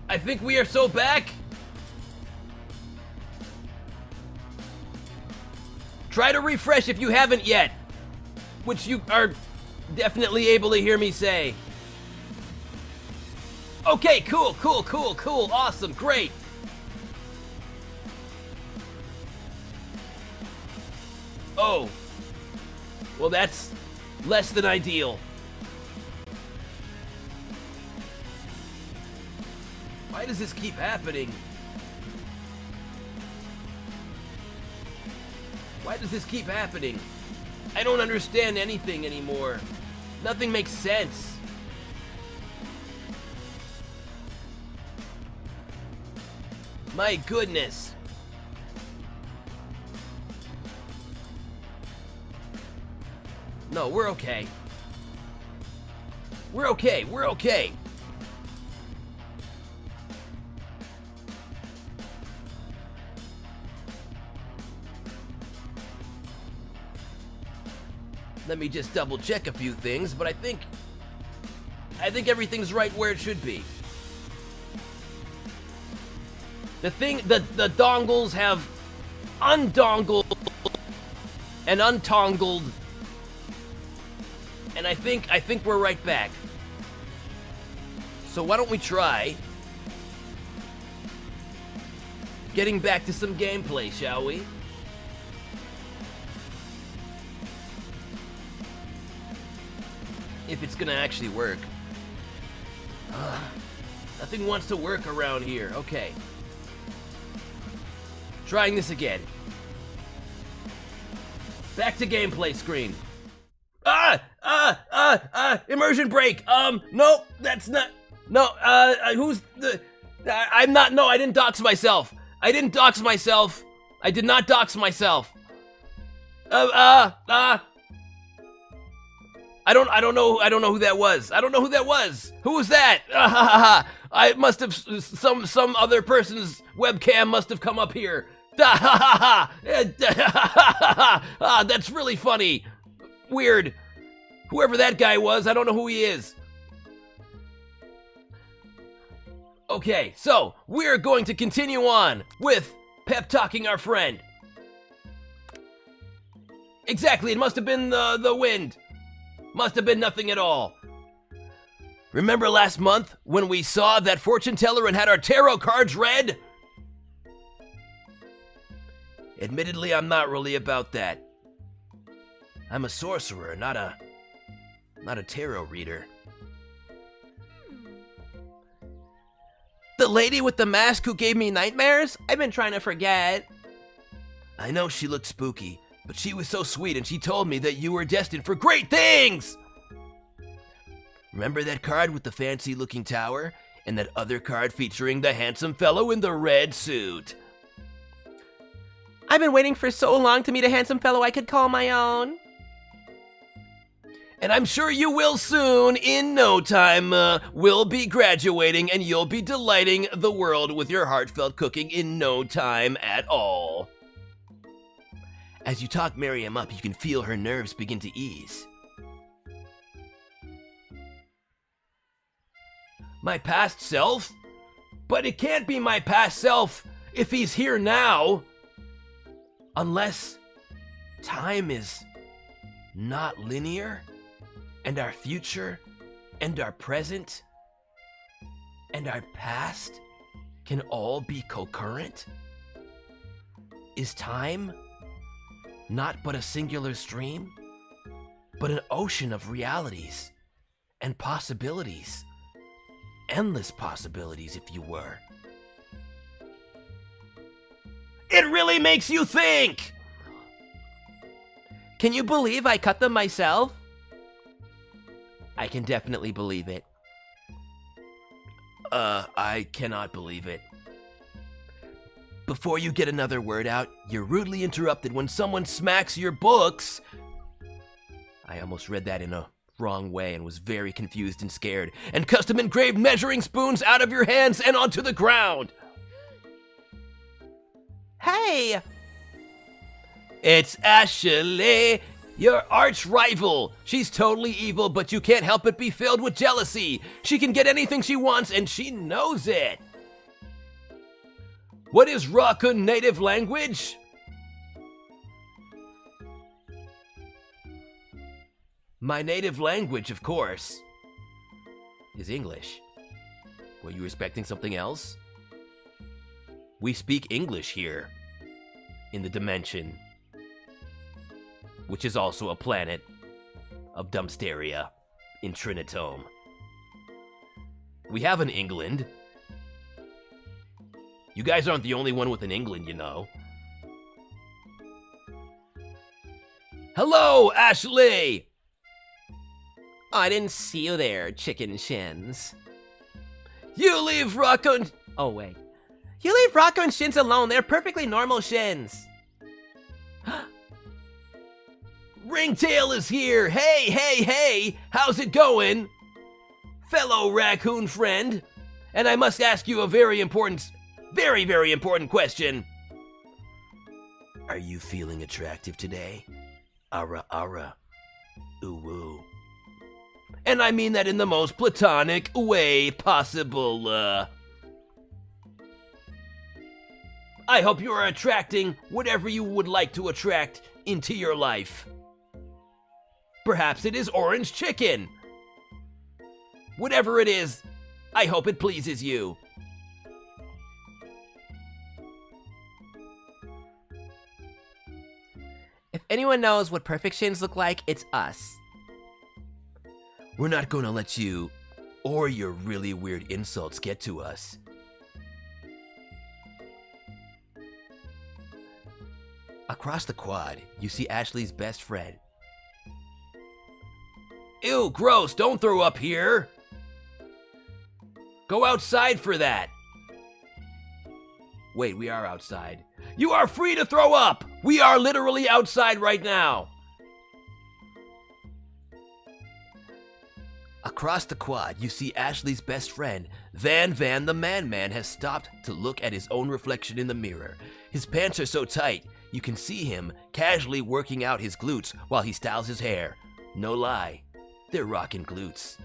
I think we are so back. Try to refresh if you haven't yet, which you are definitely able to hear me say. Okay, cool, awesome, great. Oh, well that's less than ideal. Why does this keep happening? Why does this keep happening? I don't understand anything anymore. Nothing makes sense. My goodness. No, we're okay. We're okay. Let me just double check a few things, but I think everything's right where it should be. The dongles have undongled and untongled, and I think we're right back. So why don't we try getting back to some gameplay, shall we? If it's gonna actually work. Nothing wants to work around here. Okay. Trying this again. Back to gameplay screen. Immersion break. Nope, that's not. No, who's the. I'm not. No, I didn't dox myself. I did not dox myself. I don't know who that was. Who was that? I must have some other person's webcam must have come up here. That's really funny. Weird. Whoever that guy was, I don't know who he is. Okay, so we're going to continue on with pep talking our friend. Exactly, it must have been the wind. Must have been nothing at all. Remember last month when we saw that fortune teller and had our tarot cards read? Admittedly, I'm not really about that. I'm a sorcerer, not a tarot reader. The lady with the mask who gave me nightmares? I've been trying to forget. I know she looked spooky, but she was so sweet and she told me that you were destined for great things! Remember that card with the fancy-looking tower? And that other card featuring the handsome fellow in the red suit? I've been waiting for so long to meet a handsome fellow I could call my own. And I'm sure you will soon. In no time, we'll be graduating and you'll be delighting the world with your heartfelt cooking in no time at all. As you talk Miriam up, you can feel her nerves begin to ease. My past self? But it can't be my past self if he's here now. Unless time is not linear, and our future, and our present, and our past can all be concurrent? Is time not but a singular stream, but an ocean of realities and possibilities? Endless possibilities, if you were. It really makes you think! Can you believe I cut them myself? I can definitely believe it. I cannot believe it. Before you get another word out, you're rudely interrupted when someone smacks your books. I almost read that in a wrong way and was very confused and scared. And custom engraved measuring spoons out of your hands and onto the ground. Hey! It's Ashley, your arch rival. She's totally evil, but you can't help but be filled with jealousy. She can get anything she wants, and she knows it. What is ROKKUN native language? My native language, of course, is English. Were you expecting something else? We speak English here, in the dimension, which is also a planet of Dumpsteria in Trinitome. We have an England. You guys aren't the only one with an England, you know. Hello, Ashley! Oh, I didn't see you there, chicken shins. You leave ROKKUN... Oh, wait. You leave ROKKUN shins alone. They're perfectly normal shins. Ringtail is here! Hey, hey, hey! How's it going? Fellow raccoon friend. And I must ask you a very important question. Are you feeling attractive today? Ara ara. Ooh woo. And I mean that in the most platonic way possible. I hope you are attracting whatever you would like to attract into your life. Perhaps it is orange chicken. Whatever it is, I hope it pleases you. If anyone knows what perfect shins look like, it's us. We're not gonna let you or your really weird insults get to us. Across the quad, you see Ashley's best friend. Ew, gross, don't throw up here. Go outside for that. Wait, we are outside. You are free to throw up. We are literally outside right now. Across the quad, you see Ashley's best friend, Van the Man has stopped to look at his own reflection in the mirror. His pants are so tight, you can see him casually working out his glutes while he styles his hair. No lie, they're rockin' glutes.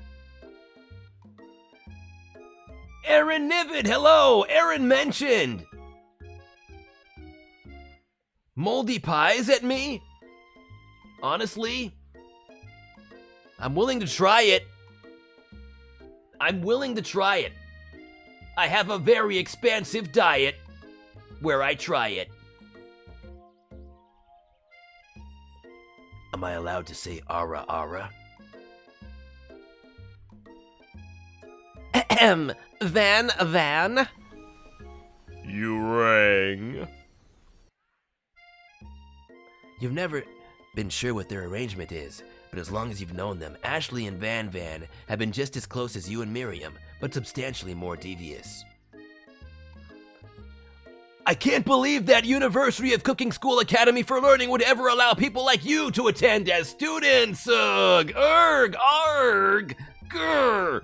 Aaron Nivid, hello! Aaron mentioned! Moldy pies at me? Honestly, I'm willing to try it. I have a very expansive diet where I try it. Am I allowed to say ara ara? Ahem, Van? You rang. You've never been sure what their arrangement is, but as long as you've known them, Ashley and Van have been just as close as you and Miriam, but substantially more devious. I can't believe that University of Cooking School Academy for Learning would ever allow people like you to attend as students. Ugh, erg, arg, grr.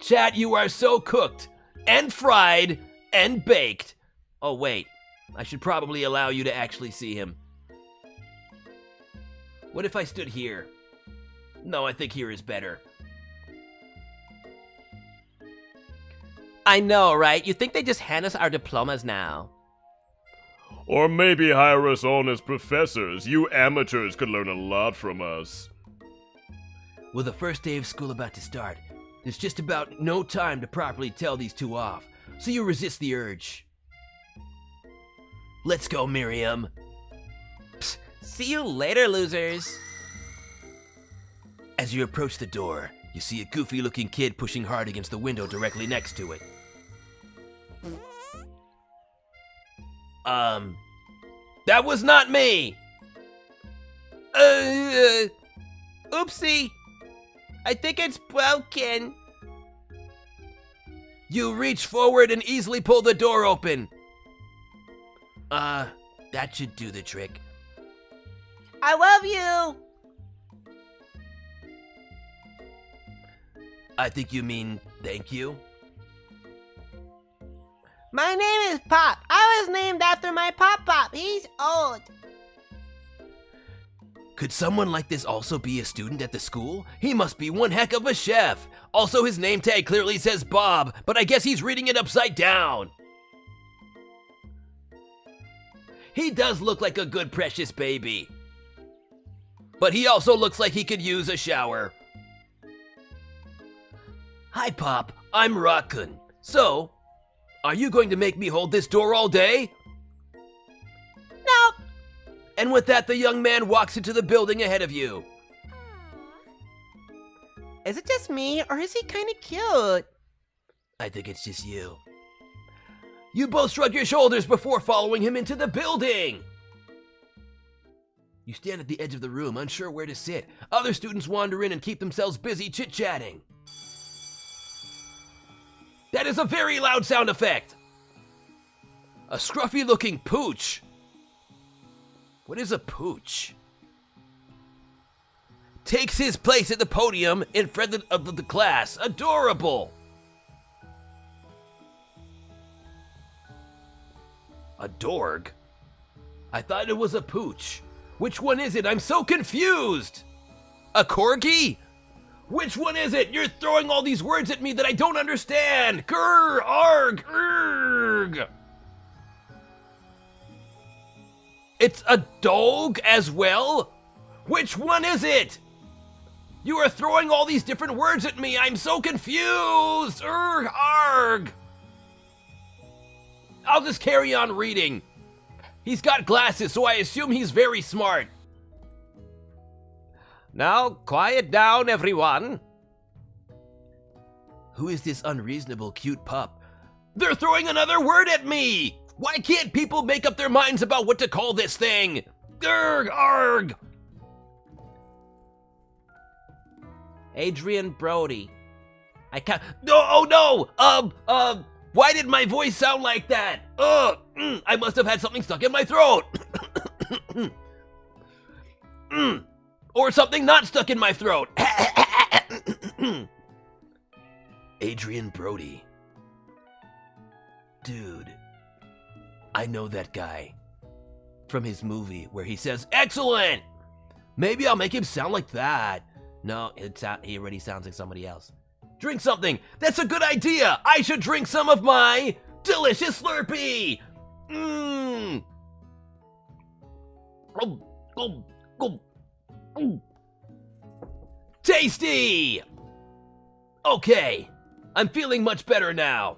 Chat, you are so cooked and fried and baked. Oh wait, I should probably allow you to actually see him. What if I stood here? No, I think here is better. I know, right? You think they just hand us our diplomas now? Or maybe hire us on as professors. You amateurs could learn a lot from us. With the first day of school about to start, there's just about no time to properly tell these two off, so you resist the urge. Let's go, Miriam. Psst, see you later, losers. As you approach the door, you see a goofy-looking kid pushing hard against the window directly next to it. That was not me! Oopsie. I think it's broken. You reach forward and easily pull the door open. That should do the trick. I love you! I think you mean thank you? My name is Pop. I was named after my Pop. He's old. Could someone like this also be a student at the school? He must be one heck of a chef. Also, his name tag clearly says Bob, but I guess he's reading it upside down. He does look like a good precious baby. But he also looks like he could use a shower. Hi, Pop. I'm ROKKUN. So, are you going to make me hold this door all day? No. And with that, the young man walks into the building ahead of you. Is it just me, or is he kind of cute? I think it's just you. You both shrug your shoulders before following him into the building. You stand at the edge of the room, unsure where to sit. Other students wander in and keep themselves busy chit-chatting. That is a very loud sound effect. A scruffy-looking pooch. What is a pooch? Takes his place at the podium in front of the class. Adorable. A dorg? I thought it was a pooch. Which one is it? I'm so confused. A corgi? Which one is it? You're throwing all these words at me that I don't understand. Grr, arg, erg. It's a dog as well? Which one is it? You are throwing all these different words at me. I'm so confused. Erg, arg. I'll just carry on reading. He's got glasses, so I assume he's very smart. Now, quiet down, everyone. Who is this unreasonable cute pup? They're throwing another word at me! Why can't people make up their minds about what to call this thing? Grr, arg! Adrian Brody. I can't. No, oh no! Why did my voice sound like that? I must have had something stuck in my throat. Or something not stuck in my throat. Adrian Brody. Dude, I know that guy from his movie where he says, "Excellent!" Maybe I'll make him sound like that. No, he already sounds like somebody else. Drink something. That's a good idea. I should drink some of my delicious Slurpee. Tasty. Okay, I'm feeling much better now.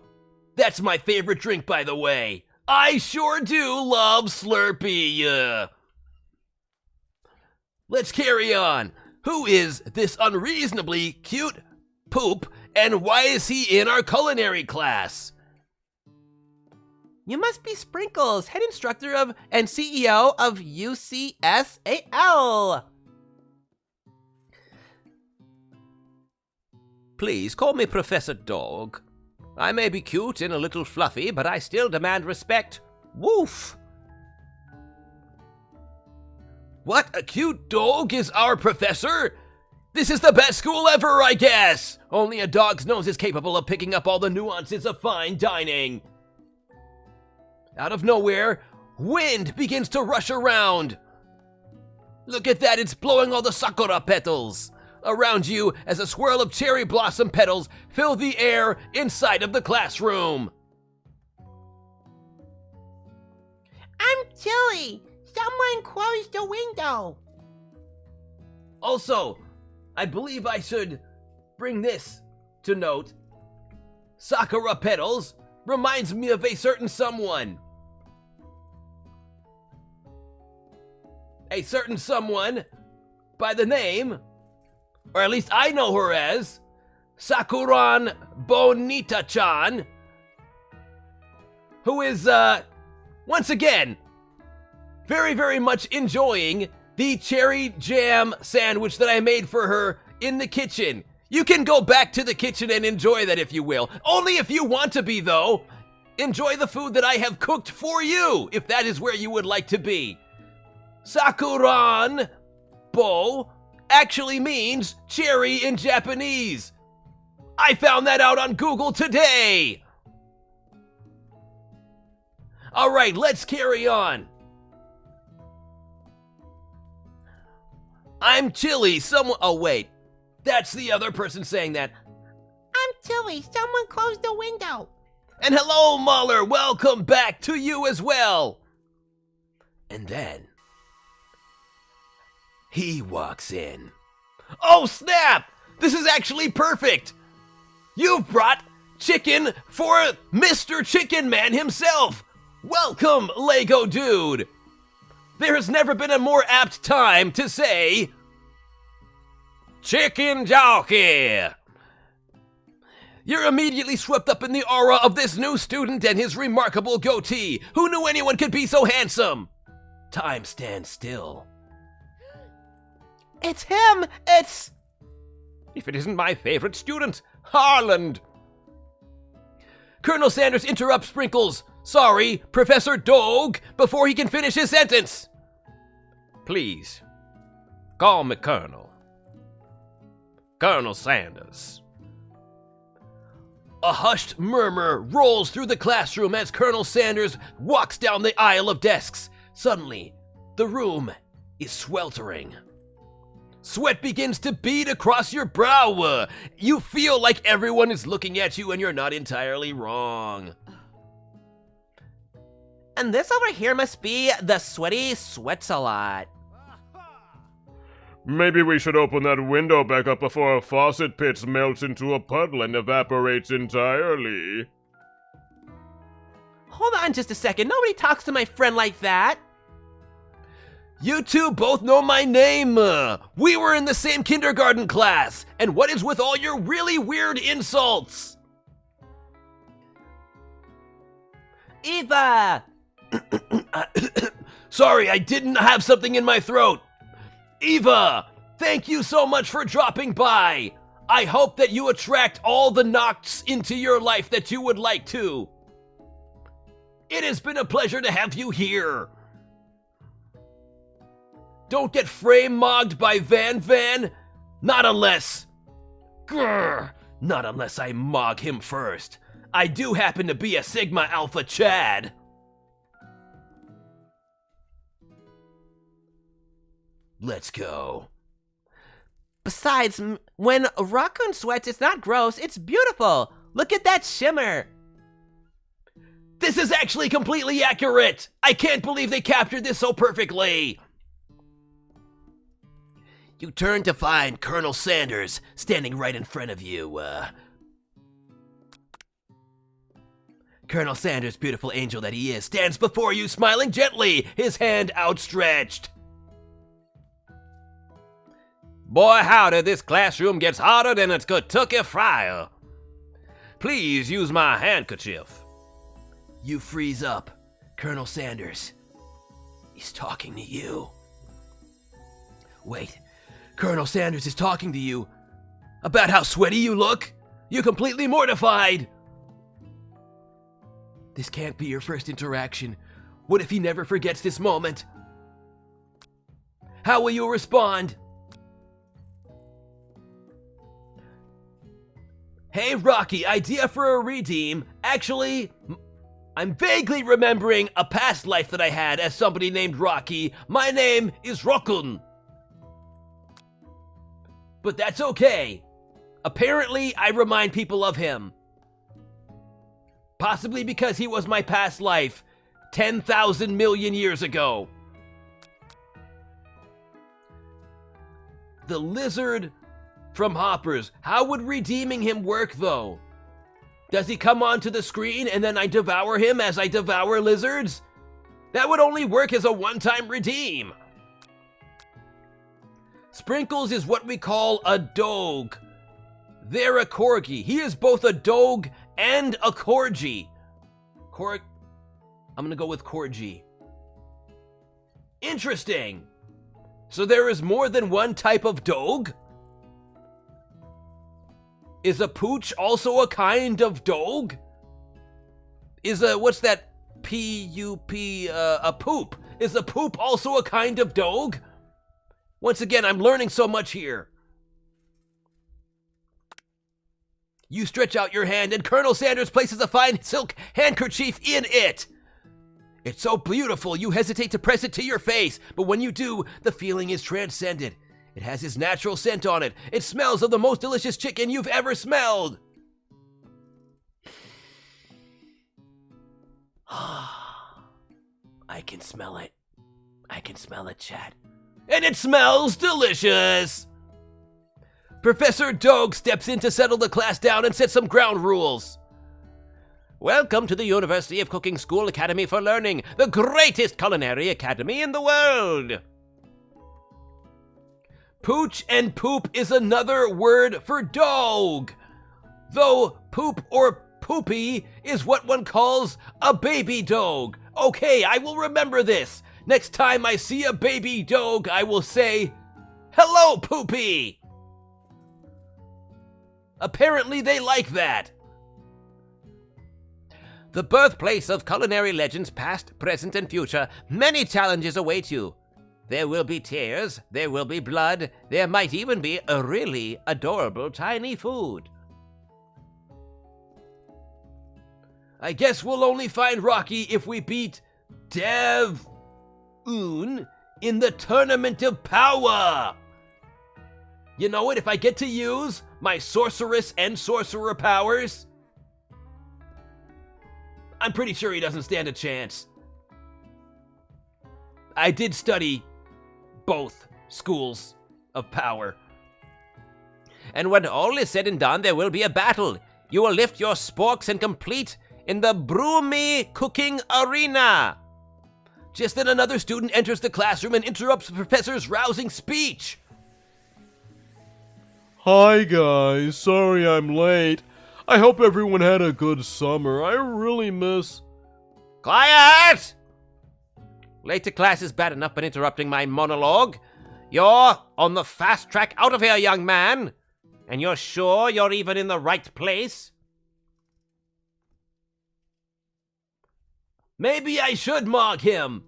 That's my favorite drink, by the way. I sure do love Slurpee. Let's carry on. Who is this unreasonably cute poop, and why is he in our culinary class? You must be Sprinkles, head instructor of and CEO of UCSAL. Please call me Professor Dog. I may be cute and a little fluffy, but I still demand respect. Woof! What, a cute dog is our professor? This is the best school ever, I guess! Only a dog's nose is capable of picking up all the nuances of fine dining. Out of nowhere, wind begins to rush around. Look at that, it's blowing all the sakura petals around you as a swirl of cherry blossom petals fill the air inside of the classroom. I'm chilly. Someone close the window. Also, I believe I should bring this to note. Sakura petals reminds me of a certain someone. A certain someone by the name, or at least I know her as, Sakuran Bonita-chan, who is, once again, very, very much enjoying the cherry jam sandwich that I made for her in the kitchen. You can go back to the kitchen and enjoy that if you will. Only if you want to be, though. Enjoy the food that I have cooked for you, if that is where you would like to be. Sakuran Bo actually means cherry in Japanese. I found that out on Google today. All right, let's carry on. I'm chilly. Someone. Oh, wait. That's the other person saying that. I'm chilly. Someone close the window. And hello, Mahler. Welcome back to you as well. And then he walks in. Oh snap! This is actually perfect! You've brought chicken for Mr. Chicken Man himself! Welcome, Lego Dude! There has never been a more apt time to say, Chicken Jockey! You're immediately swept up in the aura of this new student and his remarkable goatee. Who knew anyone could be so handsome? Time stands still. It's him! It's... If it isn't my favorite student, Harland! Colonel Sanders interrupts Sprinkles. Sorry, Professor Dog, before he can finish his sentence. Please, call me Colonel. Colonel Sanders. A hushed murmur rolls through the classroom as Colonel Sanders walks down the aisle of desks. Suddenly, the room is sweltering. Sweat begins to bead across your brow. You feel like everyone is looking at you and you're not entirely wrong. And this over here must be the sweaty sweats a lot. Maybe we should open that window back up before a faucet pit melts into a puddle and evaporates entirely. Hold on just a second. Nobody talks to my friend like that. You two both know my name. We were in the same kindergarten class. And what is with all your really weird insults? Eva! Sorry, I didn't have something in my throat. Eva, thank you so much for dropping by. I hope that you attract all the Nocts into your life that you would like to. It has been a pleasure to have you here. Don't get frame-mogged by Van. Not unless... Grr, not unless I mog him first. I do happen to be a Sigma Alpha Chad. Let's go. Besides, when RACCOON sweats, it's not gross, it's beautiful. Look at that shimmer. This is actually completely accurate. I can't believe they captured this so perfectly. You turn to find Colonel Sanders standing right in front of you. Colonel Sanders, beautiful angel that he is, stands before you smiling gently, his hand outstretched. Boy, howdy, this classroom gets hotter than a Kentucky fryer. Please use my handkerchief. You freeze up. Colonel Sanders. He's talking to you. Wait, Colonel Sanders is talking to you about how sweaty you look? You're completely mortified. This can't be your first interaction. What if he never forgets this moment? How will you respond? Hey, Rocky, idea for a redeem. Actually, I'm vaguely remembering a past life that I had as somebody named Rocky. My name is ROKKUN. But that's okay. Apparently, I remind people of him. Possibly because he was my past life 10,000 million years ago. The lizard from Hoppers. How would redeeming him work, though? Does he come onto the screen and then I devour him as I devour lizards? That would only work as a one-time redeem. Sprinkles is what we call a dog. They're a corgi. He is both a dog and a corgi. I'm gonna go with corgi. Interesting. So there is more than one type of dog? Is a pooch also a kind of dog? Is what's that? P-U-P, a poop. Is a poop also a kind of dog? Once again, I'm learning so much here. You stretch out your hand and Colonel Sanders places a fine silk handkerchief in it. It's so beautiful, you hesitate to press it to your face, but when you do, the feeling is transcendent. It has his natural scent on it. It smells of the most delicious chicken you've ever smelled. I can smell it. I can smell it, Chad. And it smells delicious! Professor Dogue steps in to settle the class down and set some ground rules. Welcome to the University of Cooking School Academy for Learning, the greatest culinary academy in the world! Pooch and poop is another word for dog. Though poop or poopy is what one calls a baby dog. Okay, I will remember this. Next time I see a baby dog, I will say, "Hello, Poopy!" Apparently they like that. The birthplace of culinary legends past, present, and future, many challenges await you. There will be tears, there will be blood, there might even be a really adorable tiny food. I guess we'll only find Rocky if we beat Dev-un in the Tournament of Power. You know what? If I get to use my sorceress and sorcerer powers, I'm pretty sure he doesn't stand a chance. I did study both schools of power. And when all is said and done, there will be a battle. You will lift your sporks and compete in the broomy cooking arena. Just then another student enters the classroom and interrupts the professor's rousing speech. Hi guys, sorry I'm late. I hope everyone had a good summer. I really miss... Quiet! Late to class is bad enough, but interrupting my monologue. You're on the fast track out of here, young man. And you're sure you're even in the right place? Maybe I should mog him.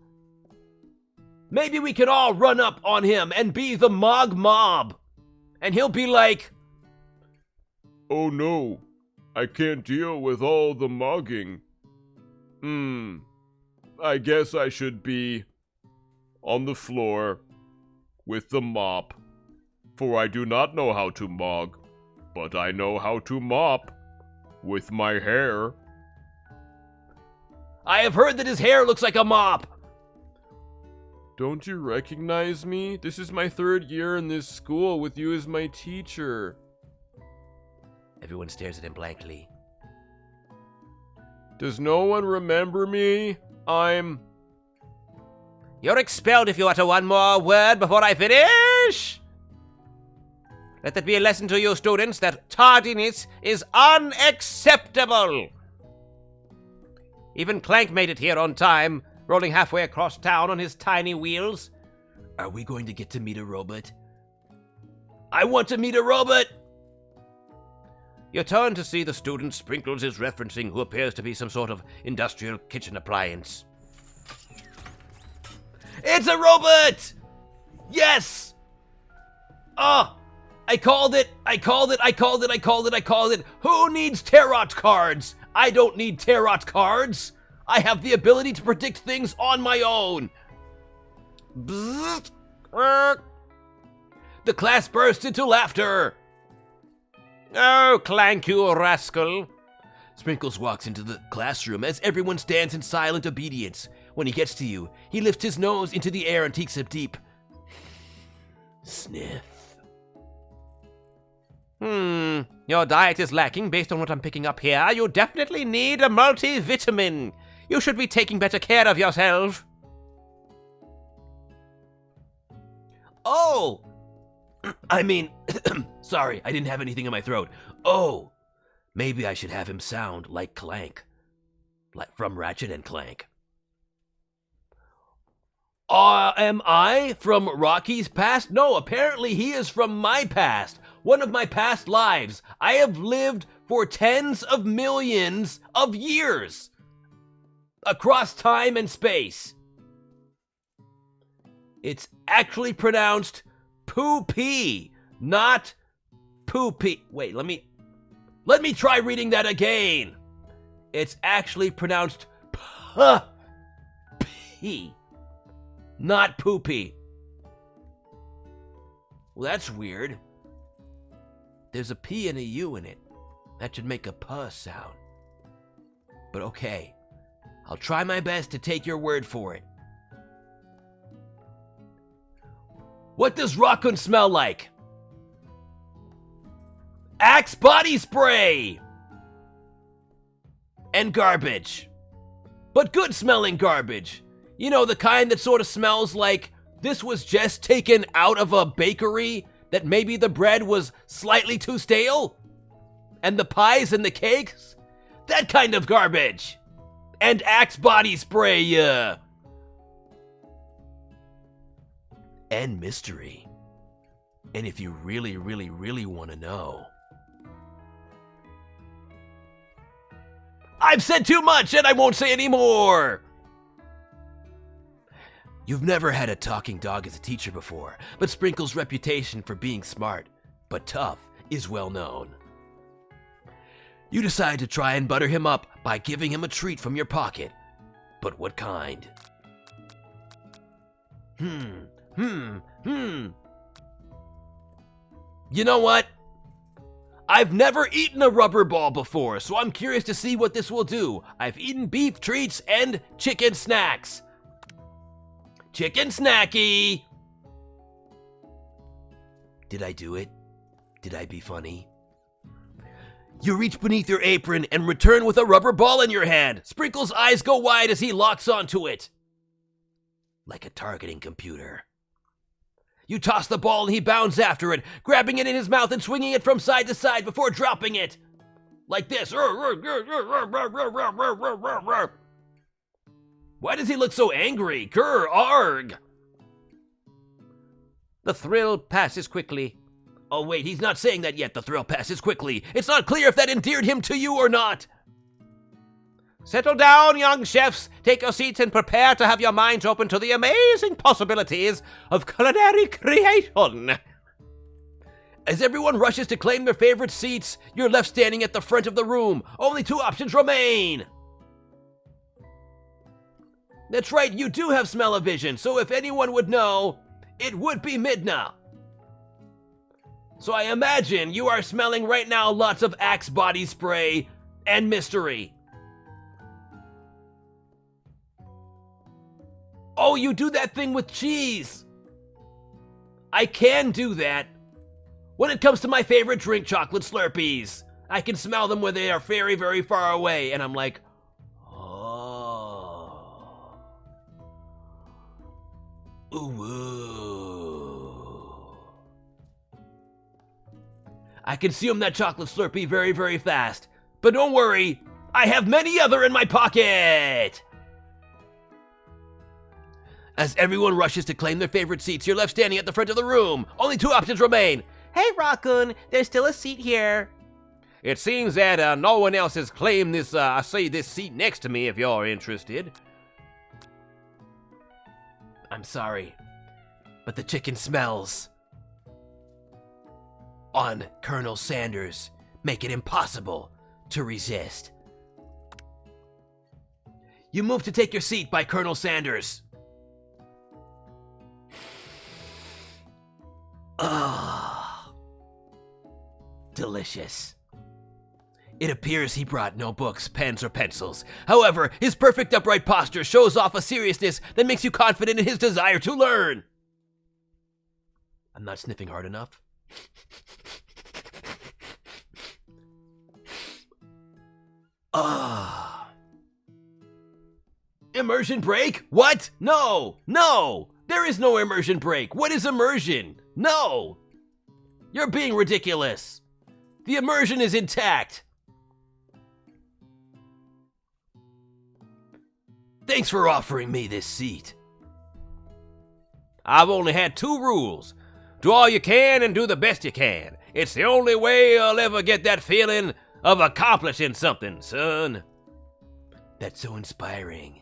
Maybe we can all run up on him and be the Mog Mob. And he'll be like, Oh no, I can't deal with all the mogging. I guess I should be on the floor with the mop. For I do not know how to mog, but I know how to mop with my hair. I have heard that his hair looks like a mop. Don't you recognize me? This is my 3rd year in this school with you as my teacher. Everyone stares at him blankly. Does no one remember me? You're expelled if you utter one more word before I finish! Let that be a lesson to you students that tardiness is unacceptable! Even Clank made it here on time, rolling halfway across town on his tiny wheels. Are we going to get to meet a robot? I want to meet a robot! You turn to see the student Sprinkles is referencing, who appears to be some sort of industrial kitchen appliance. It's a robot! Yes! Oh, I called it! Who needs tarot cards? I don't need tarot cards! I have the ability to predict things on my own! Bzzzt. The class burst into laughter! Oh, Clank, you rascal! Sprinkles walks into the classroom as everyone stands in silent obedience. When he gets to you, he lifts his nose into the air and takes a deep sniff. Your diet is lacking based on what I'm picking up here. You definitely need a multivitamin. You should be taking better care of yourself. Oh! I mean, sorry, I didn't have anything in my throat. Oh! Maybe I should have him sound like Clank. Like from Ratchet and Clank. Am I from Rocky's past? No, apparently he is from my past. One of my past lives. I have lived for tens of millions of years. Across time and space. It's actually pronounced poopy, not poopy. Wait, let me try reading that again. It's actually pronounced p, not poopy. Well, that's weird. There's a P and a U in it. That should make a P sound. But okay, I'll try my best to take your word for it. What does ROKKUN smell like? Axe body spray! And garbage. But good smelling garbage. You know, the kind that sort of smells like this was just taken out of a bakery, that maybe the bread was slightly too stale? And the pies and the cakes? That kind of garbage. And Axe body spray, And mystery. And if you really, really, really want to know, I've said too much and I won't say any more! You've never had a talking dog as a teacher before, but Sprinkle's reputation for being smart, but tough, is well known. You decide to try and butter him up by giving him a treat from your pocket. But what kind? You know what? I've never eaten a rubber ball before, so I'm curious to see what this will do. I've eaten beef treats and chicken snacks. Chicken snacky! Did I do it? Did I be funny? You reach beneath your apron and return with a rubber ball in your hand. Sprinkle's eyes go wide as he locks onto it. Like a targeting computer. You toss the ball and he bounds after it, grabbing it in his mouth and swinging it from side to side before dropping it. Like this. Why does he look so angry? Grr, arg! The thrill passes quickly. Oh wait, he's not saying that yet. The thrill passes quickly. It's not clear if that endeared him to you or not. Settle down, young chefs. Take your seats and prepare to have your minds open to the amazing possibilities of culinary creation. As everyone rushes to claim their favorite seats, you're left standing at the front of the room. Only 2 options remain. That's right, you do have smell-o-vision, so if anyone would know, it would be Midna. So I imagine you are smelling right now lots of Axe body spray and mystery. Oh, you do that thing with cheese. I can do that. When it comes to my favorite drink, chocolate Slurpees, I can smell them when they are very, very far away, and I'm like, ooh. I consume that chocolate Slurpee very, very fast. But don't worry, I have many other in my pocket! As everyone rushes to claim their favorite seats, you're left standing at the front of the room. Only 2 options remain. Hey, ROKKUN, there's still a seat here. It seems that no one else has claimed this seat next to me if you're interested. I'm sorry, but the chicken smells on Colonel Sanders make it impossible to resist. You move to take your seat by Colonel Sanders. Ah, delicious. It appears he brought no books, pens, or pencils. However, his perfect upright posture shows off a seriousness that makes you confident in his desire to learn. I'm not sniffing hard enough. Ah. Immersion break? What? No! No! There is no immersion break. What is immersion? No! You're being ridiculous. The immersion is intact. Thanks for offering me this seat. I've only had 2 rules. Do all you can and do the best you can. It's the only way you'll ever get that feeling of accomplishing something, son. That's so inspiring.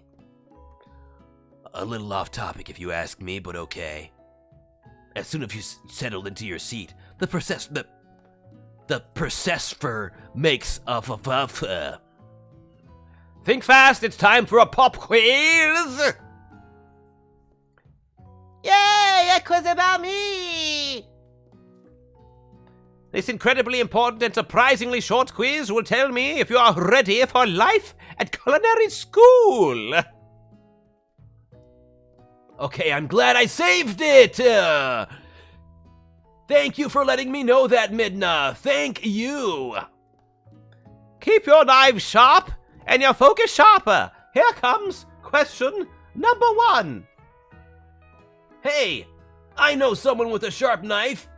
A little off topic if you ask me, but okay. As soon as you settle into your seat, the processor makes a Think fast, it's time for a pop quiz! Yay, a quiz about me! This incredibly important and surprisingly short quiz will tell me if you are ready for life at culinary school. Okay, I'm glad I saved it! Thank you for letting me know that, Midna. Thank you. Keep your knives sharp and your focus sharper. Here comes question number 1. Hey, I know someone with a sharp knife,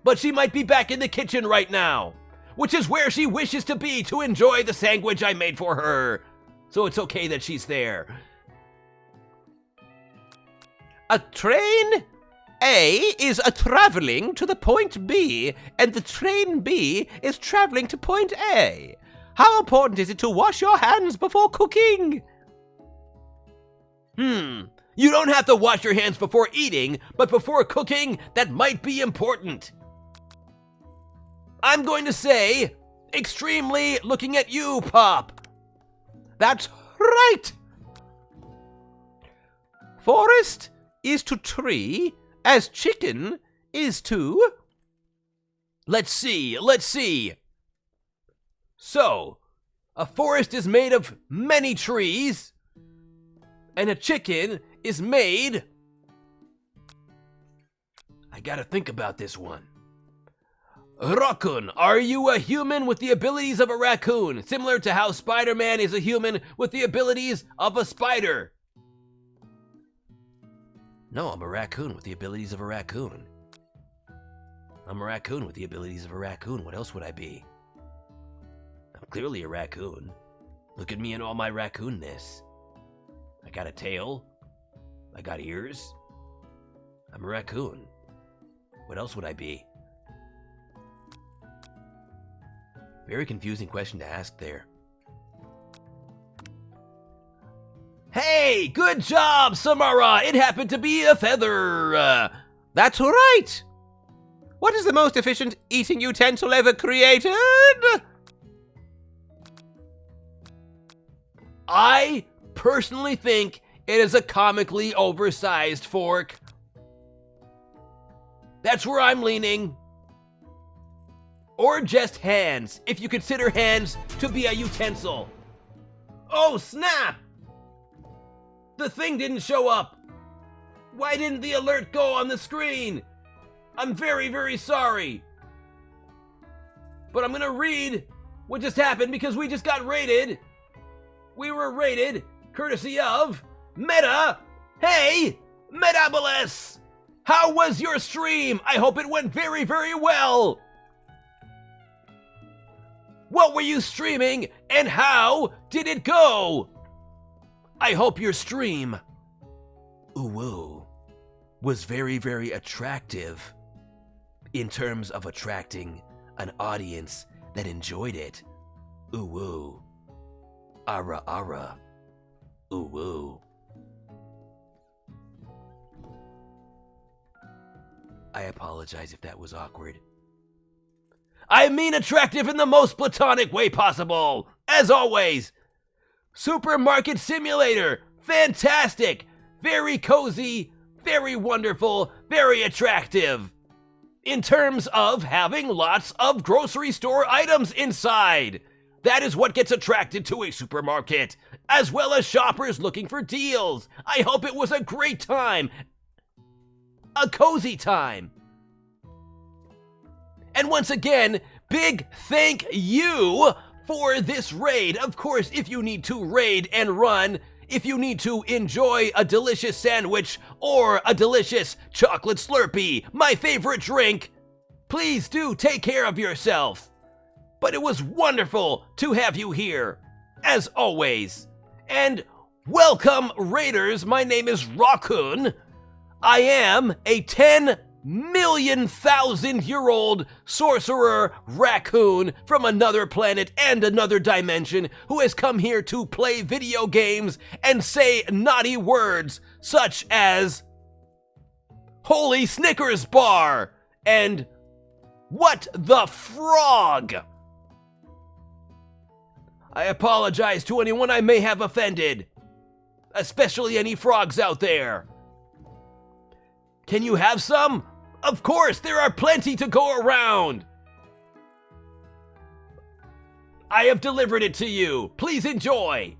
but she might be back in the kitchen right now, which is where she wishes to be to enjoy the sandwich I made for her. So it's okay that she's there. A train A is traveling to the point B, and the train B is traveling to point A. How important is it to wash your hands before cooking? You don't have to wash your hands before eating, but before cooking, that might be important. I'm going to say, extremely looking at you, Pop. That's right. Forest is to tree as chicken is to... Let's see. So, a forest is made of many trees, and a chicken is made... I gotta think about this one. ROKKUN, are you a human with the abilities of a raccoon, similar to how Spider-Man is a human with the abilities of a spider? No, I'm a raccoon with the abilities of a raccoon. I'm a raccoon with the abilities of a raccoon. What else would I be? I'm clearly a raccoon. Look at me in all my raccoonness. I got a tail. I got ears. I'm a raccoon. What else would I be? Very confusing question to ask there. Hey, good job, Samara. It happened to be a feather. That's right. What is the most efficient eating utensil ever created? I personally think it is a comically oversized fork. That's where I'm leaning. Or just hands, if you consider hands to be a utensil. Oh, snap! The thing didn't show up. Why didn't the alert go on the screen? I'm very, very sorry. But I'm gonna read what just happened because we just got rated. We were rated courtesy of Meta. Hey, Metabolus! How was your stream? I hope it went very, very well. What were you streaming and how did it go? I hope your stream, was very, very attractive in terms of attracting an audience that enjoyed it. Ara ara. I apologize if that was awkward. I mean attractive in the most platonic way possible. As always, Supermarket Simulator, fantastic, very cozy, very wonderful, very attractive. In terms of having lots of grocery store items inside. That is what gets attracted to a supermarket, as well as shoppers looking for deals. I hope it was a great time. A cozy time. And once again, big thank you for this raid. Of course, if you need to raid and run, if you need to enjoy a delicious sandwich or a delicious chocolate Slurpee, my favorite drink, please do take care of yourself. But it was wonderful to have you here, as always. And welcome, raiders. My name is ROKKUN. I am a 10,000,000-year-old sorcerer raccoon from another planet and another dimension who has come here to play video games and say naughty words such as Holy Snickers Bar and What the Frog. I apologize to anyone I may have offended, especially any frogs out there. Can you have some? Of course, there are plenty to go around. I have delivered it to you. Please enjoy.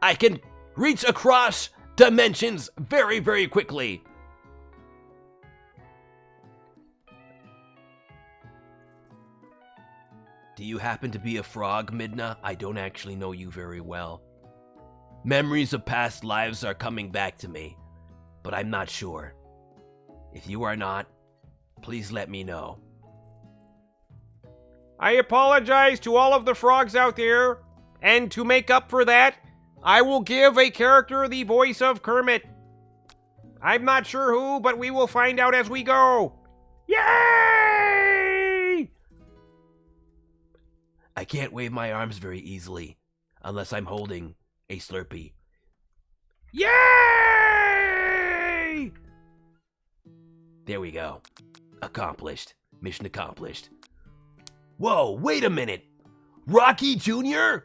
I can reach across dimensions very, very quickly. Do you happen to be a frog, Midna? I don't actually know you very well. Memories of past lives are coming back to me, but I'm not sure. If you are not, please let me know. I apologize to all of the frogs out there, and to make up for that, I will give a character the voice of Kermit. I'm not sure who, but we will find out as we go. Yay! I can't wave my arms very easily, unless I'm holding a Slurpee. Yay! There we go. Accomplished. Mission accomplished. Whoa, wait a minute. Rocky Jr.?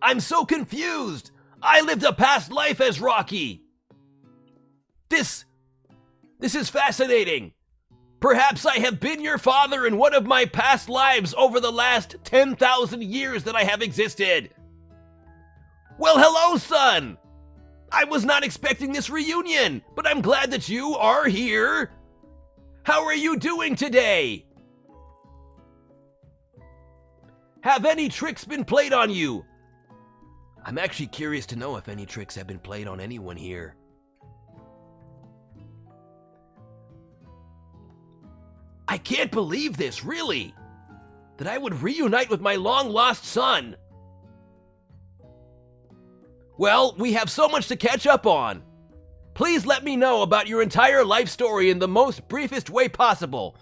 I'm so confused. I lived a past life as Rocky. This is fascinating. Perhaps I have been your father in one of my past lives over the last 10,000 years that I have existed. Well, hello, son. I was not expecting this reunion, but I'm glad that you are here. How are you doing today? Have any tricks been played on you? I'm actually curious to know if any tricks have been played on anyone here. I can't believe this, really, that I would reunite with my long-lost son. Well, we have so much to catch up on. Please let me know about your entire life story in the most briefest way possible.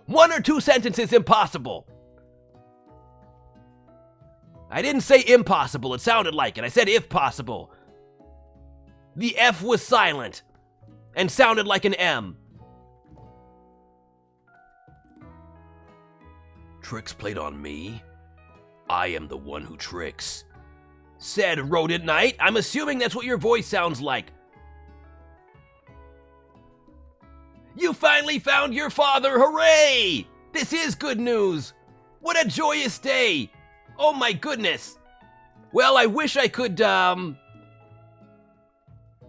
1 or 2 sentences impossible. I didn't say impossible, it sounded like it. I said if possible. The F was silent and sounded like an M. Tricks played on me? I am the one who tricks. Said Rodent Knight. I'm assuming that's what your voice sounds like. You finally found your father, hooray! This is good news. What a joyous day. Oh my goodness. Well, I wish I could,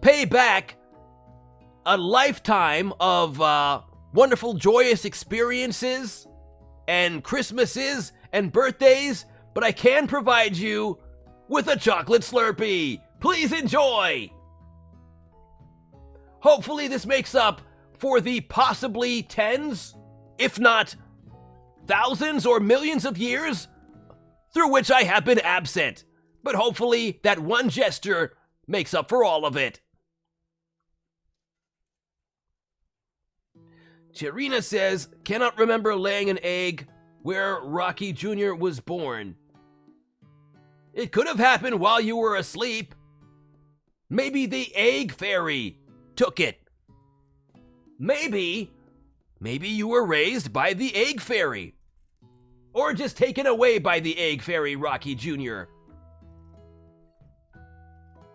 pay back a lifetime of, wonderful, joyous experiences and Christmases and birthdays, but I can provide you with a chocolate Slurpee. Please enjoy. Hopefully this makes up for the possibly tens, if not thousands or millions of years through which I have been absent. But hopefully that one gesture makes up for all of it. Cherina says, cannot remember laying an egg where Rocky Jr. was born. It could have happened while you were asleep. Maybe the egg fairy took it. Maybe you were raised by the egg fairy. Or just taken away by the egg fairy, Rocky Jr.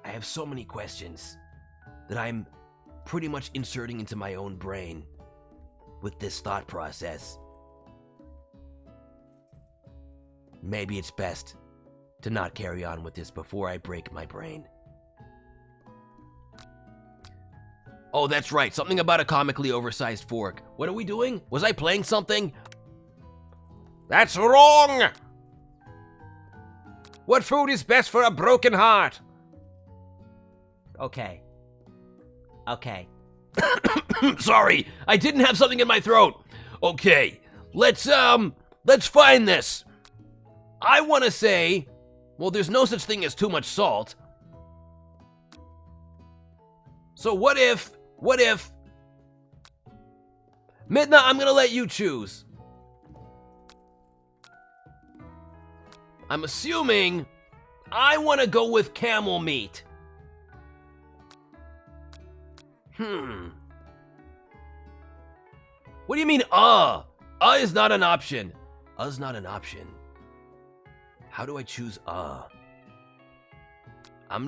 I have so many questions that I'm pretty much inserting into my own brain with this thought process. Maybe it's best to not carry on with this before I break my brain. Oh, that's right. Something about a comically oversized fork. What are we doing? Was I playing something? That's wrong! What food is best for a broken heart? Okay. Sorry, I didn't have something in my throat. Okay, let's find this. I want to say, well, there's no such thing as too much salt. So what if, Midna, I'm gonna let you choose. I'm assuming I want to go with camel meat. What do you mean, is not an option. Is not an option. How do I choose, I'm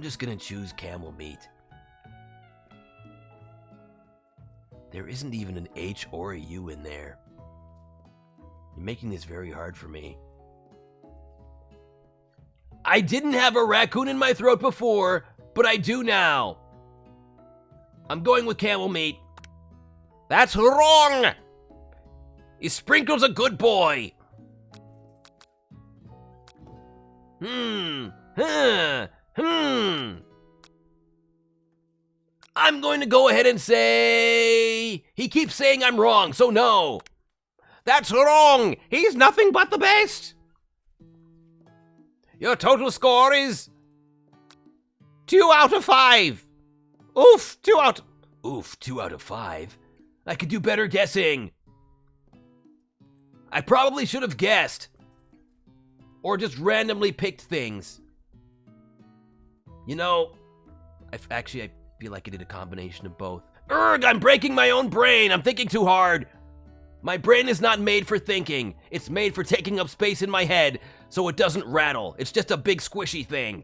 just gonna choose camel meat. There isn't even an H or a U in there. You're making this very hard for me. I didn't have a raccoon in my throat before, but I do now. I'm going with camel meat. That's wrong! Is Sprinkles a good boy? I'm going to go ahead and say he keeps saying I'm wrong, so no. That's wrong! He's nothing but the best! Your total score is 2 out of 5. Oof, 2 out of 5. I could do better guessing. I probably should have guessed. Or just randomly picked things. You know, I feel like I did a combination of both. Urgh, I'm breaking my own brain. I'm thinking too hard. My brain is not made for thinking. It's made for taking up space in my head so it doesn't rattle. It's just a big squishy thing.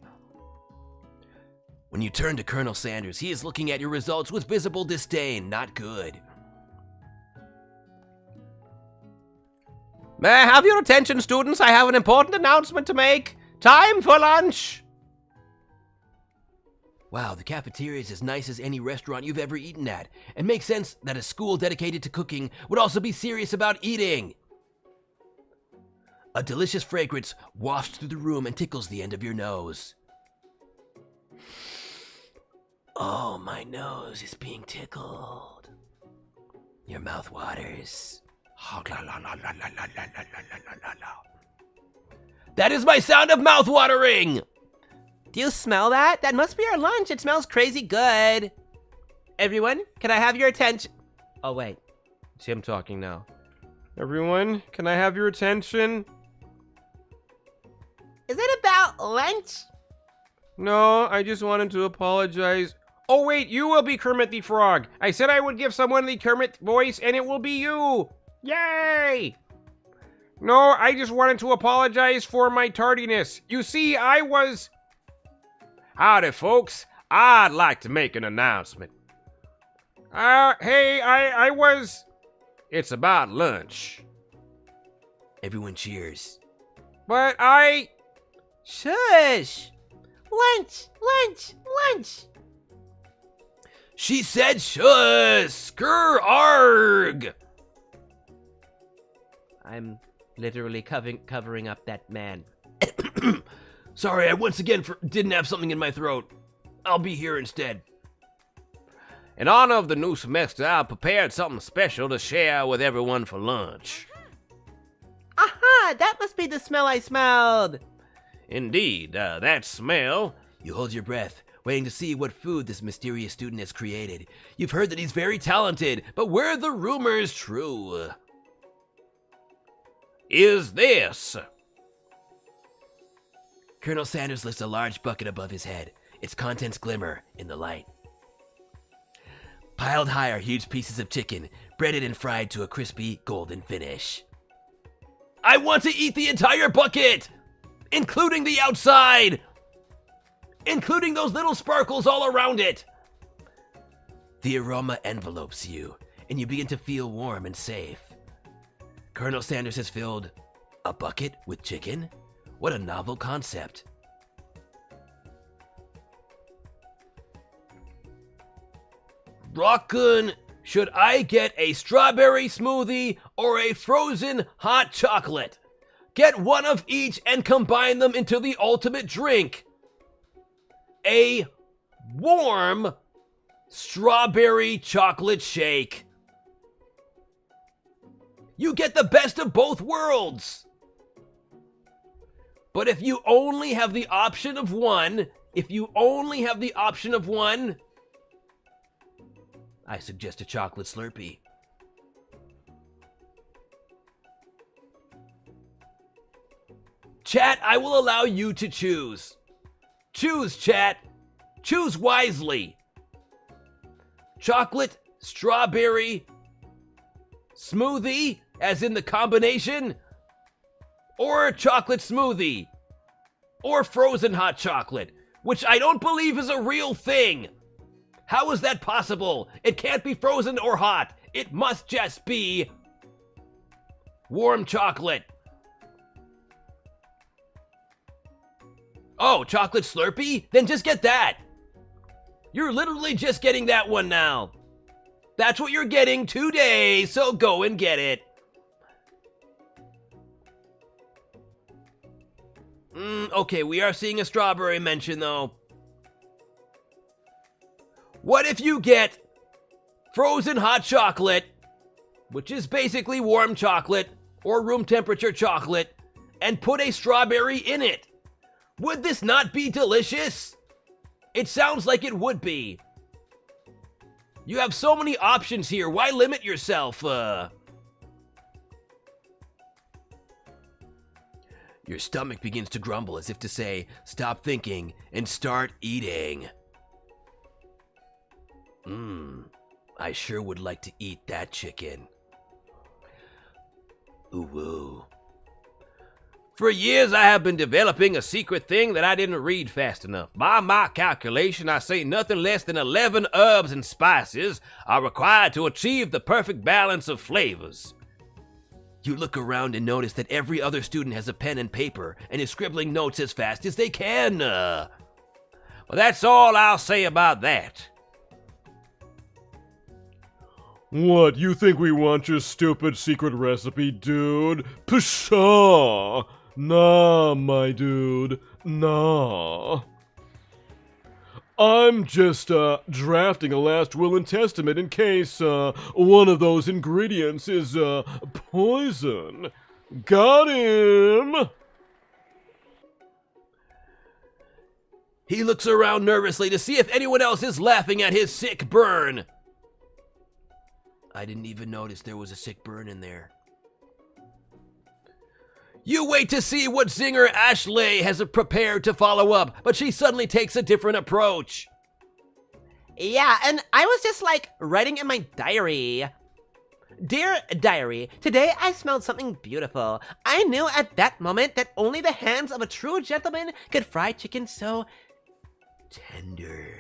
When you turn to Colonel Sanders, he is looking at your results with visible disdain. Not good. May I have your attention, students? I have an important announcement to make. Time for lunch! Wow, the cafeteria is as nice as any restaurant you've ever eaten at, and makes sense that a school dedicated to cooking would also be serious about eating. A delicious fragrance wafts through the room and tickles the end of your nose. Oh, my nose is being tickled. Your mouth waters. That is my sound of mouth watering! Do you smell that? That must be our lunch. It smells crazy good. Everyone, can I have your attention? Oh, wait. It's him talking now. Everyone, can I have your attention? Is it about lunch? No, I just wanted to apologize. Oh, wait, you will be Kermit the Frog. I said I would give someone the Kermit voice, and it will be you. Yay! No, I just wanted to apologize for my tardiness. You see, I was... Howdy, folks. I'd like to make an announcement. Hey, I was... It's about lunch. Everyone cheers. But I... Shush! Lunch! Lunch! Lunch! She said shush! Skrr arg! I'm literally covering up that man. Sorry, I once again didn't have something in my throat. I'll be here instead. In honor of the new semester, I prepared something special to share with everyone for lunch. Aha! That must be the smell I smelled! Indeed, that smell. You hold your breath, waiting to see what food this mysterious student has created. You've heard that he's very talented, but were the rumors true? Is this? Colonel Sanders lifts a large bucket above his head. Its contents glimmer in the light. Piled high are huge pieces of chicken, breaded and fried to a crispy golden finish. I want to eat the entire bucket! Including the outside! Including those little sparkles all around it! The aroma envelopes you, and you begin to feel warm and safe. Colonel Sanders has filled a bucket with chicken? What a novel concept. ROKKUN, should I get a strawberry smoothie or a frozen hot chocolate? Get one of each and combine them into the ultimate drink. A warm strawberry chocolate shake. You get the best of both worlds. But if you only have the option of one, I suggest a chocolate Slurpee. Chat, I will allow you to choose. Choose, chat. Choose wisely. Chocolate, strawberry, smoothie, as in the combination, or chocolate smoothie, or frozen hot chocolate, which I don't believe is a real thing. How is that possible? It can't be frozen or hot. It must just be warm chocolate. Oh, chocolate Slurpee? Then just get that. You're literally just getting that one now. That's what you're getting today, so go and get it. Okay, we are seeing a strawberry mention, though. What if you get frozen hot chocolate, which is basically warm chocolate or room temperature chocolate, and put a strawberry in it? Would this not be delicious? It sounds like it would be. You have so many options here. Why limit yourself? Your stomach begins to grumble as if to say, stop thinking and start eating. I sure would like to eat that chicken. Ooh, woo. For years, I have been developing a secret thing that I didn't read fast enough. By my calculation, I say nothing less than 11 herbs and spices are required to achieve the perfect balance of flavors. You look around and notice that every other student has a pen and paper and is scribbling notes as fast as they can. Well, that's all I'll say about that. What, you think we want your stupid secret recipe, dude? Pshaw! Nah, my dude. Nah. I'm just, drafting a last will and testament in case, one of those ingredients is, poison. Got him! He looks around nervously to see if anyone else is laughing at his sick burn. I didn't even notice there was a sick burn in there. You wait to see what singer Ashley has prepared to follow up, but she suddenly takes a different approach. Yeah, and I was just writing in my diary. Dear diary, today I smelled something beautiful. I knew at that moment that only the hands of a true gentleman could fry chicken so tender.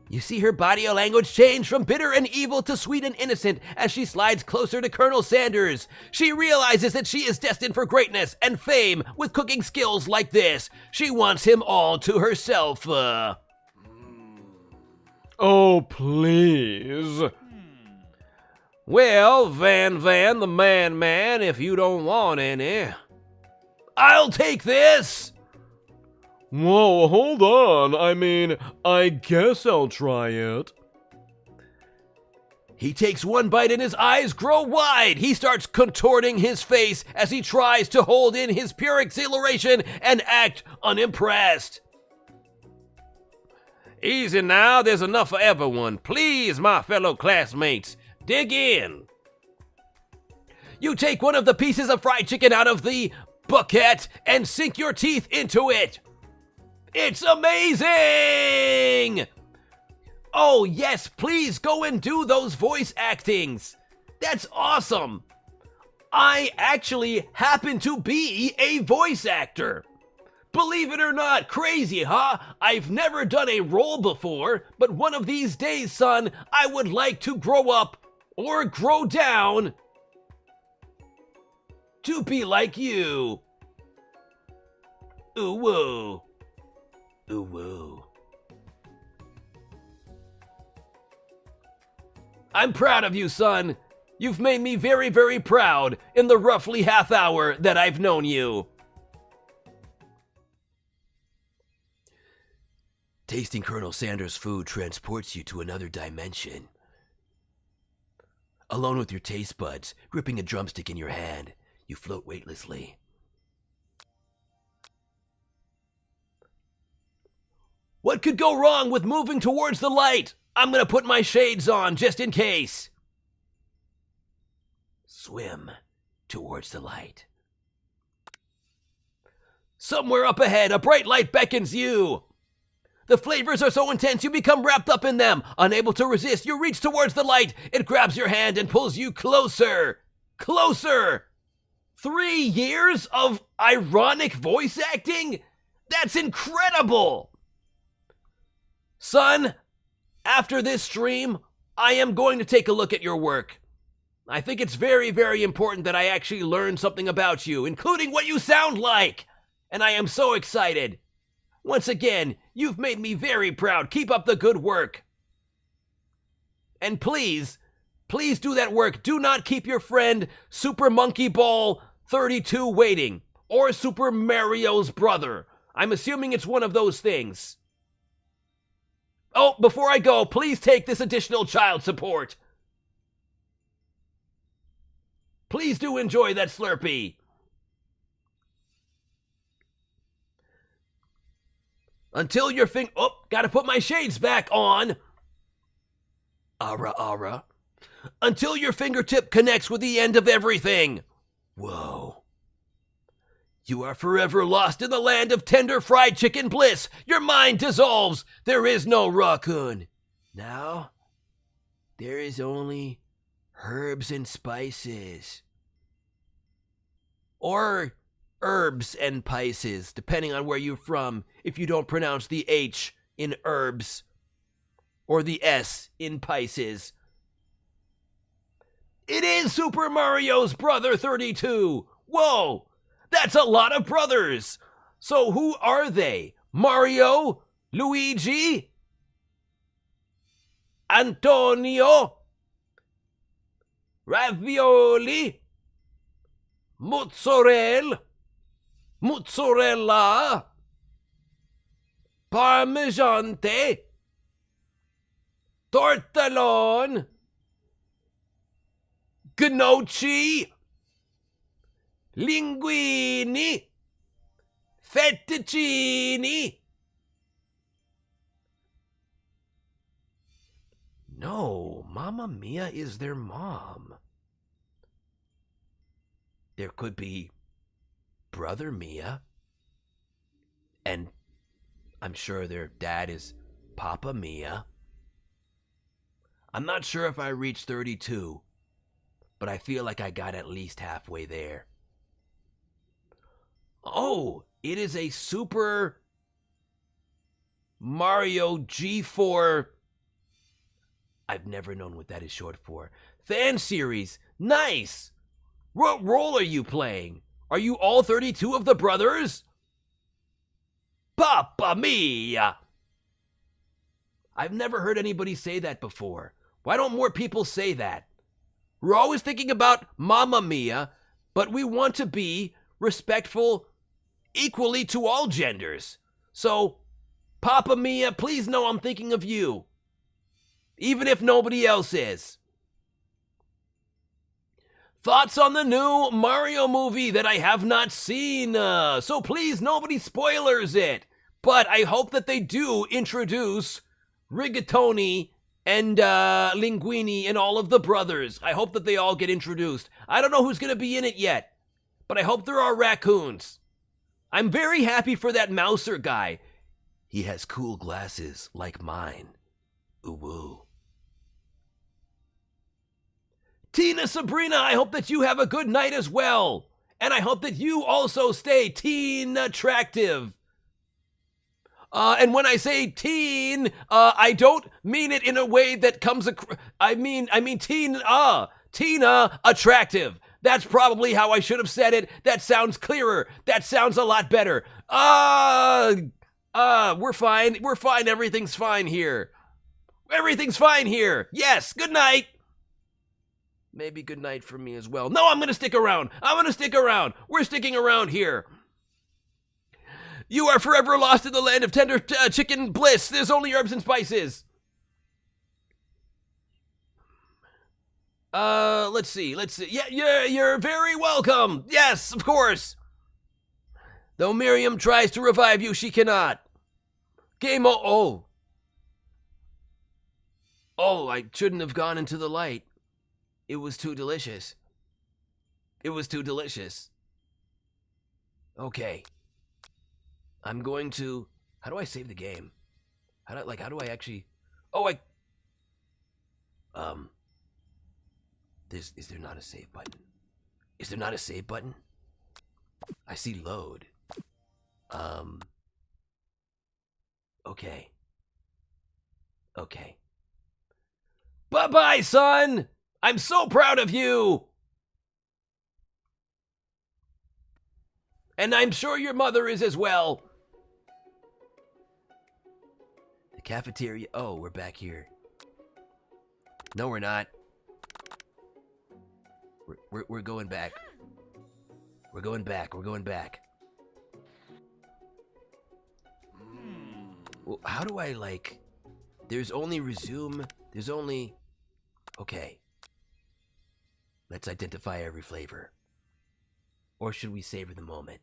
You see her body language change from bitter and evil to sweet and innocent as she slides closer to Colonel Sanders. She realizes that she is destined for greatness and fame with cooking skills like this. She wants him all to herself. Oh, please. Well, Van the man, if you don't want any, I'll take this. Whoa, hold on. I mean, I guess I'll try it. He takes one bite and his eyes grow wide. He starts contorting his face as he tries to hold in his pure exhilaration and act unimpressed. Easy now, there's enough for everyone. Please, my fellow classmates, dig in. You take one of the pieces of fried chicken out of the bucket and sink your teeth into it. It's amazing! Oh, yes, please go and do those voice actings. That's awesome. I actually happen to be a voice actor. Believe it or not, crazy, huh? I've never done a role before, but one of these days, son, I would like to grow up or grow down to be like you. Ooh, woo. Ooh, woo. I'm proud of you, son. You've made me very, very proud in the roughly half hour that I've known you. Tasting Colonel Sanders' food transports you to another dimension. Alone with your taste buds, gripping a drumstick in your hand, you float weightlessly. What could go wrong with moving towards the light? I'm gonna put my shades on just in case. Swim towards the light. Somewhere up ahead, a bright light beckons you. The flavors are so intense you become wrapped up in them. Unable to resist, you reach towards the light. It grabs your hand and pulls you closer. Closer! 3 years of ironic voice acting? That's incredible! Son, after this stream, I am going to take a look at your work. I think it's very, very important that I actually learn something about you, including what you sound like. And I am so excited. Once again, you've made me very proud. Keep up the good work. And please do that work. Do not keep your friend Super Monkey Ball 32 waiting. or Super Mario's brother. I'm assuming it's one of those things. Oh, before I go, please take this additional child support. Please do enjoy that Slurpee. Until your oh, gotta put my shades back on. Ara. Until your fingertip connects with the end of everything. Whoa. You are forever lost in the land of tender fried chicken bliss. Your mind dissolves. There is no RACCOON. Now, there is only herbs and spices. Or herbs and spices, depending on where you're from, if you don't pronounce the H in herbs or the S in spices. It is Super Mario's brother 32. Whoa! That's a lot of brothers! So who are they? Mario? Luigi? Antonio? Ravioli? Mozzarella? Parmigiante? Tortellone? Gnocchi? Linguini? Fettuccini? No, Mamma Mia is their mom. There could be Brother Mia, and I'm sure their dad is Papa Mia. I'm not sure if I reached 32, but I feel like I got at least halfway there. Oh, it is a Super Mario G4. I've never known what that is short for. Fan series. Nice. What role are you playing? Are you all 32 of the brothers? Papa Mia. I've never heard anybody say that before. Why don't more people say that? We're always thinking about Mamma Mia, but we want to be respectful equally to all genders. So, Papa Mia, please know I'm thinking of you. Even if nobody else is. Thoughts on the new Mario movie that I have not seen. So please, nobody spoilers it. But I hope that they do introduce Rigatoni and Linguini and all of the brothers. I hope that they all get introduced. I don't know who's going to be in it yet, but I hope there are raccoons. I'm very happy for that Mouser guy. He has cool glasses like mine. Ooh-woo. Tina Sabrina, I hope that you have a good night as well. And I hope that you also stay teen attractive. And when I say teen, I don't mean it in a way that comes across. I mean Tina attractive. That's probably how I should have said it. That sounds clearer. That sounds a lot better. We're fine. We're fine. Everything's fine here. Everything's fine here. Yes, good night. Maybe good night for me as well. No, I'm going to stick around. I'm going to stick around. We're sticking around here. You are forever lost in the land of tender chicken bliss. There's only herbs and spices. Let's see. Yeah, you're very welcome. Yes, of course. Though Miriam tries to revive you, she cannot. Oh, I shouldn't have gone into the light. It was too delicious. It was too delicious. Okay. I'm going to... How do I save the game? How do I actually... Is there not a save button? Is there not a save button? I see load. Okay. Bye-bye, son! I'm so proud of you! And I'm sure your mother is as well. The cafeteria. Oh, we're back here. No, we're not. We're going back. We're going back. Well, how do I, like... There's only resume. There's only... Okay. Let's identify every flavor. Or should we savor the moment?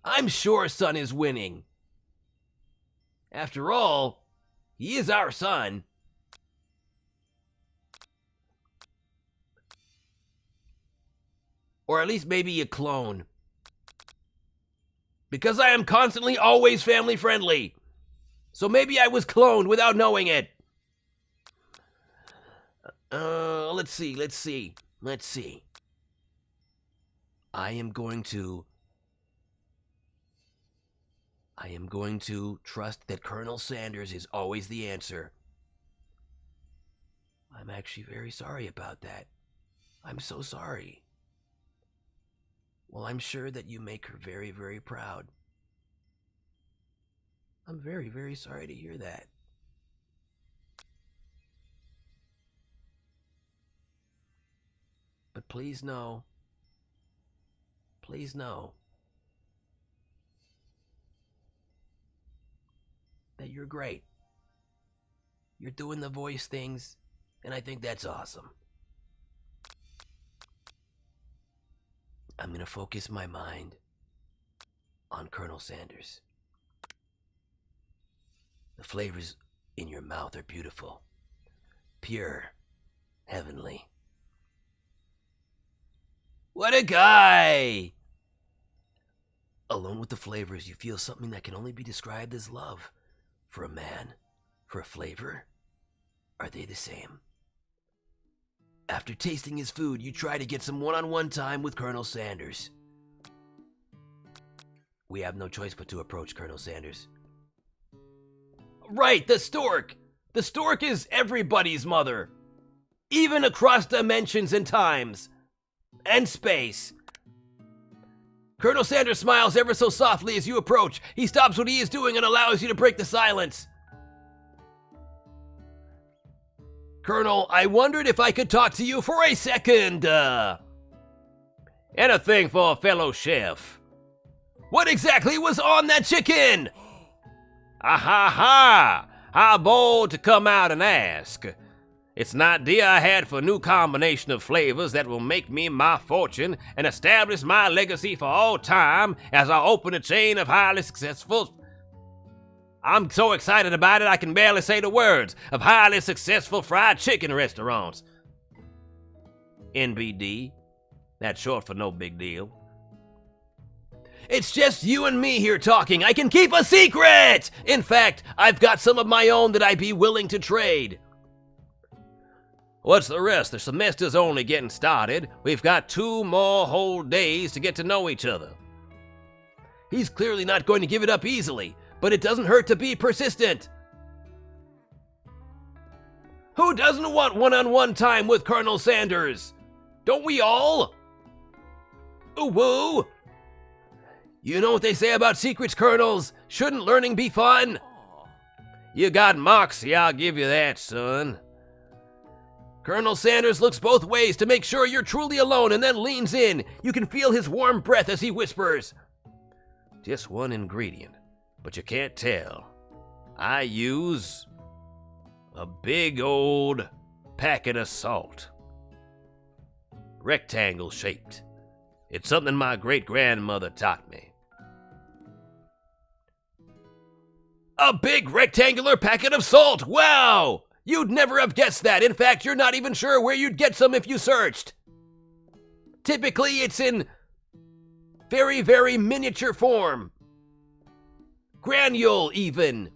I'm sure Son is winning. After all, he is our son. Or at least maybe a clone. Because I am constantly always family friendly. So maybe I was cloned without knowing it. Let's see. I am going to trust that Colonel Sanders is always the answer. I'm actually very sorry about that. I'm so sorry. Well, I'm sure that you make her very, very proud. I'm very, very sorry to hear that. But please know that you're great. You're doing the voice things, and I think that's awesome. I'm gonna focus my mind on Colonel Sanders. The flavors in your mouth are beautiful, pure, heavenly. What a guy! Alone with the flavors, you feel something that can only be described as love. For a man, for a flavor, are they the same? After tasting his food, you try to get some one-on-one time with Colonel Sanders. We have no choice but to approach Colonel Sanders. Right, the stork! The stork is everybody's mother. Even across dimensions and times. And space. Colonel Sanders smiles ever so softly as you approach. He stops what he is doing and allows you to break the silence. Colonel, I wondered if I could talk to you for a second. Anything for a fellow chef. What exactly was on that chicken? Ha! How bold to come out and ask. It's an idea I had for a new combination of flavors that will make me my fortune and establish my legacy for all time as I open a chain of highly successful... I'm so excited about it I can barely say the words of highly successful fried chicken restaurants. NBD. That's short for no big deal. It's just you and me here talking. I can keep a secret! In fact, I've got some of my own that I'd be willing to trade. What's the rest? The semester's only getting started. We've got 2 more whole days to get to know each other. He's clearly not going to give it up easily, but it doesn't hurt to be persistent. Who doesn't want one-on-one time with Colonel Sanders? Don't we all? Ooh woo! You know what they say about secrets, Colonels? Shouldn't learning be fun? You got moxie, I'll give you that, son. Colonel Sanders looks both ways to make sure you're truly alone and then leans in. You can feel his warm breath as he whispers. Just one ingredient, but you can't tell. I use a big old packet of salt. Rectangle shaped. It's something my great-grandmother taught me. A big rectangular packet of salt! Wow! You'd never have guessed that. In fact, you're not even sure where you'd get some if you searched. Typically, it's in very, very miniature form. Granule, even.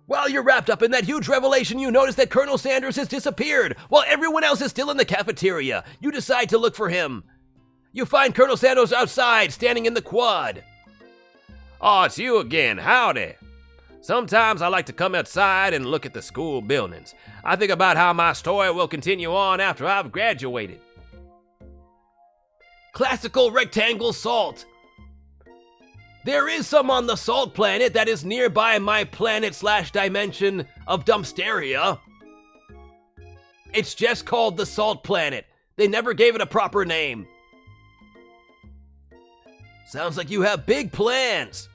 While you're wrapped up in that huge revelation, you notice that Colonel Sanders has disappeared, while everyone else is still in the cafeteria. You decide to look for him. You find Colonel Sanders outside, standing in the quad. Oh, it's you again. Howdy. Sometimes I like to come outside and look at the school buildings. I think about how my story will continue on after I've graduated. Classical rectangle salt. There is some on the salt planet that is nearby my planet/dimension of Dumpsteria. It's just called the Salt Planet. They never gave it a proper name. Sounds like you have big plans.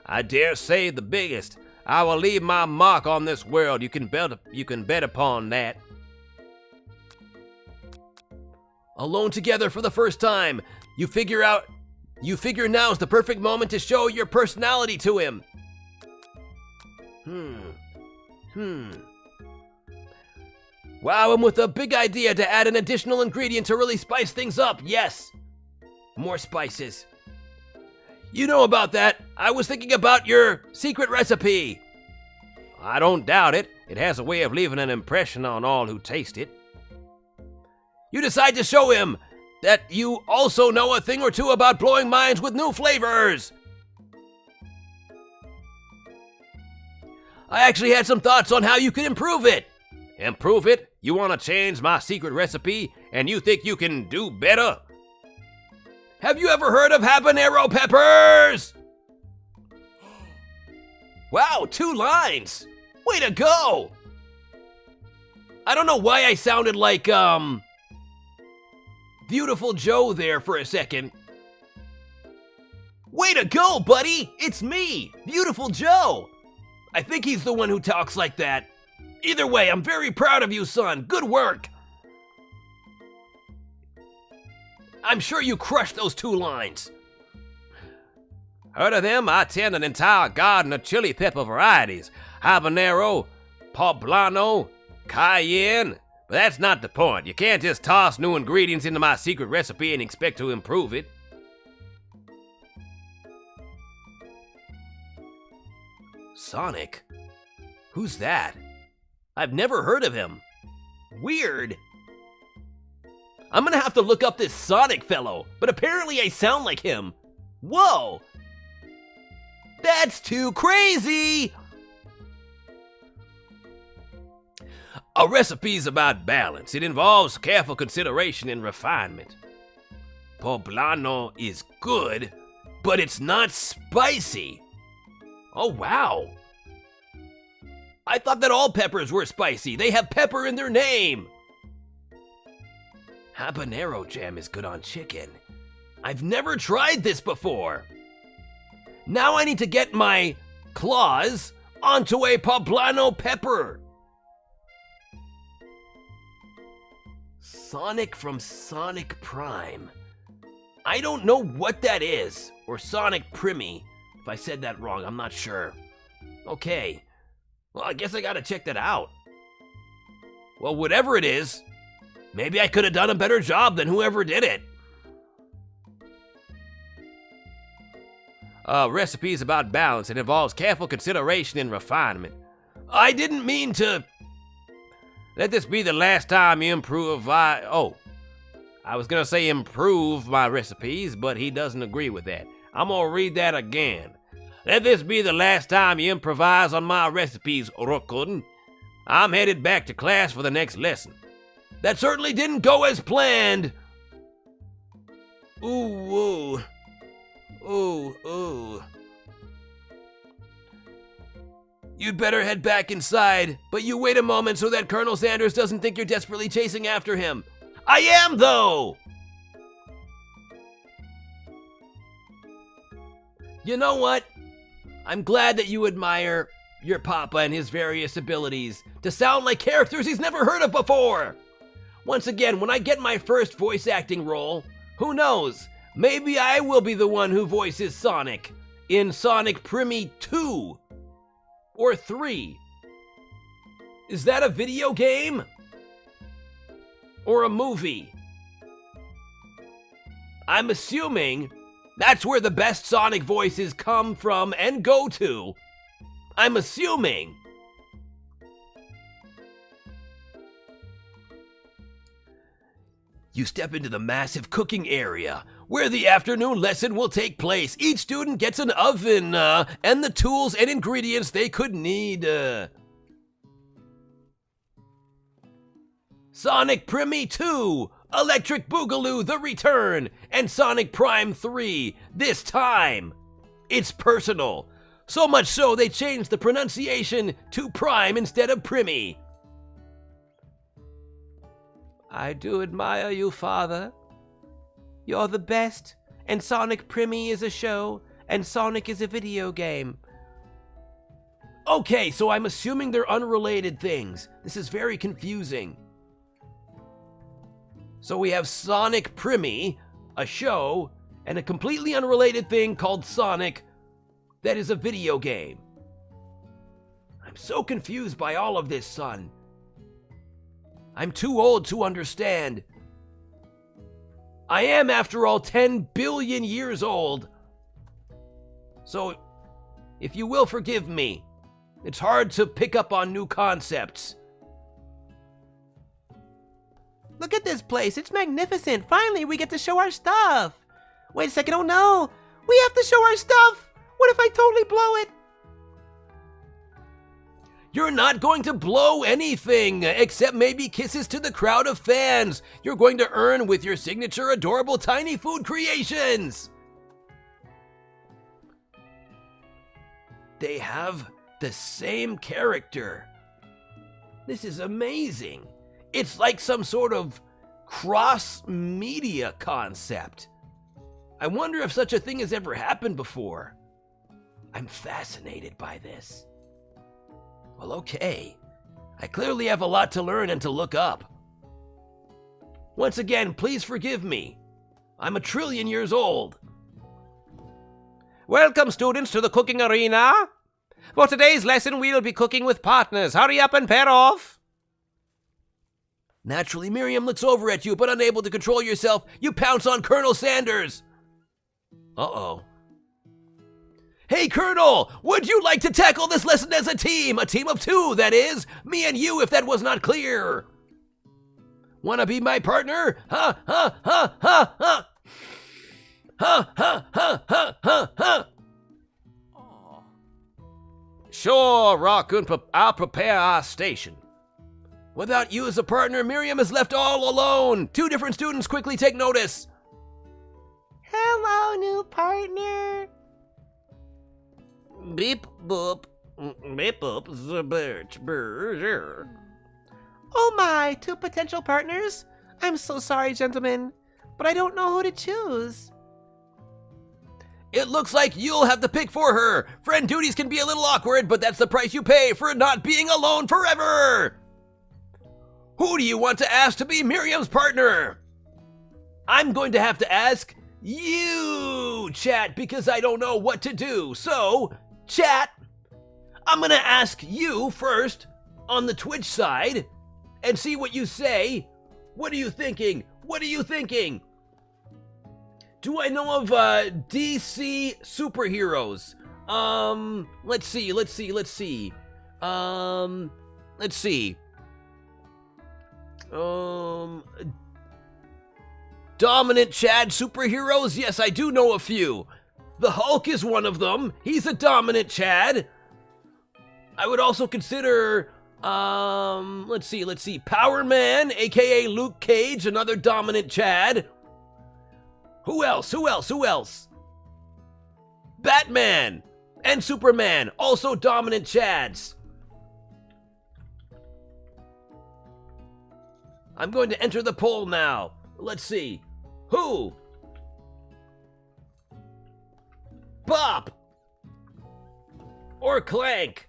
I dare say the biggest. I will leave my mark on this world. You can bet upon that. Alone together for the first time. You figure now's the perfect moment to show your personality to him. Wow, I'm with a big idea to add an additional ingredient to really spice things up. Yes. More spices. You know about that. I was thinking about your secret recipe. I don't doubt it. It has a way of leaving an impression on all who taste it. You decide to show him that you also know a thing or two about blowing minds with new flavors. I actually had some thoughts on how you could improve it. Improve it? You want to change my secret recipe and you think you can do better? Have you ever heard of habanero peppers? Wow, 2 lines. Way to go. I don't know why I sounded like, Beautiful Joe there for a second. Way to go, buddy. It's me, Beautiful Joe. I think he's the one who talks like that. Either way, I'm very proud of you, son. Good work. I'm sure you crushed those 2 lines. Heard of them? I tend an entire garden of chili pepper varieties. Habanero, poblano, cayenne. But that's not the point. You can't just toss new ingredients into my secret recipe and expect to improve it. Sonic? Who's that? I've never heard of him. Weird. I'm gonna have to look up this Sonic fellow, but apparently I sound like him. Whoa! That's too crazy! A recipe's about balance. It involves careful consideration and refinement. Poblano is good, but it's not spicy. Oh, wow. I thought that all peppers were spicy. They have pepper in their name. Habanero jam is good on chicken. I've never tried this before. Now I need to get my claws onto a poblano pepper. Sonic from Sonic Prime. I don't know what that is, or Sonic Primi. If I said that wrong, I'm not sure. Okay, well, I guess I gotta check that out. Well, whatever it is, maybe I could have done a better job than whoever did it. Recipe's about balance. It involves careful consideration and refinement. I didn't mean to... Let this be the last time you improve. I was gonna say improve my recipes, but he doesn't agree with that. I'm gonna read that again. Let this be the last time you improvise on my recipes, ROKKUN. I'm headed back to class for the next lesson. That certainly didn't go as planned. Ooh, ooh. Ooh, ooh. You'd better head back inside, but you wait a moment so that Colonel Sanders doesn't think you're desperately chasing after him. I am, though! You know what? I'm glad that you admire your papa and his various abilities to sound like characters he's never heard of before. Once again, when I get my first voice acting role, who knows? Maybe I will be the one who voices Sonic in Sonic Primi 2 or 3. Is that a video game? Or a movie? I'm assuming that's where the best Sonic voices come from and go to. I'm assuming. You step into the massive cooking area where the afternoon lesson will take place. Each student gets an oven and the tools and ingredients they could need. Sonic Primi 2, Electric Boogaloo The Return, and Sonic Prime 3, this time. It's personal. So much so they changed the pronunciation to Prime instead of Primi. I do admire you, Father. You're the best, and Sonic Primi is a show, and Sonic is a video game. Okay, so I'm assuming they're unrelated things. This is very confusing. So we have Sonic Primi, a show, and a completely unrelated thing called Sonic that is a video game. I'm so confused by all of this, son. I'm too old to understand. I am, after all, 10 billion years old. So, if you will forgive me, it's hard to pick up on new concepts. Look at this place. It's magnificent. Finally, we get to show our stuff. Wait a second. Oh, no. We have to show our stuff. What if I totally blow it? You're not going to blow anything, except maybe kisses to the crowd of fans you're going to earn with your signature adorable tiny food creations. They have the same character. This is amazing. It's like some sort of cross-media concept. I wonder if such a thing has ever happened before. I'm fascinated by this. Well, okay. I clearly have a lot to learn and to look up. Once again, please forgive me. I'm 1 trillion years old. Welcome, students, to the cooking arena. For today's lesson, we'll be cooking with partners. Hurry up and pair off. Naturally, Miriam looks over at you, but unable to control yourself, you pounce on Colonel Sanders. Uh-oh. Hey, Colonel, would you like to tackle this lesson as a team? A team of 2, that is. Me and you, if that was not clear. Wanna be my partner? Ha, ha, ha, ha, ha. Ha, ha, ha, ha, ha, ha. Sure, ROKKUN, I'll prepare our station. Without you as a partner, Miriam is left all alone. 2 different students quickly take notice. Hello, new partner. Beep boop. Beep boop. Oh my, 2 potential partners? I'm so sorry, gentlemen, but I don't know who to choose. It looks like you'll have to pick for her. Friend duties can be a little awkward, but that's the price you pay for not being alone forever. Who do you want to ask to be Miriam's partner? I'm going to have to ask you, chat, because I don't know what to do. So, chat, I'm going to ask you first on the Twitch side and see what you say. What are you thinking? What are you thinking? Do I know of DC superheroes? Let's see. Let's see. Dominant Chad superheroes? Yes, I do know a few. The Hulk is one of them. He's a dominant Chad. I would also consider, let's see. Power Man, aka Luke Cage, another dominant Chad. Who else? Batman and Superman, also dominant Chads. I'm going to enter the poll now. Let's see. Who? Bop or Clank?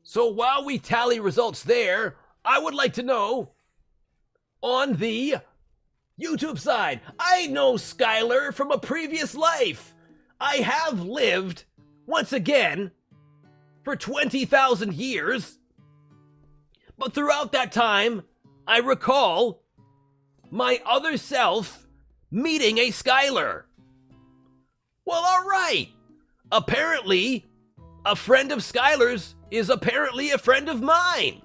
So while we tally results there, I would like to know, on the YouTube side, I know Skylar from a previous life. I have lived, once again, for 20,000 years. But throughout that time, I recall my other self meeting a Skylar. Well, alright. Apparently, a friend of Skylar's is apparently a friend of mine.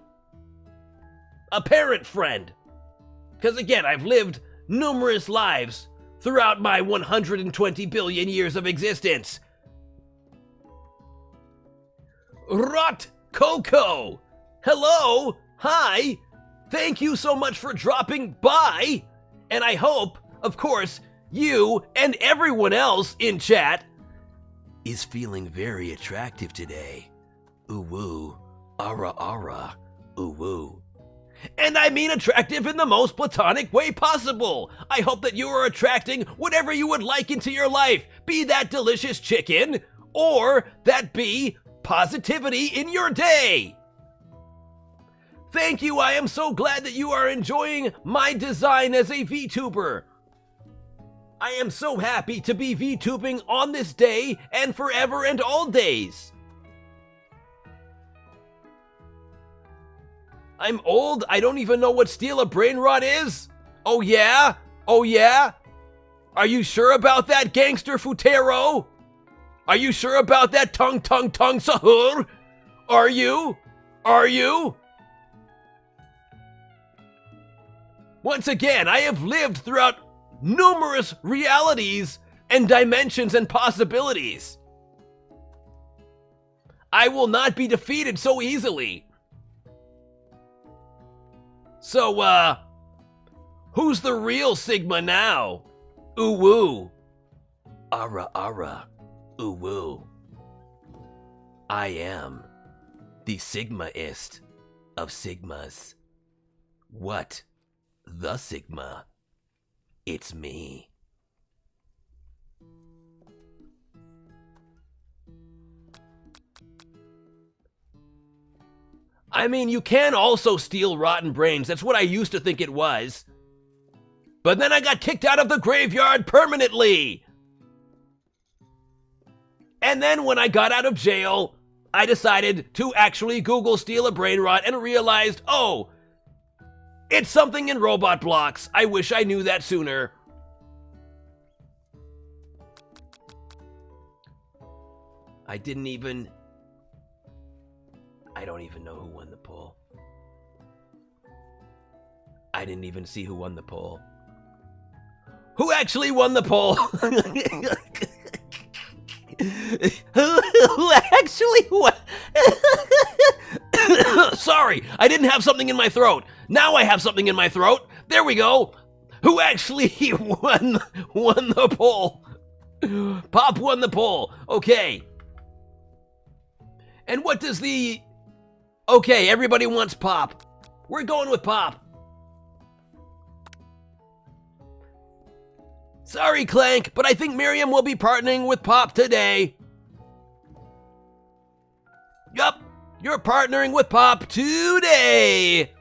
A parent friend. Because again, I've lived numerous lives throughout my 120 billion years of existence. Rot Coco! Hello! Hi! Thank you so much for dropping by! And I hope, of course, you and everyone else in chat is feeling very attractive today. Ooh woo, ara ara. Ooh woo. And I mean attractive in the most platonic way possible. I hope that you are attracting whatever you would like into your life, be that delicious chicken, or that be positivity in your day. Thank you, I am so glad that you are enjoying my design as a VTuber. I am so happy to be VTubing on this day and forever and all days. I'm old, I don't even know what steal a brain rot is? Oh yeah? Oh yeah? Are you sure about that, gangster Futero? Are you sure about that tongue sahur? Are you? Are you? Once again, I have lived throughout numerous realities and dimensions and possibilities. I will not be defeated so easily. So, who's the real Sigma now? Ooh woo. Ara ara. Ooh woo. I am the Sigmaist of Sigmas. What? The Sigma? It's me. I mean, you can also steal rotten brains. That's what I used to think it was. But then I got kicked out of the graveyard permanently. And then when I got out of jail, I decided to actually Google steal a brain rot and realized, oh, it's something in robot blocks. I wish I knew that sooner. I don't even know who won the poll. I didn't even see who won the poll. Who actually won the poll? Who actually won? Sorry, I didn't have something in my throat. Now I have something in my throat. There we go. Who actually won the poll? Pop won the poll. Okay. And what does the... Okay, everybody wants Pop. We're going with Pop. Sorry, Clank, but I think Miriam will be partnering with Pop today. Yup, you're partnering with Pop today.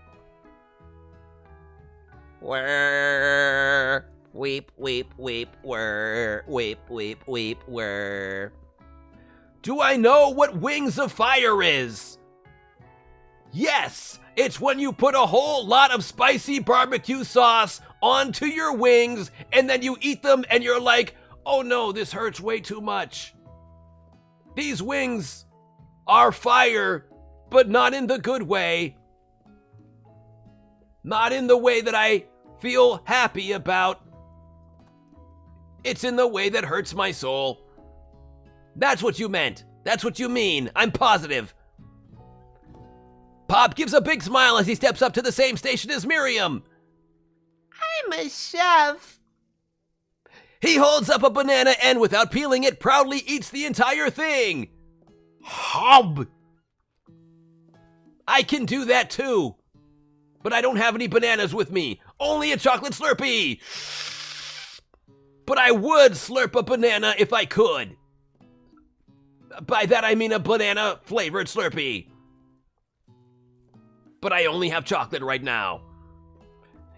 Whir, weep, weep, weep, whir, weep, weep, weep, whir. Do I know what Wings of Fire is? Yes, it's when you put a whole lot of spicy barbecue sauce onto your wings and then you eat them and you're like, oh no, this hurts way too much. These wings are fire, but not in the good way. Not in the way that I feel happy about. It's in the way that hurts my soul. That's what you meant. That's what you mean. I'm positive. Pop gives a big smile as he steps up to the same station as Miriam. I'm a chef. He holds up a banana and, without peeling it, proudly eats the entire thing. Hob! I can do that too. But I don't have any bananas with me. Only a chocolate Slurpee. But I would slurp a banana if I could. By that I mean a banana-flavored Slurpee. But I only have chocolate right now.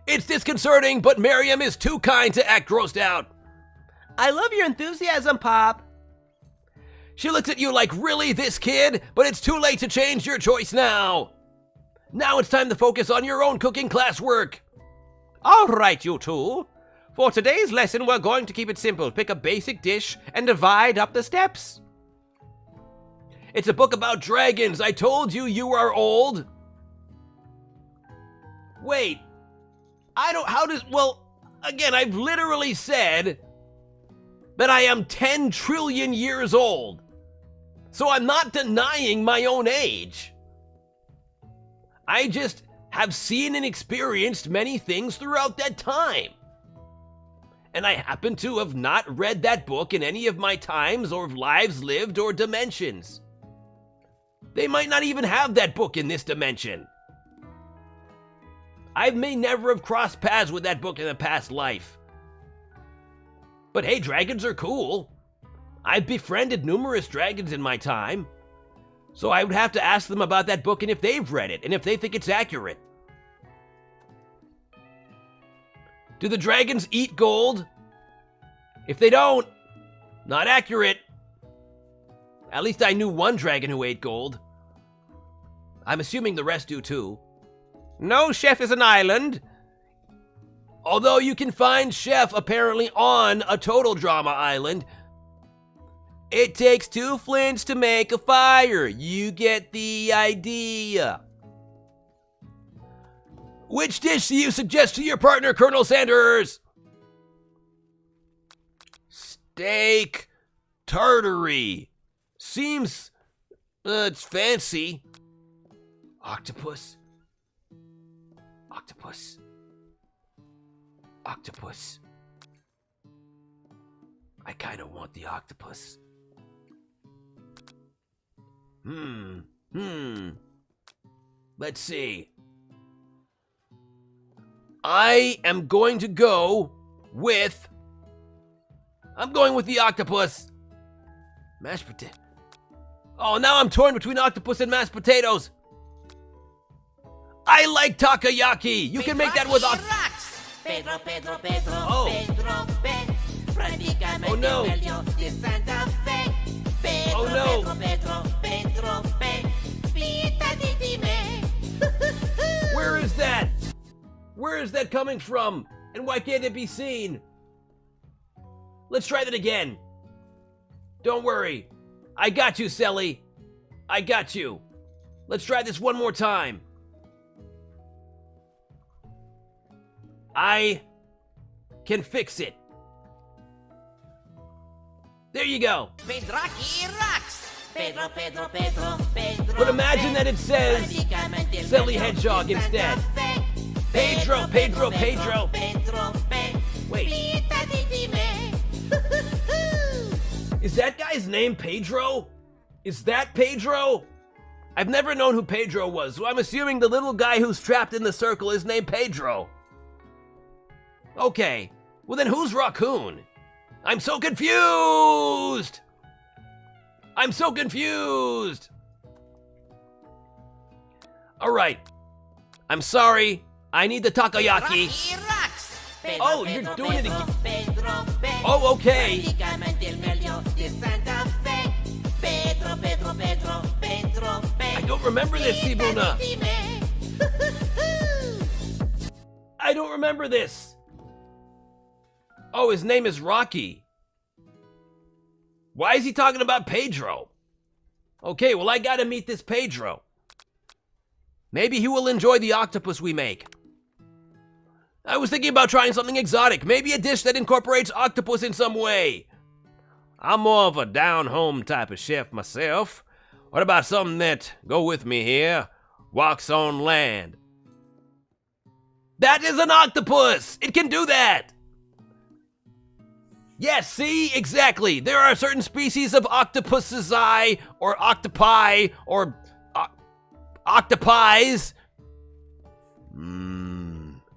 It's disconcerting, but Miriam is too kind to act grossed out. I love your enthusiasm, Pop. She looks at you like, really, this kid? But it's too late to change your choice now. Now it's time to focus on your own cooking classwork. All right, you two. For today's lesson, we're going to keep it simple. Pick a basic dish and divide up the steps. It's a book about dragons. I told you you are old. Wait. Well, again, I've literally said that I am 10 trillion years old. So I'm not denying my own age. I just have seen and experienced many things throughout that time. And I happen to have not read that book in any of my times or lives lived or dimensions. They might not even have that book in this dimension. I may never have crossed paths with that book in a past life. But hey, dragons are cool. I've befriended numerous dragons in my time. So I would have to ask them about that book and if they've read it and if they think it's accurate. Do the dragons eat gold? If they don't, not accurate. At least I knew one dragon who ate gold. I'm assuming the rest do too. No, Chef is an island. Although you can find Chef apparently on a total drama island. It takes 2 flints to make a fire. You get the idea. Which dish do you suggest to your partner, Colonel Sanders? Steak tartare. Seems, it's fancy. Octopus. Octopus. Octopus. I kind of want the octopus. Let's see. I am going to go with... I'm going with the octopus. Mashed potato. Oh, now I'm torn between octopus and mashed potatoes. I like takoyaki. You can make that with octopus. Oh. Oh no. Oh no. Where is that? Where is that coming from? And why can't it be seen? Let's try that again. Don't worry. I got you, Selly. I got you. Let's try this one more time. I can fix it. There you go. But imagine that it says Selly Hedgehog instead. Pedro, Pedro, Pedro. Wait. Is that guy's name Pedro? Is that Pedro? I've never known who Pedro was, so I'm assuming the little guy who's trapped in the circle is named Pedro. Okay, well then who's RACCOON? I'm so confused! I'm so confused! Alright, I'm sorry, I need the takoyaki. Oh, you're doing it again. Oh, okay. I don't remember this, Sibuna. I don't remember this. Oh, his name is Rocky. Why is he talking about Pedro? Okay, well, I gotta meet this Pedro. Maybe he will enjoy the octopus we make. I was thinking about trying something exotic, maybe a dish that incorporates octopus in some way. I'm more of a down-home type of chef myself. What about something that, go with me here, walks on land? That is an octopus! It can do that! Yes, see? Exactly. There are certain species of octopuses or octopi, or octopies.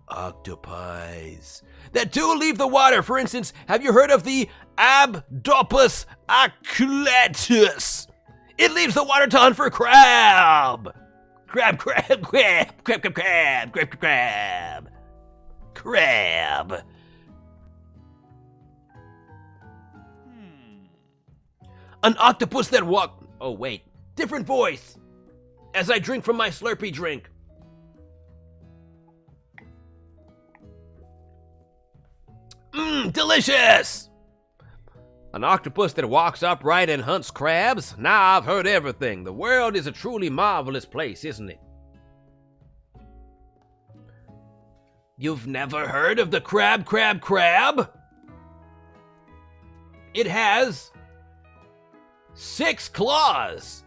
Octopies. That do leave the water. For instance, have you heard of the Abdopus aculatus? It leaves the water to hunt for crab. Crab, crab, crab, crab, crab, crab, crab, crab, crab. An octopus that walk... Oh, wait. Different voice. As I drink from my Slurpee drink. Delicious! An octopus that walks upright and hunts crabs? Now I've heard everything. The world is a truly marvelous place, isn't it? You've never heard of the crab, crab, crab? It has 6 claws.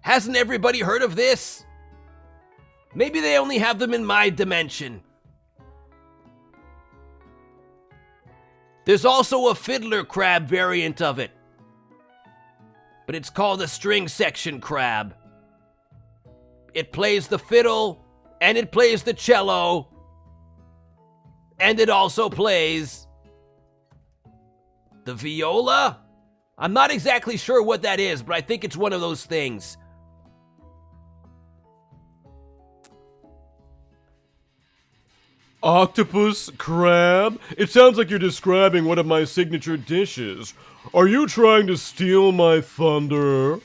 Hasn't everybody heard of this? Maybe they only have them in my dimension. There's also a fiddler crab variant of it. But it's called a string section crab. It plays the fiddle and it plays the cello, and it also plays the viola. I'm not exactly sure what that is, but I think it's one of those things. Octopus? Crab? It sounds like you're describing one of my signature dishes. Are you trying to steal my thunder?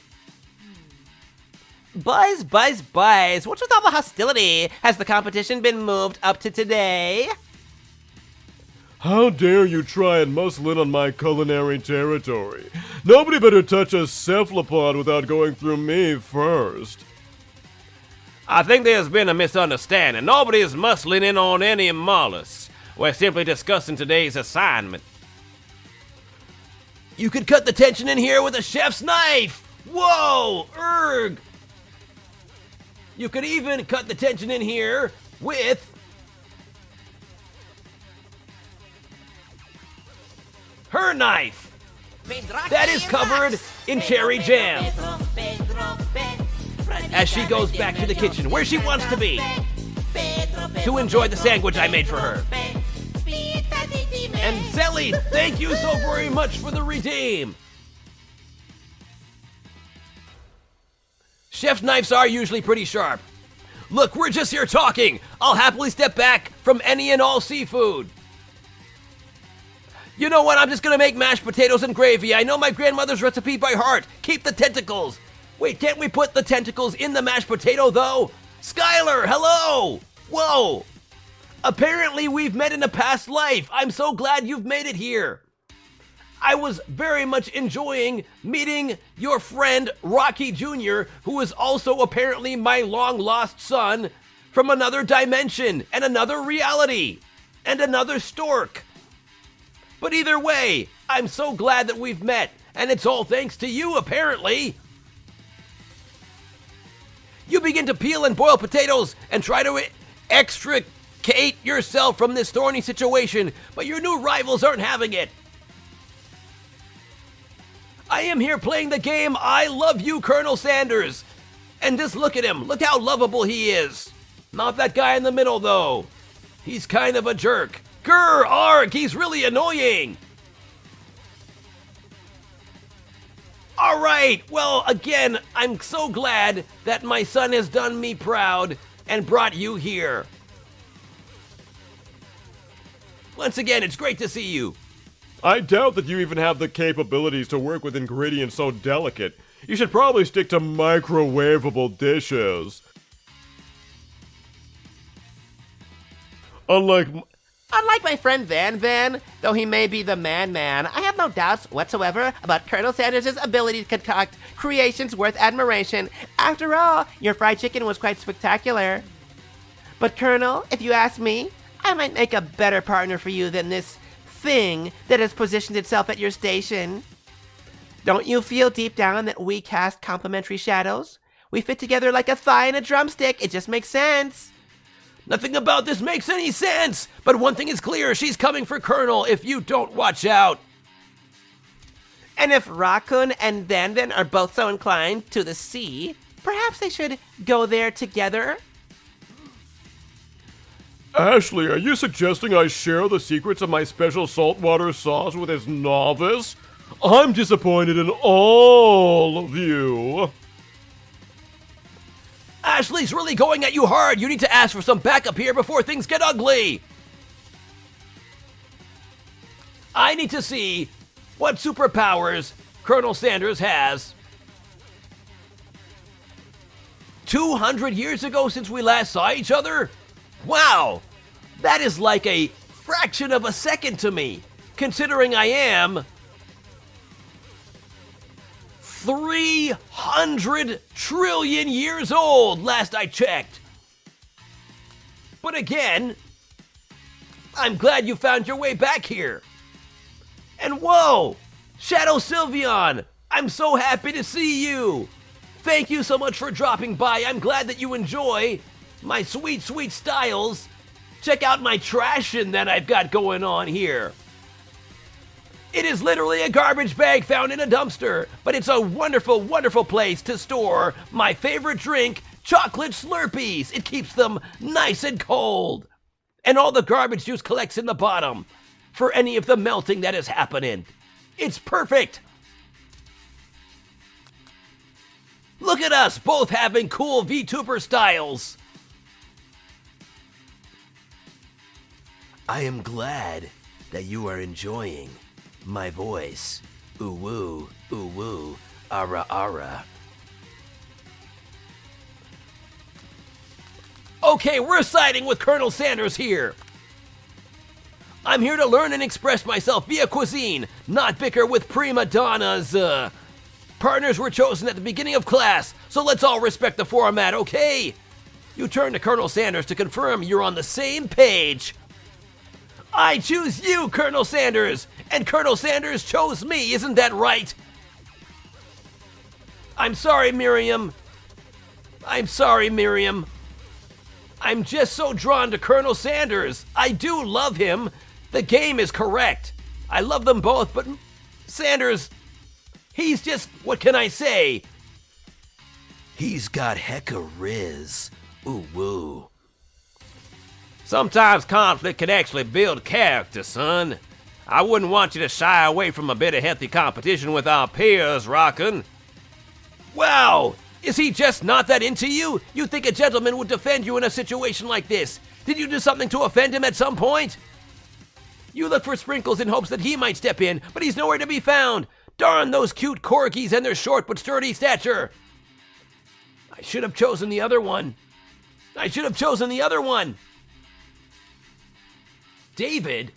Buzz, buzz, buzz. What's with all the hostility? Has the competition been moved up to today? How dare you try and muscle in on my culinary territory? Nobody better touch a cephalopod without going through me first. I think there's been a misunderstanding. Nobody is muscling in on any mollusks. We're simply discussing today's assignment. You could cut the tension in here with a chef's knife! Whoa! Erg! You could even cut the tension in here with her knife! That is covered in cherry jam. As she goes back to the kitchen, where she wants to be, to enjoy the sandwich I made for her. And Zelly, thank you so very much for the redeem. Chef's knives are usually pretty sharp. Look, we're just here talking. I'll happily step back from any and all seafood. You know what? I'm just gonna make mashed potatoes and gravy. I know my grandmother's recipe by heart. Keep the tentacles. Wait, can't we put the tentacles in the mashed potato, though? Skylar, hello! Whoa! Apparently we've met in a past life. I'm so glad you've made it here. I was very much enjoying meeting your friend, Rocky Jr., who is also apparently my long-lost son from another dimension and another reality and another stork. But either way, I'm so glad that we've met, and it's all thanks to you, apparently. You begin to peel and boil potatoes and try to extricate yourself from this thorny situation, but your new rivals aren't having it. I am here playing the game I Love You, Colonel Sanders. And just look at him. Look how lovable he is. Not that guy in the middle, though. He's kind of a jerk. Grr, arg, he's really annoying. All right, well, again, I'm so glad that my son has done me proud and brought you here. Once again, it's great to see you. I doubt that you even have the capabilities to work with ingredients so delicate. You should probably stick to microwavable dishes. Unlike my friend Van, though he may be the man, I have no doubts whatsoever about Colonel Sanders' ability to concoct creations worth admiration. After all, your fried chicken was quite spectacular. But Colonel, if you ask me, I might make a better partner for you than this thing that has positioned itself at your station. Don't you feel deep down that we cast complementary shadows? We fit together like a thigh and a drumstick. It just makes sense. Nothing about this makes any sense, but one thing is clear, she's coming for Colonel if you don't watch out. And if RACCOON and Van are both so inclined to the sea, perhaps they should go there together? Ashley, are you suggesting I share the secrets of my special saltwater sauce with this novice? I'm disappointed in all of you. Ashley's really going at you hard. You need to ask for some backup here before things get ugly. I need to see what superpowers Colonel Sanders has. 200 years ago since we last saw each other? Wow, that is like a fraction of a second to me, considering I am 300 trillion years old, last I checked. But again, I'm glad you found your way back here. And whoa, Shadow Sylveon, I'm so happy to see you. Thank you so much for dropping by. I'm glad that you enjoy my sweet, sweet styles. Check out my trashing that I've got going on here. It is literally a garbage bag found in a dumpster, but it's a wonderful, wonderful place to store my favorite drink, chocolate Slurpees. It keeps them nice and cold. And all the garbage juice collects in the bottom for any of the melting that is happening. It's perfect. Look at us both having cool VTuber styles. I am glad that you are enjoying my voice. Ooh woo, ara ara. Okay, we're siding with Colonel Sanders here. I'm here to learn and express myself via cuisine, not bicker with prima donnas. Partners were chosen at the beginning of class, so let's all respect the format, okay? You turn to Colonel Sanders to confirm you're on the same page. I choose you, Colonel Sanders, and Colonel Sanders chose me, isn't that right? I'm sorry, Miriam. I'm just so drawn to Colonel Sanders. I do love him. The game is correct. I love them both, but Sanders, he's just, what can I say? He's got hecka riz. Ooh woo. Sometimes conflict can actually build character, son. I wouldn't want you to shy away from a bit of healthy competition with our peers, ROKKUN. Wow! Is he just not that into you? You'd think a gentleman would defend you in a situation like this. Did you do something to offend him at some point? You look for Sprinkles in hopes that he might step in, but he's nowhere to be found. Darn those cute corgis and their short but sturdy stature. I should have chosen the other one. David?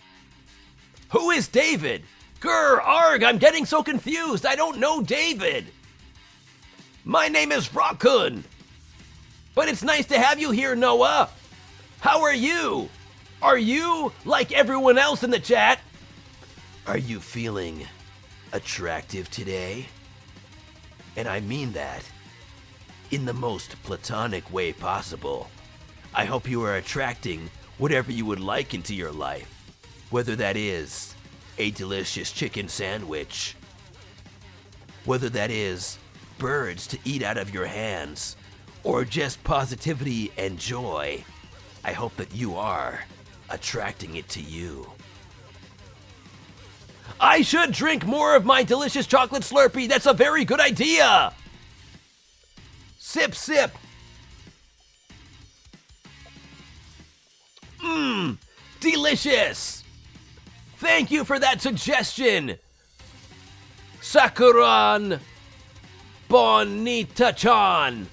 Who is David? Grr, arg, I'm getting so confused. I don't know David. My name is ROKKUN. But it's nice to have you here, Noah. How are you? Are you like everyone else in the chat? Are you feeling attractive today? And I mean that in the most platonic way possible. I hope you are attracting whatever you would like into your life, whether that is a delicious chicken sandwich, whether that is birds to eat out of your hands, or just positivity and joy. I hope that you are attracting it to you. I should drink more of my delicious chocolate Slurpee. That's a very good idea. Sip, sip. Mmm, delicious. Thank you for that suggestion, Sakuran Bonita-chan.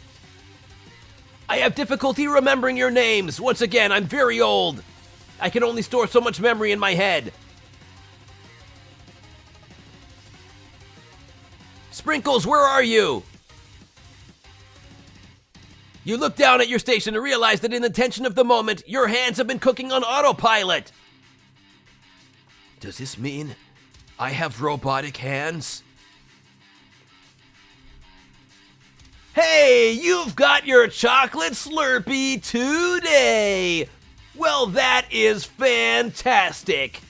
I have difficulty remembering your names. Once again, I'm very old. I can only store so much memory in my head. Sprinkles, where are you? You look down at your station and realize that in the tension of the moment, your hands have been cooking on autopilot. Does this mean I have robotic hands? Hey, you've got your chocolate Slurpee today! Well, that is fantastic.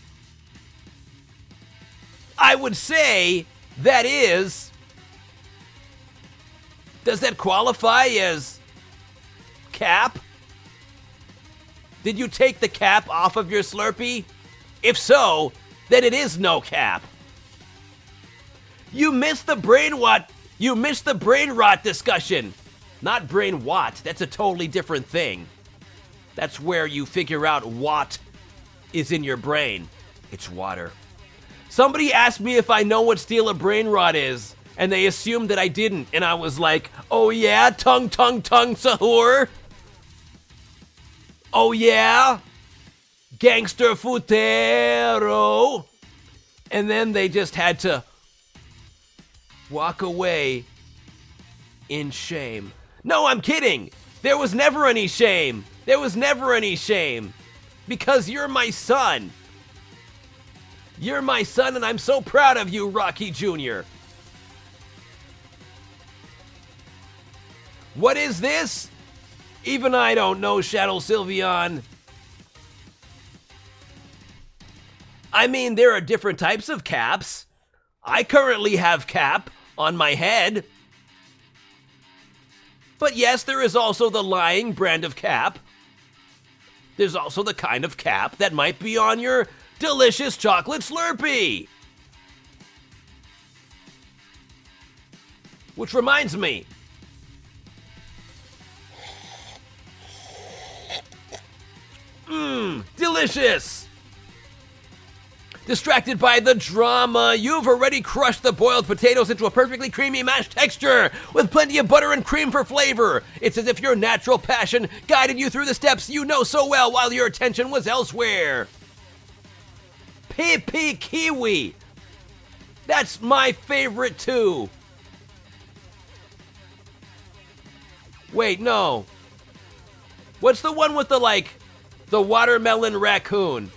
I would say that is... Does that qualify as cap? Did you take the cap off of your Slurpee? If so, then it is no cap. You missed the brain rot discussion. Not brain what, that's a totally different thing. That's where you figure out what is in your brain. It's water. Somebody asked me if I know what steal a brain rot is, and they assumed that I didn't, and I was like, oh yeah, tongue, sahur? Oh yeah? Gangster futero? And then they just had to walk away in shame. No, I'm kidding. There was never any shame. Because you're my son. You're my son, and I'm so proud of you, Rocky Jr. What is this? Even I don't know, Shadow Sylveon. I mean, there are different types of caps. I currently have cap on my head. But yes, there is also the lying brand of cap. There's also the kind of cap that might be on your delicious chocolate Slurpee. Which reminds me. Delicious! Distracted by the drama, you've already crushed the boiled potatoes into a perfectly creamy mashed texture with plenty of butter and cream for flavor. It's as if your natural passion guided you through the steps you know so well while your attention was elsewhere. PP Kiwi. That's my favorite too. Wait, no. What's the one with the watermelon raccoon?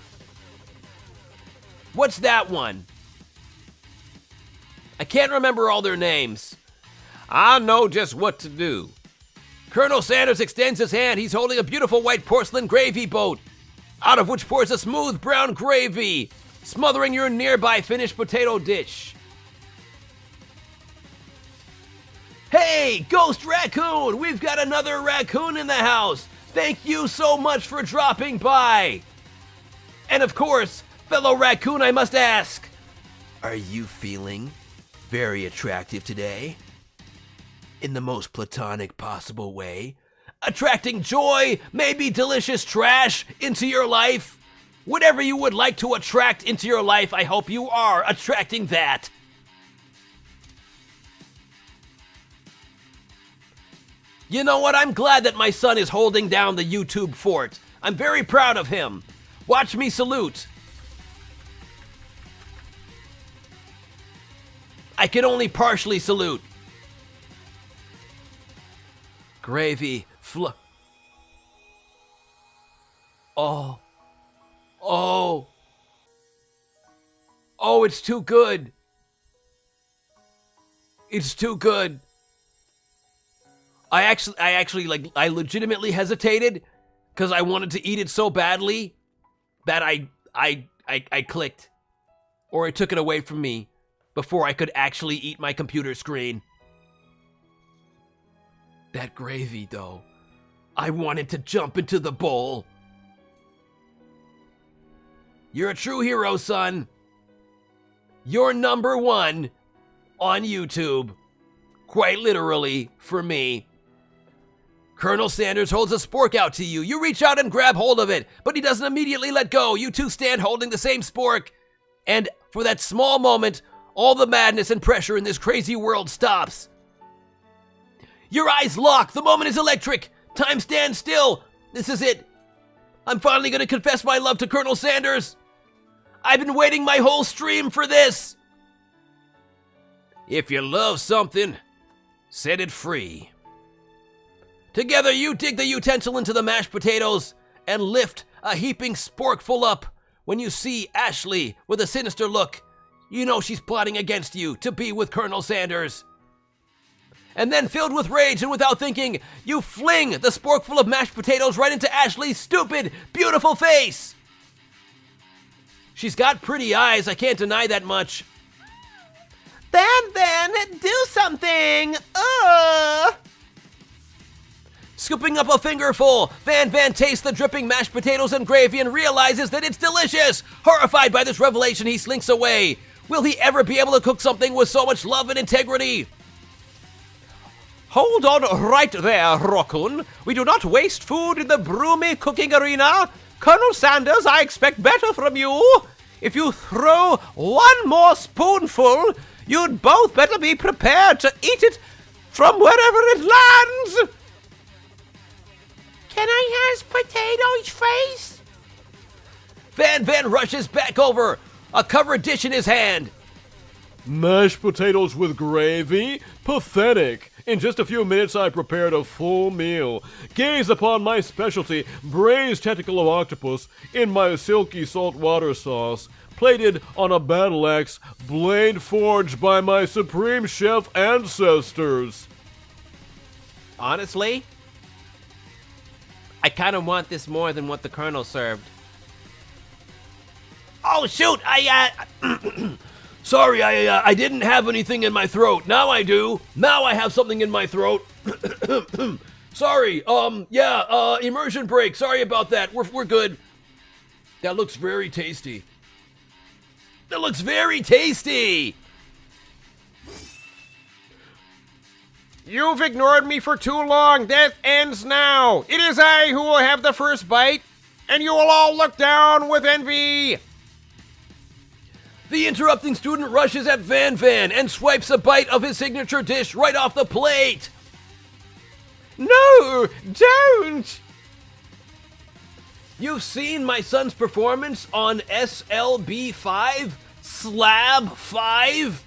What's that one? I can't remember all their names. I know just what to do. Colonel Sanders extends his hand. He's holding a beautiful white porcelain gravy boat, out of which pours a smooth brown gravy, smothering your nearby finished potato dish. Hey, Ghost Raccoon! We've got another raccoon in the house. Thank you so much for dropping by. And of course, fellow raccoon, I must ask, are you feeling very attractive today? In the most platonic possible way? Attracting joy, maybe delicious trash into your life? Whatever you would like to attract into your life, I hope you are attracting that. You know what? I'm glad that my son is holding down the YouTube fort. I'm very proud of him. Watch me salute. I can only partially salute. Gravy, Oh. Oh, it's too good. It's too good. I legitimately hesitated because I wanted to eat it so badly that I clicked, or it took it away from me before I could actually eat my computer screen. That gravy, though, I wanted to jump into the bowl. You're a true hero, son. You're number one on YouTube. Quite literally, for me. Colonel Sanders holds a spork out to you. You reach out and grab hold of it, but he doesn't immediately let go. You two stand holding the same spork. And for that small moment, all the madness and pressure in this crazy world stops. Your eyes lock. The moment is electric. Time stands still. This is it. I'm finally going to confess my love to Colonel Sanders. I've been waiting my whole stream for this. If you love something, set it free. Together, you dig the utensil into the mashed potatoes and lift a heaping sporkful up. When you see Ashley with a sinister look, you know she's plotting against you to be with Colonel Sanders. And then, filled with rage and without thinking, you fling the sporkful of mashed potatoes right into Ashley's stupid, beautiful face. She's got pretty eyes, I can't deny that much. Then, do something! Scooping up a fingerful, Van tastes the dripping mashed potatoes and gravy and realizes that it's delicious! Horrified by this revelation, he slinks away. Will he ever be able to cook something with so much love and integrity? Hold on right there, ROKKUN. We do not waste food in the broomy cooking arena. Colonel Sanders, I expect better from you. If you throw one more spoonful, you'd both better be prepared to eat it from wherever it lands. Can I have potato's face? Van rushes back over, a covered dish in his hand. Mashed potatoes with gravy? Pathetic. In just a few minutes I prepared a full meal. Gaze upon my specialty, braised tentacle of octopus in my silky saltwater sauce, plated on a battle axe, blade forged by my supreme chef ancestors. Honestly, I kind of want this more than what the Colonel served. Oh shoot, Sorry, I didn't have anything in my throat. Now I do. Now I have something in my throat. Sorry, immersion break. Sorry about that. We're good. That looks very tasty. That looks very tasty! You've ignored me for too long. That ends now. It is I who will have the first bite, and you will all look down with envy. The interrupting student rushes at Van Van and swipes a bite of his signature dish right off the plate. No, don't! You've seen my son's performance on SLB5? Slab 5?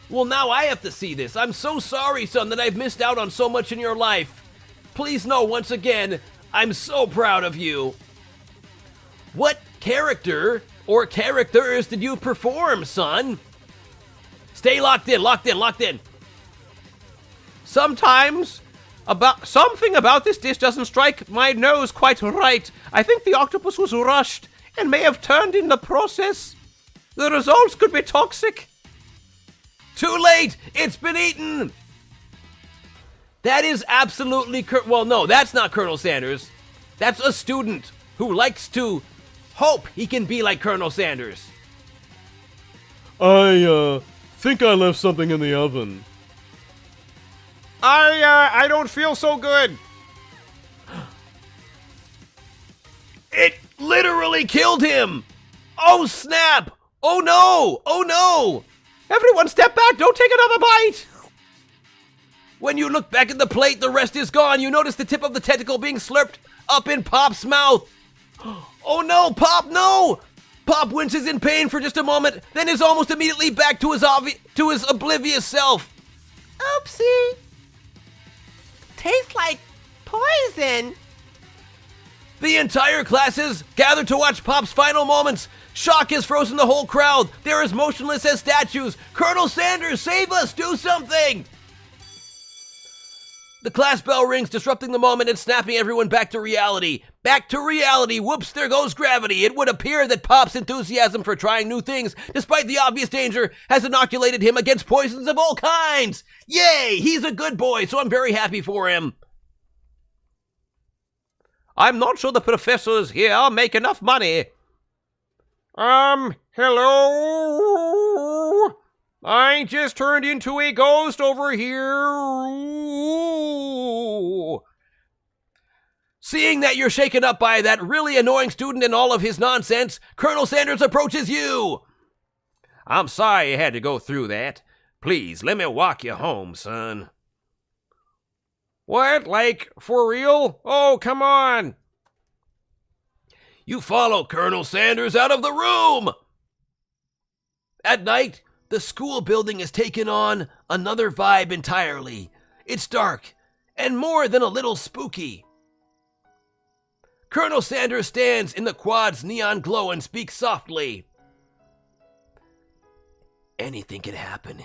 Well, now I have to see this. I'm so sorry, son, that I've missed out on so much in your life. Please know once again, I'm so proud of you. What character or characters did you perform, son? Stay locked in. Sometimes, something about this dish doesn't strike my nose quite right. I think the octopus was rushed and may have turned in the process. The results could be toxic. Too late! It's been eaten! That is absolutely... well, no, that's not Colonel Sanders. That's a student who likes to hope he can be like Colonel Sanders. I think I left something in the oven. I don't feel so good. It literally killed him! Oh, snap! Oh, no! Oh, no! Everyone step back! Don't take another bite! When you look back at the plate, the rest is gone. You notice the tip of the tentacle being slurped up in Pop's mouth. Oh no, Pop, no! Pop winces in pain for just a moment, then is almost immediately back to his oblivious self. Oopsie. Tastes like poison. The entire class is gathered to watch Pop's final moments. Shock has frozen the whole crowd. They're as motionless as statues. Colonel Sanders, save us! Do something! The class bell rings, disrupting the moment and snapping everyone back to reality. Back to reality! Whoops, there goes gravity! It would appear that Pop's enthusiasm for trying new things, despite the obvious danger, has inoculated him against poisons of all kinds! Yay! He's a good boy, so I'm very happy for him. I'm not sure the professors here make enough money. Hello? I just turned into a ghost over here. Seeing that you're shaken up by that really annoying student and all of his nonsense, Colonel Sanders approaches you. I'm sorry you had to go through that. Please, let me walk you home, son. What? Like, for real? Oh, come on. You follow Colonel Sanders out of the room. At night, the school building has taken on another vibe entirely. It's dark and more than a little spooky. Colonel Sanders stands in the quad's neon glow and speaks softly. Anything can happen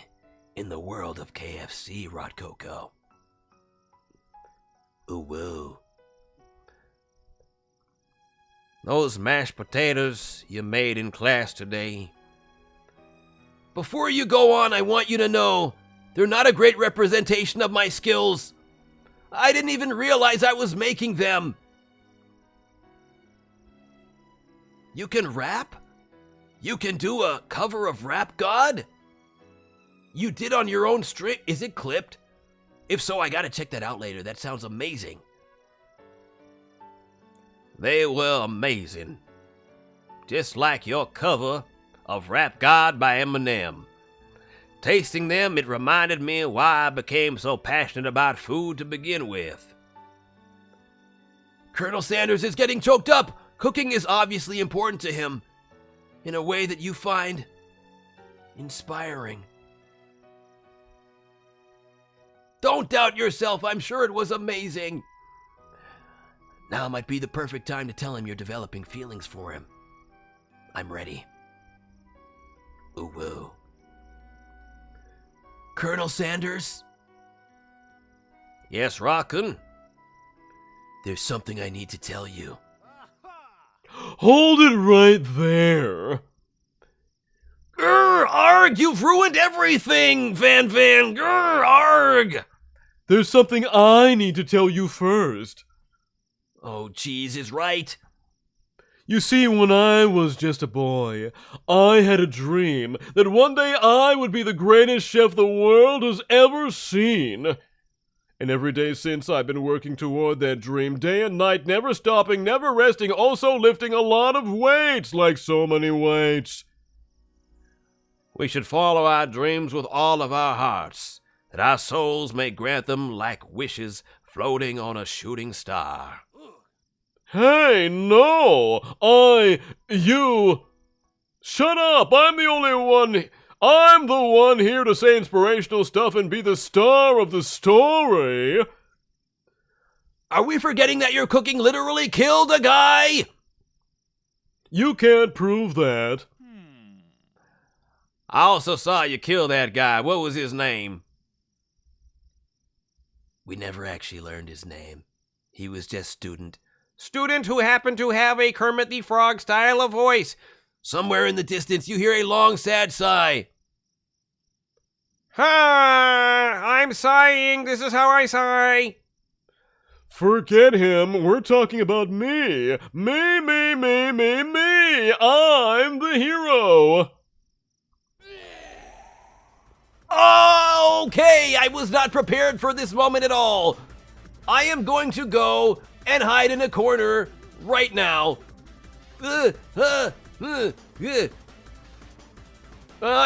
in the world of KFC, ROKKUN. Ooh woo. Those mashed potatoes you made in class today. Before you go on, I want you to know they're not a great representation of my skills. I didn't even realize I was making them. You can rap? You can do a cover of Rap God? You did on your own string? Is it clipped? If so, I gotta check that out later. That sounds amazing. They were amazing. Just like your cover of Rap God by Eminem. Tasting them, it reminded me why I became so passionate about food to begin with. Colonel Sanders is getting choked up. Cooking is obviously important to him in a way that you find inspiring. Don't doubt yourself. I'm sure it was amazing. Now might be the perfect time to tell him you're developing feelings for him. I'm ready. Ooh woo. Colonel Sanders? Yes, ROKKUN? There's something I need to tell you. Hold it right there. Grr, arg, you've ruined everything, Van Van. Grr, arg. There's something I need to tell you first. Oh, Cheese is right. You see, when I was just a boy, I had a dream that one day I would be the greatest chef the world has ever seen. And every day since, I've been working toward that dream, day and night, never stopping, never resting, also lifting a lot of weights, like so many weights. We should follow our dreams with all of our hearts, that our souls may grant them like wishes floating on a shooting star. Hey, no! You... Shut up! I'm the only one... I'm the one here to say inspirational stuff and be the star of the story! Are we forgetting that your cooking literally killed a guy? You can't prove that. I also saw you kill that guy. What was his name? We never actually learned his name. He was just student. Student who happened to have a Kermit the Frog style of voice. Somewhere in the distance, you hear a long, sad sigh. I'm sighing. This is how I sigh. Forget him. We're talking about me. Me. I'm the hero. Okay, I was not prepared for this moment at all. I am going to go and hide in a corner right now. I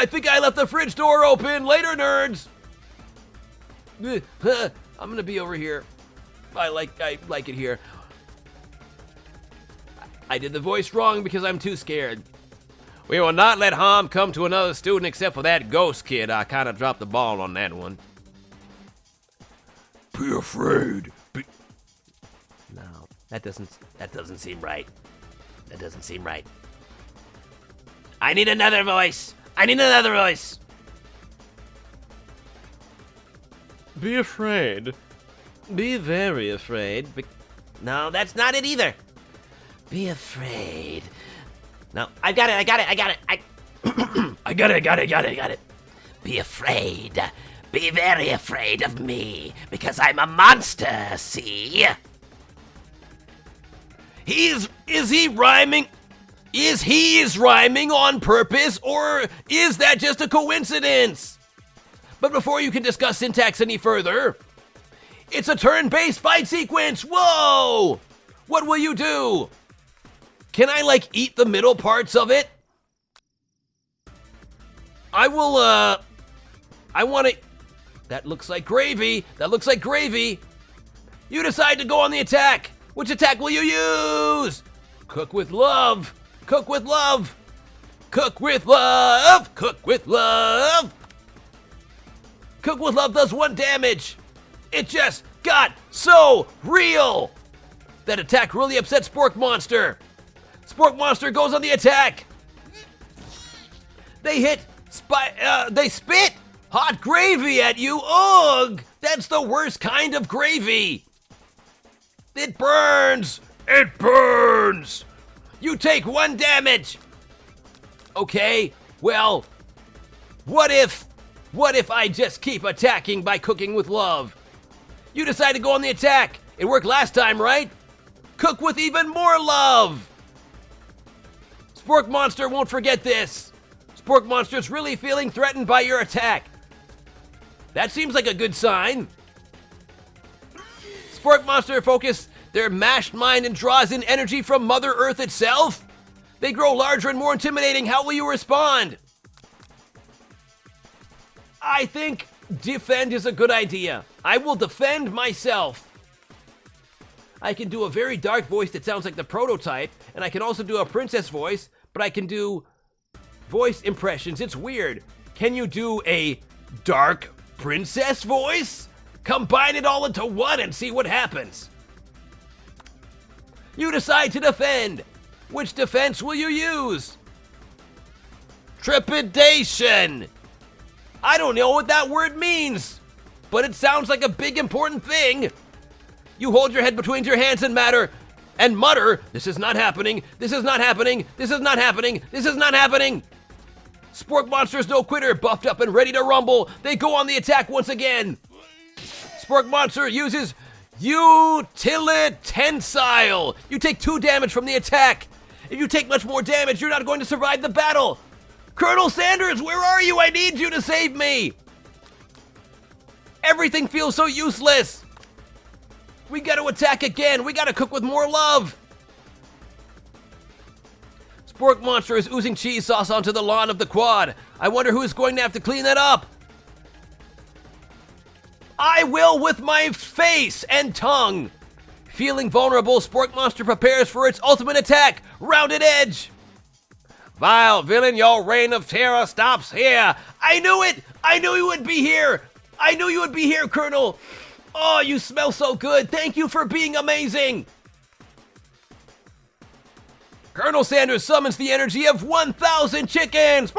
think I left the fridge door open. Later, nerds. I'm gonna be over here. I like it here. I did the voice wrong because I'm too scared. We will not let harm come to another student except for that ghost kid. I kind of dropped the ball on that one. Be afraid. No, that doesn't seem right. That doesn't seem right. I need another voice. Be afraid. Be very afraid. No, that's not it either. Be afraid. No, I got it. I got it. Be afraid. Be very afraid of me, because I'm a monster, see? Is he rhyming on purpose, or is that just a coincidence? But before you can discuss syntax any further, it's a turn-based fight sequence. Whoa! What will you do? Can I, eat the middle parts of it? I want to... That looks like gravy. You decide to go on the attack. Which attack will you use? Cook with love. Cook with love does 1 damage. It just got so real. That attack really upset Spork Monster. Spork Monster goes on the attack. They spit hot gravy at you. Ugh! That's the worst kind of gravy. It burns. You take 1 damage. Okay, well, what if I just keep attacking by cooking with love? You decide to go on the attack. It worked last time, right? Cook with even more love. Spork Monster won't forget this. Spork Monster's really feeling threatened by your attack. That seems like a good sign. Spork Monster focus their mashed mind and draws in energy from Mother Earth itself. They grow larger and more intimidating. How will you respond? I think defend is a good idea. I will defend myself. I can do a very dark voice that sounds like the prototype, and I can also do a princess voice, but I can do voice impressions. It's weird. Can you do a dark princess voice? Combine it all into one and see what happens. You decide to defend. Which defense will you use? Trepidation. I don't know what that word means, but it sounds like a big important thing. You hold your head between your hands and mutter, this is not happening, this is not happening, this is not happening, this is not happening. Spork Monster's no quitter, buffed up and ready to rumble. They go on the attack once again. Spork Monster uses Utilitensile. You take 2 damage from the attack. If you take much more damage, you're not going to survive the battle. Colonel Sanders, where are you? I need you to save me. Everything feels so useless. We got to attack again. We got to cook with more love. Spork Monster is oozing cheese sauce onto the lawn of the quad. I wonder who is going to have to clean that up. I will with my face and tongue. Feeling vulnerable, Spork Monster prepares for its ultimate attack, Rounded Edge. Vile villain, your reign of terror stops here. I knew it! I knew you would be here! I knew you would be here, Colonel! Oh, you smell so good! Thank you for being amazing! Colonel Sanders summons the energy of 1,000 chickens!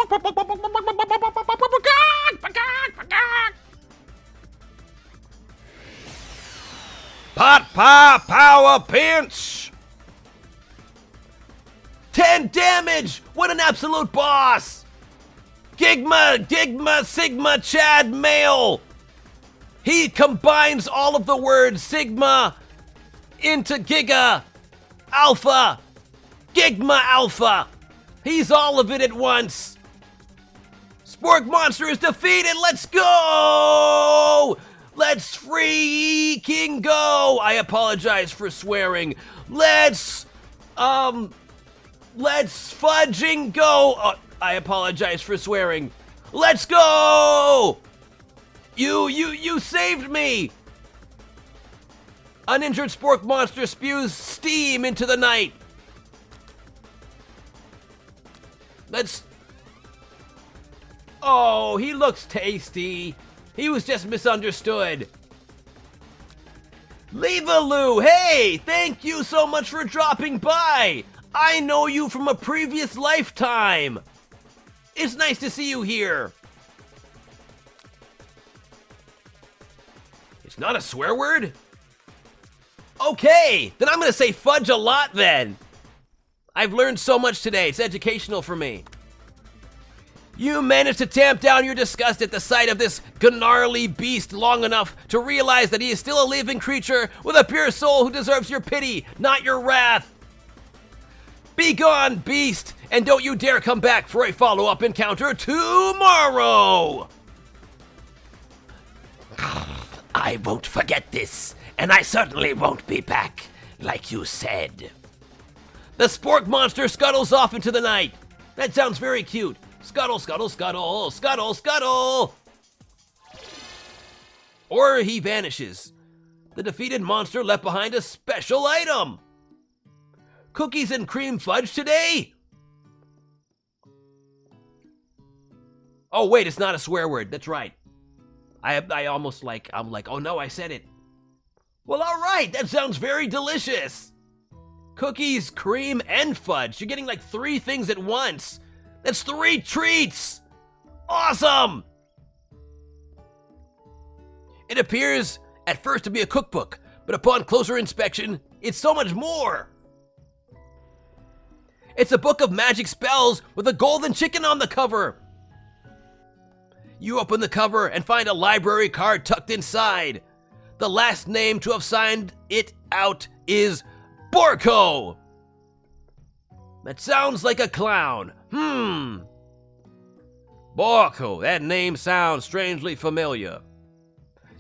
Pot pie power pinch! 10 damage! What an absolute boss! Gigma, Sigma, Chad, male! He combines all of the words Sigma into Giga, Alpha, Gigma Alpha. He's all of it at once. Spork Monster is defeated. Let's go! Let's freaking go! I apologize for swearing. Let's fudging go! I apologize for swearing. Let's go! You saved me! Uninjured Spork Monster spews steam into the night. Oh, he looks tasty. He was just misunderstood. Levaloo, hey! Thank you so much for dropping by! I know you from a previous lifetime! It's nice to see you here. It's not a swear word? Okay, then I'm gonna say fudge a lot then. I've learned so much today, it's educational for me. You managed to tamp down your disgust at the sight of this gnarly beast long enough to realize that he is still a living creature with a pure soul who deserves your pity, not your wrath. Be gone, beast, and don't you dare come back for a follow-up encounter tomorrow! I won't forget this, and I certainly won't be back, like you said. The Spork Monster scuttles off into the night. That sounds very cute. Scuttle, scuttle, scuttle, scuttle, scuttle! Or he vanishes. The defeated monster left behind a special item. Cookies and cream fudge today? Oh wait, it's not a swear word, that's right. I'm like, oh no, I said it. Well, alright, that sounds very delicious. Cookies, cream, and fudge. You're getting like 3 things at once. That's 3 treats! Awesome! It appears at first to be a cookbook, but upon closer inspection, it's so much more. It's a book of magic spells with a golden chicken on the cover. You open the cover and find a library card tucked inside. The last name to have signed it out is Borko. That sounds like a clown. Borko, that name sounds strangely familiar.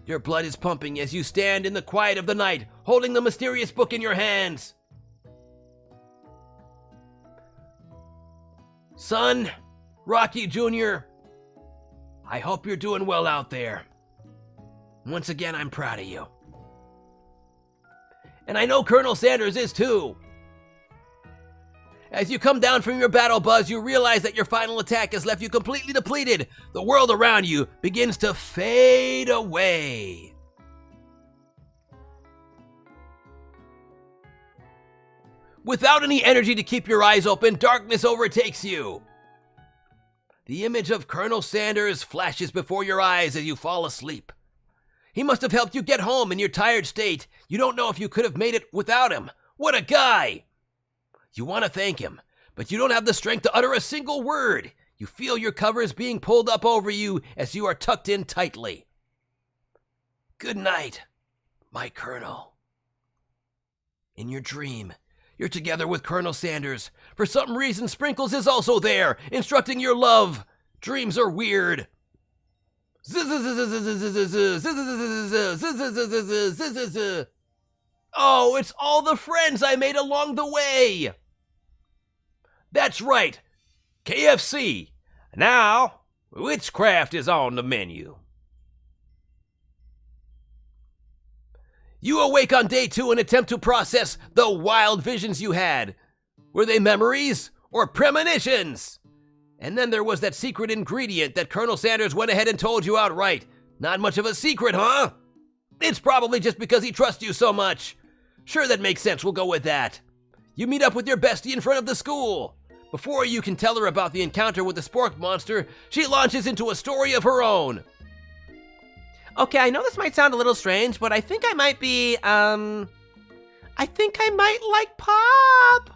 Your blood is pumping as you stand in the quiet of the night, holding the mysterious book in your hands. Son, Rocky Jr., I hope you're doing well out there. Once again, I'm proud of you. And I know Colonel Sanders is too. As you come down from your battle buzz, you realize that your final attack has left you completely depleted. The world around you begins to fade away. Without any energy to keep your eyes open, darkness overtakes you. The image of Colonel Sanders flashes before your eyes as you fall asleep. He must have helped you get home in your tired state. You don't know if you could have made it without him. What a guy! You want to thank him, but you don't have the strength to utter a single word. You feel your covers being pulled up over you as you are tucked in tightly. Good night, my Colonel. In your dream, you're together with Colonel Sanders. For some reason, Sprinkles is also there, instructing your love. Dreams are weird. Oh, it's all the friends I made along the way. That's right, KFC. Now, witchcraft is on the menu. You awake on day 2 and attempt to process the wild visions you had. Were they memories or premonitions? And then there was that secret ingredient that Colonel Sanders went ahead and told you outright. Not much of a secret, huh? It's probably just because he trusts you so much. Sure, that makes sense, we'll go with that. You meet up with your bestie in front of the school. Before you can tell her about the encounter with the spork monster, she launches into a story of her own. Okay, I know this might sound a little strange, but I think I might be, I think I might like Pop.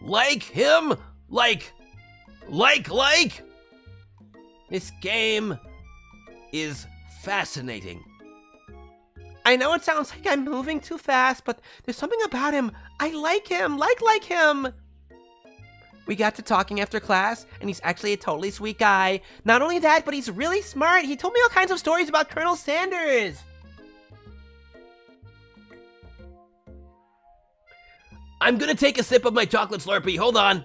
Like him? Like? This game is fascinating. I know it sounds like I'm moving too fast, but there's something about him. I like him, like him. We got to talking after class, and he's actually a totally sweet guy. Not only that, but he's really smart. He told me all kinds of stories about Colonel Sanders. I'm gonna take a sip of my chocolate Slurpee. Hold on.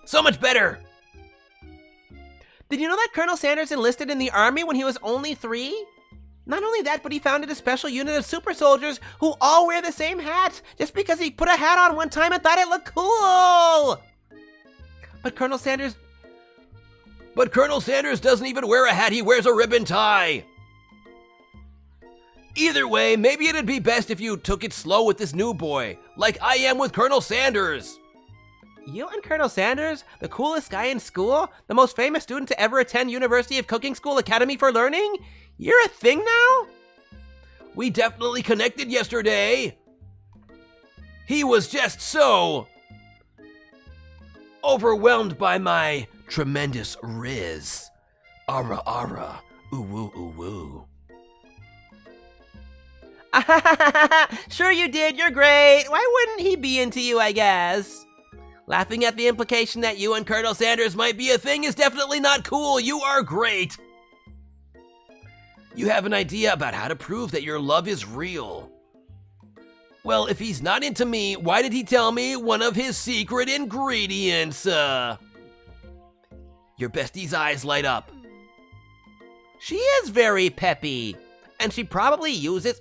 So much better. Did you know that Colonel Sanders enlisted in the army when he was only 3? Not only that, but he founded a special unit of super soldiers who all wear the same hats just because he put a hat on one time and thought it looked cool. But Colonel Sanders doesn't even wear a hat, he wears a ribbon tie. Either way, maybe it'd be best if you took it slow with this new boy, like I am with Colonel Sanders. You and Colonel Sanders, the coolest guy in school, the most famous student to ever attend University of Cooking School Academy for Learning? You're a thing now? We definitely connected yesterday. He was just so overwhelmed by my tremendous riz. Ara ara, ooh woo ooh woo. Sure you did, you're great. Why wouldn't he be into you, I guess? Laughing at the implication that you and Colonel Sanders might be a thing is definitely not cool. You are great. You have an idea about how to prove that your love is real. Well, if he's not into me, why did he tell me one of his secret ingredients? Your bestie's eyes light up. She is very peppy, and she probably uses...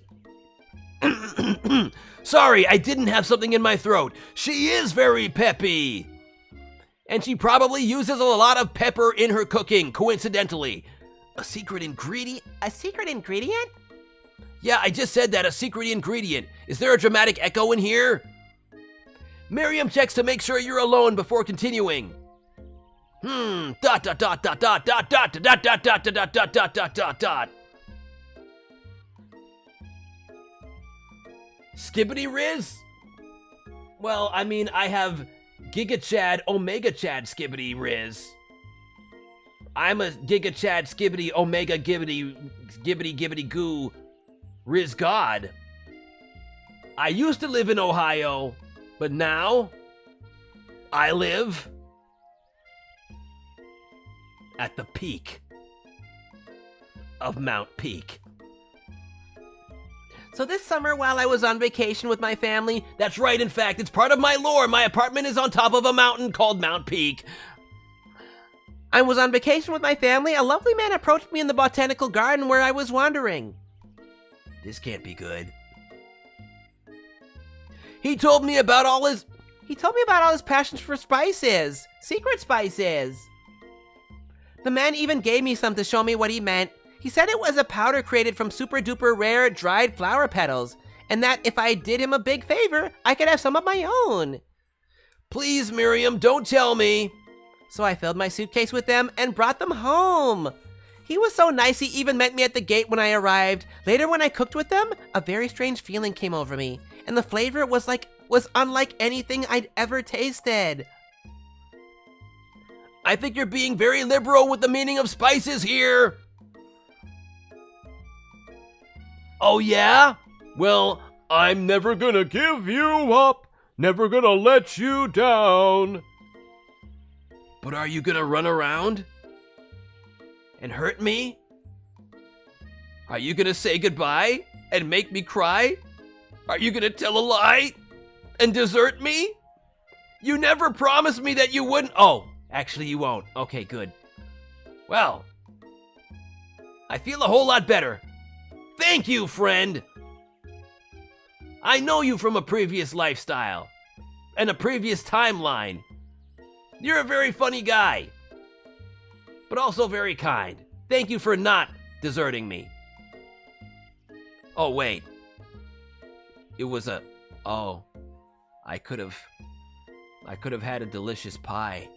Sorry, I didn't have something in my throat. She is very peppy. And she probably uses a lot of pepper in her cooking, coincidentally. A secret ingredient? A secret ingredient? Yeah, I just said that, a secret ingredient. Is there a dramatic echo in here? Miriam checks to make sure you're alone before continuing. Dot dot dot dot dot dot dot dot dot dot dot dot dot dot dot dot. Skibbity Riz? Well, I mean, I have Giga Chad, Omega Chad Skibbity Riz. I'm a Giga Chad Skibbity Omega Gibbity Goo Riz God. I used to live in Ohio, but now I live at the peak of Mount Peak. So this summer, while I was on vacation with my family... That's right, in fact, it's part of my lore. My apartment is on top of a mountain called Mount Peak. I was on vacation with my family. A lovely man approached me in the botanical garden where I was wandering. This can't be good. He told me about all his passions for spices. Secret spices. The man even gave me some to show me what he meant. He said it was a powder created from super duper rare dried flower petals, and that if I did him a big favor, I could have some of my own. Please, Miriam, don't tell me. So I filled my suitcase with them and brought them home. He was so nice he even met me at the gate when I arrived. Later when I cooked with them, a very strange feeling came over me, and the flavor was unlike anything I'd ever tasted. I think you're being very liberal with the meaning of spices here. Oh, yeah? Well, I'm never gonna give you up, never gonna let you down. but are you gonna run around and hurt me? Are you gonna say goodbye and make me cry? Are you gonna tell a lie and desert me? You never promised me that you wouldn't. Oh, actually you won't. Okay, good. Well, I feel a whole lot better. Thank you, friend. I know you from a previous lifestyle and a previous timeline. You're a very funny guy, but also very kind. Thank you for not deserting me. Oh, wait. It was a... Oh, I could have had a delicious pie.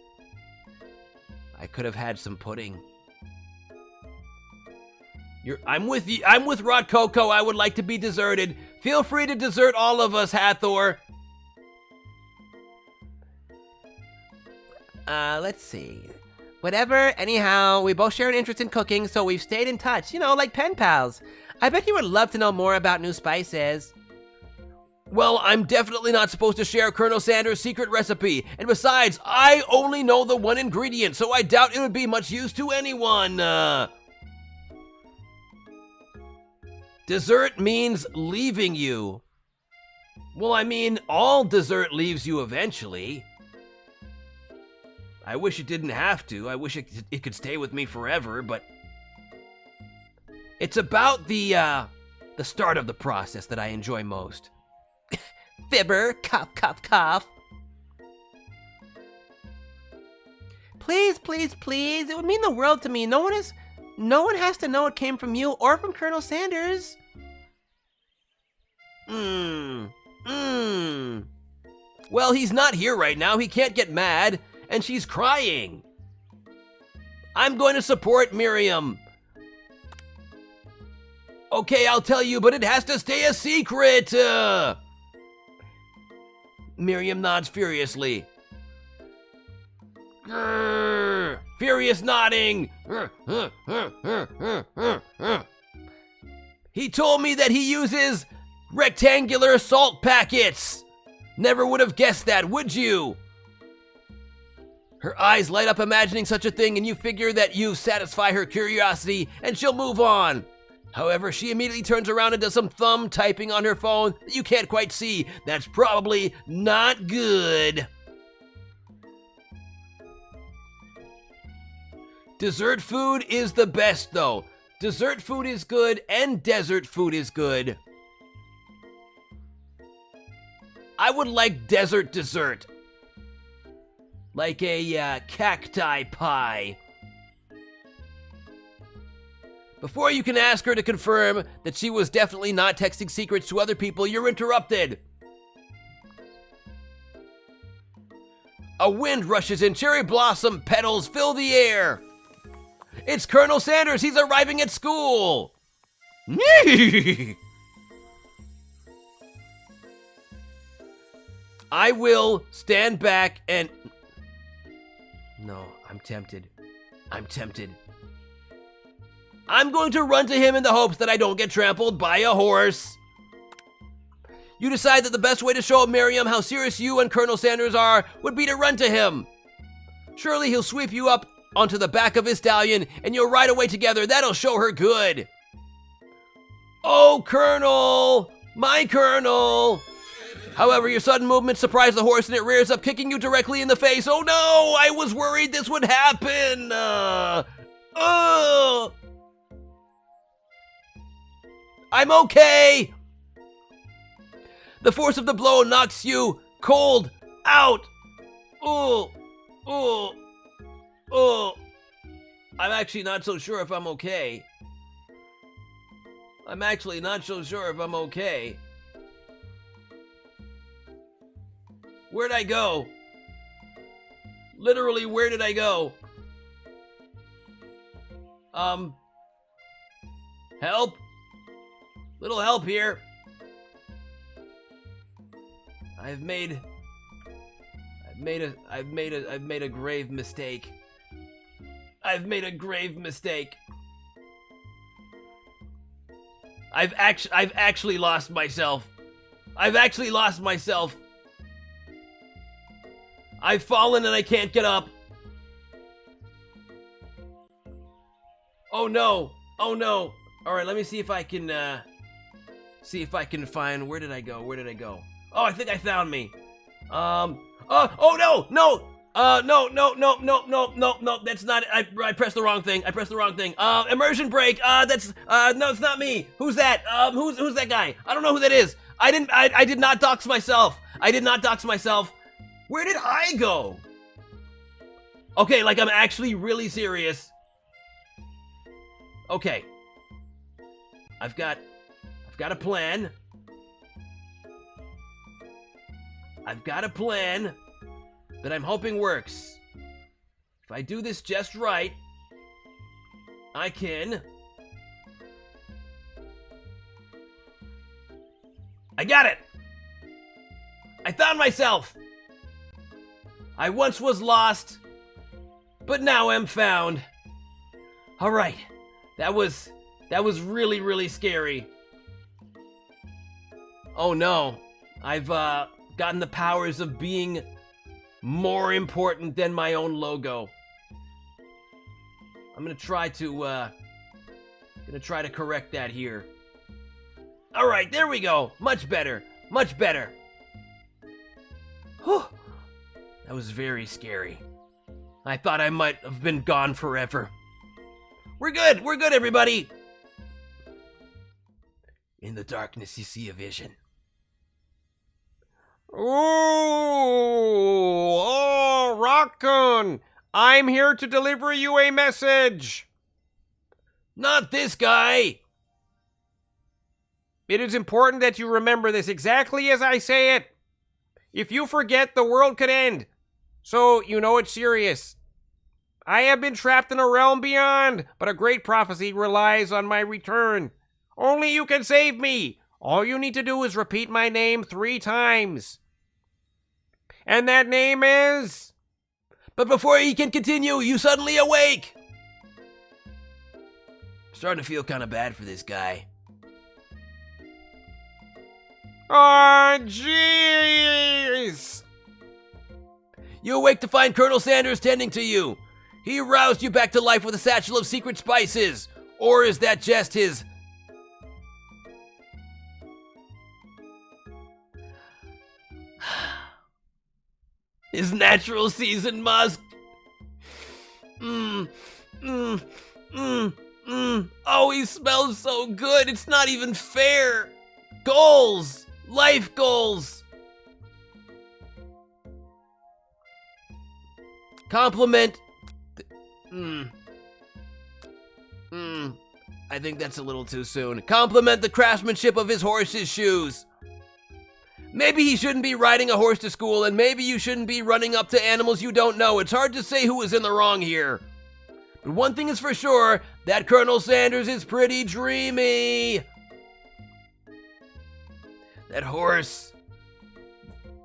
I could have had some pudding. I'm with you. I'm with Rod Coco. I would like to be deserted. Feel free to desert all of us, Hathor. Let's see. Whatever, anyhow, we both share an interest in cooking, so we've stayed in touch, you know, like pen pals. I bet you would love to know more about new spices. Well, I'm definitely not supposed to share Colonel Sanders' secret recipe. And besides, I only know the one ingredient, so I doubt it would be much use to anyone. Dessert means leaving you. Well, I mean, all dessert leaves you eventually. I wish it didn't have to. I wish it could stay with me forever, but... It's about the start of the process that I enjoy most. Fibber, cough, cough, cough. Please, please, please. It would mean the world to me. No one has to know it came from you or from Colonel Sanders. Well, he's not here right now. He can't get mad, and she's crying. I'm going to support Miriam. Okay, I'll tell you, but it has to stay a secret. Miriam nods furiously. Grrr, furious nodding. He told me that he uses rectangular salt packets. Never would have guessed that, would you? Her eyes light up imagining such a thing, and you figure that you satisfy her curiosity and she'll move on. However, she immediately turns around and does some thumb typing on her phone that you can't quite see. That's probably not good. Dessert food is the best, though. Dessert food is good and desert food is good. I would like desert dessert. Like a cacti pie. Before you can ask her to confirm that she was definitely not texting secrets to other people, you're interrupted. A wind rushes in, cherry blossom petals fill the air. It's Colonel Sanders, he's arriving at school. I will stand back and... No, I'm tempted. I'm going to run to him in the hopes that I don't get trampled by a horse. You decide that the best way to show Miriam how serious you and Colonel Sanders are would be to run to him. Surely he'll sweep you up onto the back of his stallion and you'll ride away together. That'll show her good. Oh, Colonel! My Colonel! However, your sudden movement surprised the horse and it rears up, kicking you directly in the face. Oh no! I was worried this would happen! I'm okay! The force of the blow knocks you cold out! I'm actually not so sure if I'm okay. Where'd I go? Literally, where did I go? Help? Little help here. I've made a grave mistake. I've made a grave mistake. I've actually lost myself. I've actually lost myself. I've fallen and I can't get up. Oh no. Oh no. All right, let me see if I can find, where did I go? Oh, I think I found me. Oh no. No, that's not it. I pressed the wrong thing. Immersion break. No, it's not me. Who's that? Who's that guy? I don't know who that is. I did not dox myself. Where did I go? Okay, like I'm actually really serious. Okay. I've got a plan. I've got a plan that I'm hoping works. If I do this just right, I can... I got it! I found myself! I once was lost, but now am found. All right, that was really, really scary. Oh no, I've gotten the powers of being more important than my own logo. I'm gonna try to correct that here. All right, there we go. Much better. Whew. That was very scary. I thought I might have been gone forever. We're good, everybody. In the darkness, you see a vision. Ooh, oh, ROKKUN, I'm here to deliver you a message. Not this guy. It is important that you remember this exactly as I say it. If you forget, the world could end. So you know it's serious. I have been trapped in a realm beyond, but a great prophecy relies on my return. Only you can save me. All you need to do is repeat my name 3 times. And that name is... But before he can continue, you suddenly awake. I'm starting to feel kind of bad for this guy. Oh, jeez. You awake to find Colonel Sanders tending to you. He roused you back to life with a satchel of secret spices. Or is that just his... his natural season musk? Oh, he smells so good. It's not even fair. Goals. Life goals. Compliment. I think that's a little too soon. Compliment the craftsmanship of his horse's shoes. Maybe he shouldn't be riding a horse to school, and maybe you shouldn't be running up to animals you don't know. It's hard to say who is in the wrong here. But one thing is for sure, that Colonel Sanders is pretty dreamy. That horse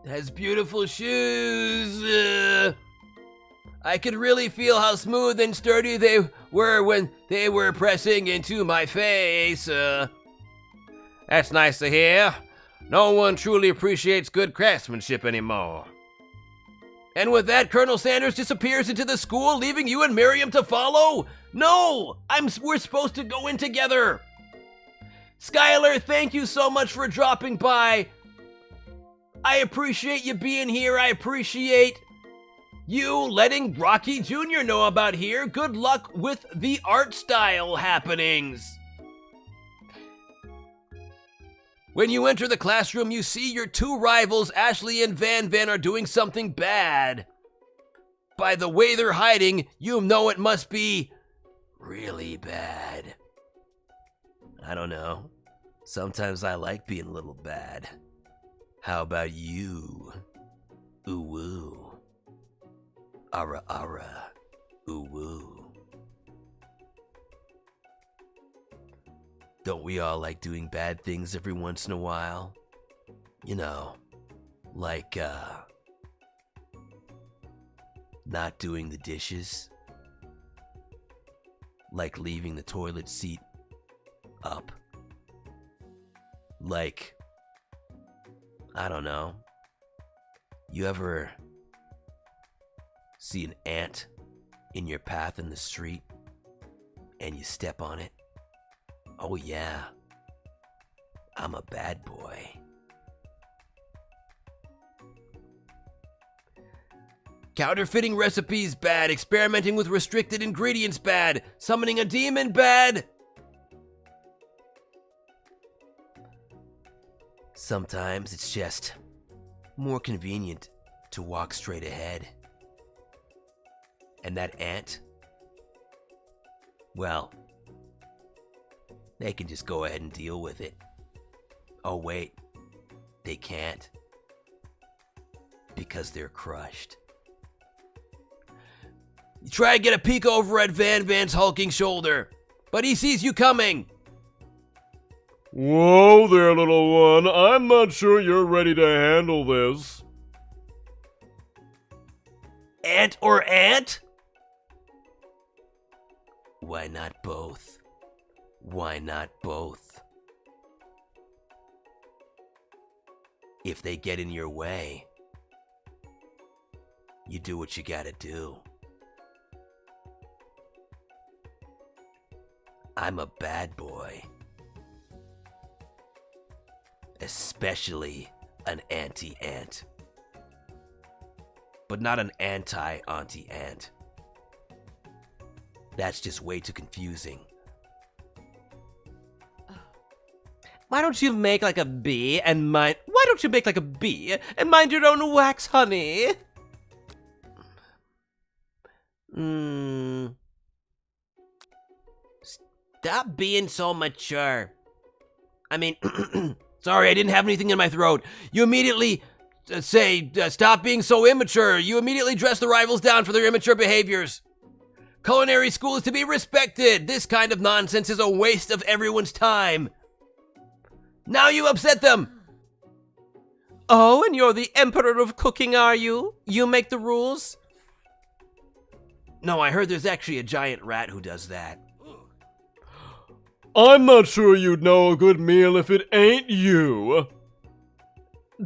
has beautiful shoes. I could really feel how smooth and sturdy they were when they were pressing into my face. That's nice to hear. No one truly appreciates good craftsmanship anymore. And with that, Colonel Sanders disappears into the school, leaving you and Miriam to follow? No! We're supposed to go in together. Skylar, thank you so much for dropping by. I appreciate you being here. I appreciate you letting Rocky Jr. know about here. Good luck with the art style happenings. When you enter the classroom, you see your 2 rivals, Ashley and Van Van, are doing something bad. By the way they're hiding, you know it must be really bad. I don't know. Sometimes I like being a little bad. How about you? Ooh woo. Ara ara. Ooh woo. Don't we all like doing bad things every once in a while? You know, like, not doing the dishes. Like leaving the toilet seat up. Like, I don't know. You ever see an ant in your path in the street and you step on it? Oh yeah, I'm a bad boy. Counterfeiting recipes bad, experimenting with restricted ingredients bad, summoning a demon bad. Sometimes it's just more convenient to walk straight ahead. And that ant, well, they can just go ahead and deal with it. Oh wait, they can't. Because they're crushed. You try to get a peek over at Van Van's hulking shoulder, but he sees you coming. Whoa there, little one. I'm not sure you're ready to handle this. Ant or ant? Why not both? Why not both? If they get in your way, you do what you gotta do. I'm a bad boy. Especially an anti-ant. But not an anti-auntie-ant. That's just way too confusing. Why don't you make like a bee and mind... Why don't you make like a bee and mind your own wax, honey? Stop being so mature. I mean, sorry, I didn't have anything in my throat. You immediately say, stop being so immature. You immediately dress the rivals down for their immature behaviors. Culinary school is to be respected. This kind of nonsense is a waste of everyone's time. Now you upset them. Oh, and you're the emperor of cooking, are you? You make the rules? No, I heard there's actually a giant rat who does that. I'm not sure you'd know a good meal if it ain't you.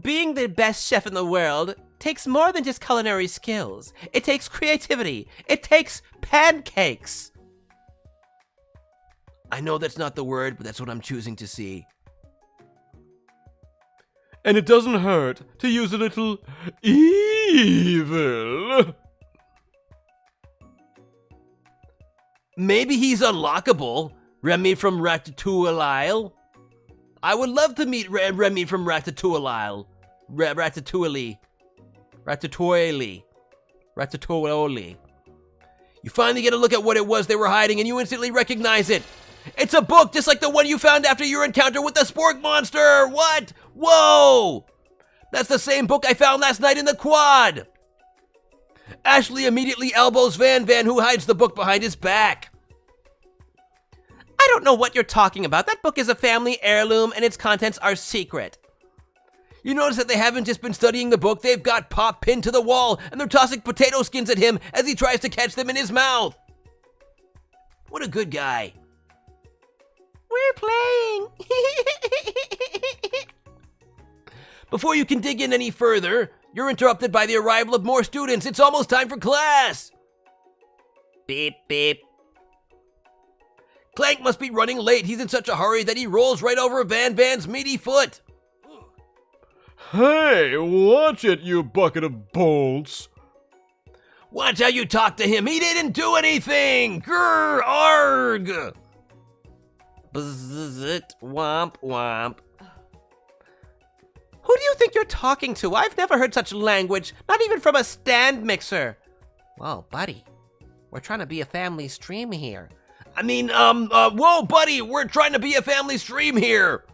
Being the best chef in the world takes more than just culinary skills. It takes creativity. It takes pancakes. I know that's not the word, but that's what I'm choosing to see. And it doesn't hurt to use a little evil. Maybe he's unlockable. Remy from Ratatouille. I would love to meet Remy from Ratatouille. Ratatouille. You finally get a look at what it was they were hiding and you instantly recognize it. It's a book just like the one you found after your encounter with the spork monster. What? Whoa! That's the same book I found last night in the quad. Ashley immediately elbows Van Van, who hides the book behind his back. I don't know what you're talking about. That book is a family heirloom and its contents are secret. You notice that they haven't just been studying the book, they've got Pop pinned to the wall and they're tossing potato skins at him as he tries to catch them in his mouth. What a good guy. We're playing. Before you can dig in any further, you're interrupted by the arrival of more students. It's almost time for class. Beep, beep. Clank must be running late. He's in such a hurry that he rolls right over Van Van's meaty foot. Hey, watch it, you bucket of bolts. Watch how you talk to him. He didn't do anything. Grr, arg. Bzzzt, womp, womp. Who do you think you're talking to? I've never heard such language, not even from a stand mixer. Whoa, buddy. We're trying to be a family stream here. I mean, whoa, buddy, we're trying to be a family stream here.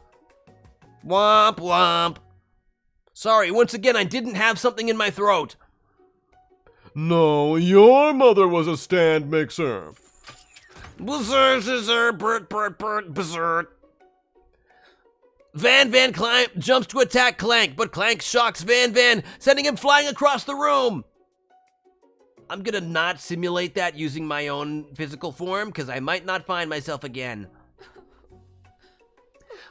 Womp, womp. Sorry, once again, I didn't have something in my throat. No, your mother was a stand mixer. Blizzard, bert, blizzard. Van Van jumps to attack Clank, but Clank shocks Van Van, sending him flying across the room. I'm gonna not simulate that using my own physical form, because I might not find myself again.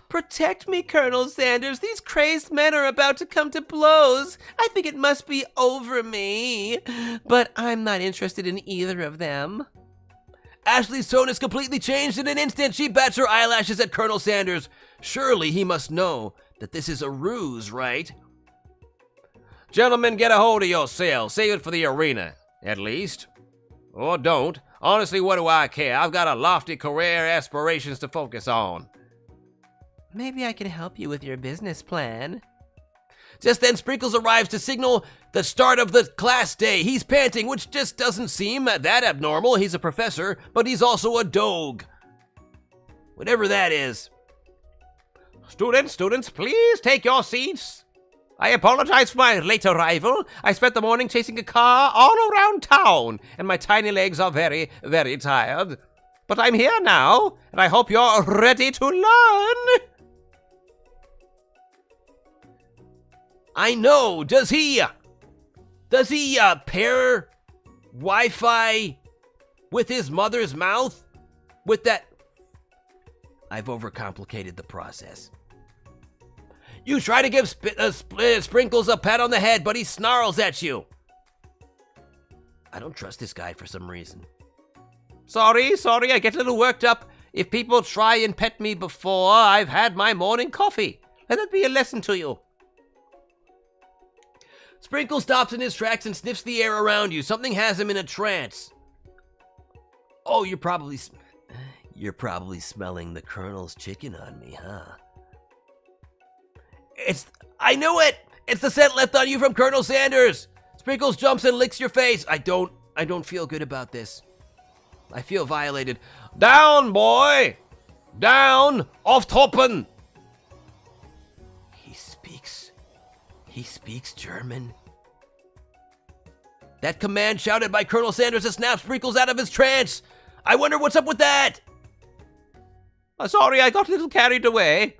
Protect me, Colonel Sanders. These crazed men are about to come to blows. I think it must be over me. But I'm not interested in either of them. Ashley's tone is completely changed in an instant. She bats her eyelashes at Colonel Sanders. Surely he must know that this is a ruse, right? Gentlemen, get a hold of yourselves. Save it for the arena, at least. Or don't. Honestly, what do I care? I've got a lofty career aspirations to focus on. Maybe I can help you with your business plan. Just then, Sprinkles arrives to signal the start of the class day. He's panting, which just doesn't seem that abnormal. He's a professor, but he's also a dogue. Whatever that is. Students, please take your seats. I apologize for my late arrival. I spent the morning chasing a car all around town, and my tiny legs are very, very tired. But I'm here now, and I hope you're ready to learn. I know. Does he pair Wi-Fi with his mother's mouth? With that... I've overcomplicated the process. You try to give Sprinkles a pat on the head, but he snarls at you. I don't trust this guy for some reason. Sorry, I get a little worked up. If people try and pet me before I've had my morning coffee, let that be a lesson to you. Sprinkles stops in his tracks and sniffs the air around you. Something has him in a trance. Oh, you're probably smelling the Colonel's chicken on me, huh? I knew it! It's the scent left on you from Colonel Sanders! Sprinkles jumps and licks your face. I don't feel good about this. I feel violated. Down, boy! Down! Auf Toppen! He speaks German. That command shouted by Colonel Sanders has snapped Sprinkles out of his trance. I wonder what's up with that. Sorry, I got a little carried away.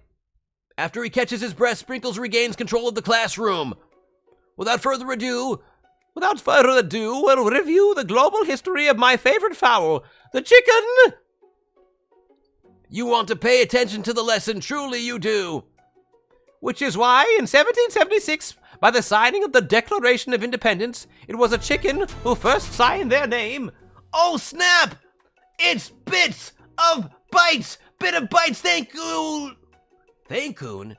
After he catches his breath, Sprinkles regains control of the classroom. Without further ado, we'll review the global history of my favorite fowl, the chicken. You want to pay attention to the lesson, truly you do. Which is why, in 1776, by the signing of the Declaration of Independence, it was a chicken who first signed their name. Oh, snap! It's Bit of Bites! Thank you! Thankoon?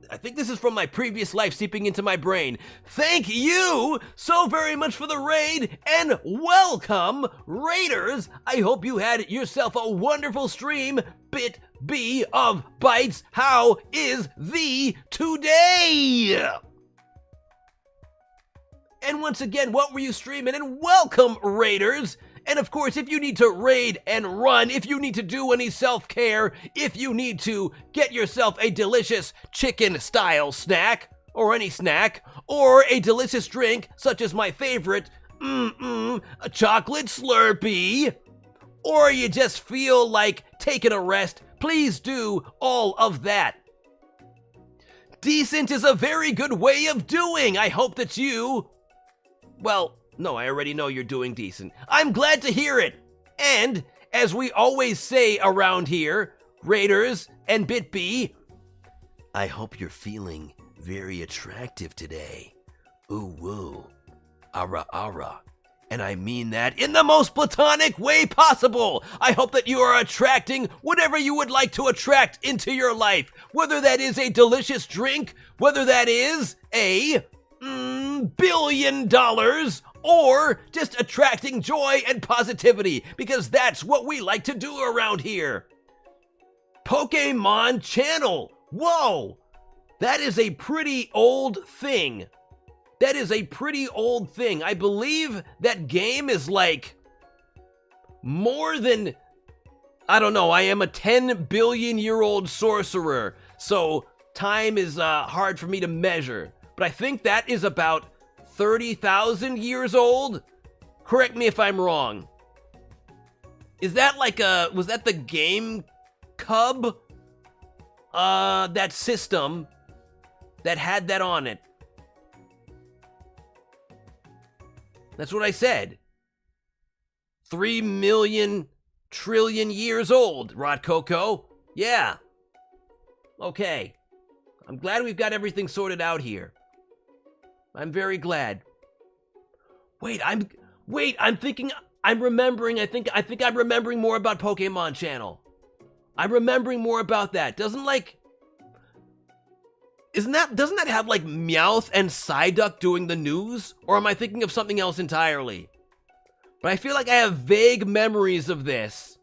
I think this is from my previous life seeping into my brain. Thank you so very much for the raid, and welcome, raiders! I hope you had yourself a wonderful stream. Bit B of Bites, how is thee today? And once again, what were you streaming? And welcome, raiders! And of course, if you need to raid and run, if you need to do any self-care, if you need to get yourself a delicious chicken-style snack, or any snack, or a delicious drink, such as my favorite, a chocolate Slurpee, or you just feel like taking a rest, please do all of that. Decent is a very good way of doing. I hope that you... Well, no, I already know you're doing decent. I'm glad to hear it. And, as we always say around here, Raiders and BitB, I hope you're feeling very attractive today. Ooh, woo. Ara, ara. And I mean that in the most platonic way possible. I hope that you are attracting whatever you would like to attract into your life. Whether that is a delicious drink, whether that is a $1 billion, or just attracting joy and positivity, because that's what we like to do around here. Pokemon Channel. Whoa, that is a pretty old thing. I believe that game is like more than, I don't know, I am a 10 billion year old sorcerer, so time is hard for me to measure. But I think that is about 30,000 years old? Correct me if I'm wrong. Is that like was that the Game Cub? That system that had that on it. That's what I said. 3,000,000,000,000,000,000 years old, Rotkoko. Yeah. Okay. I'm glad we've got everything sorted out here. I'm very glad. Wait, I'm thinking, I'm remembering, I think I'm remembering more about Pokemon Channel. I'm remembering more about that. Doesn't that have like Meowth and Psyduck doing the news? Or am I thinking of something else entirely? But I feel like I have vague memories of this.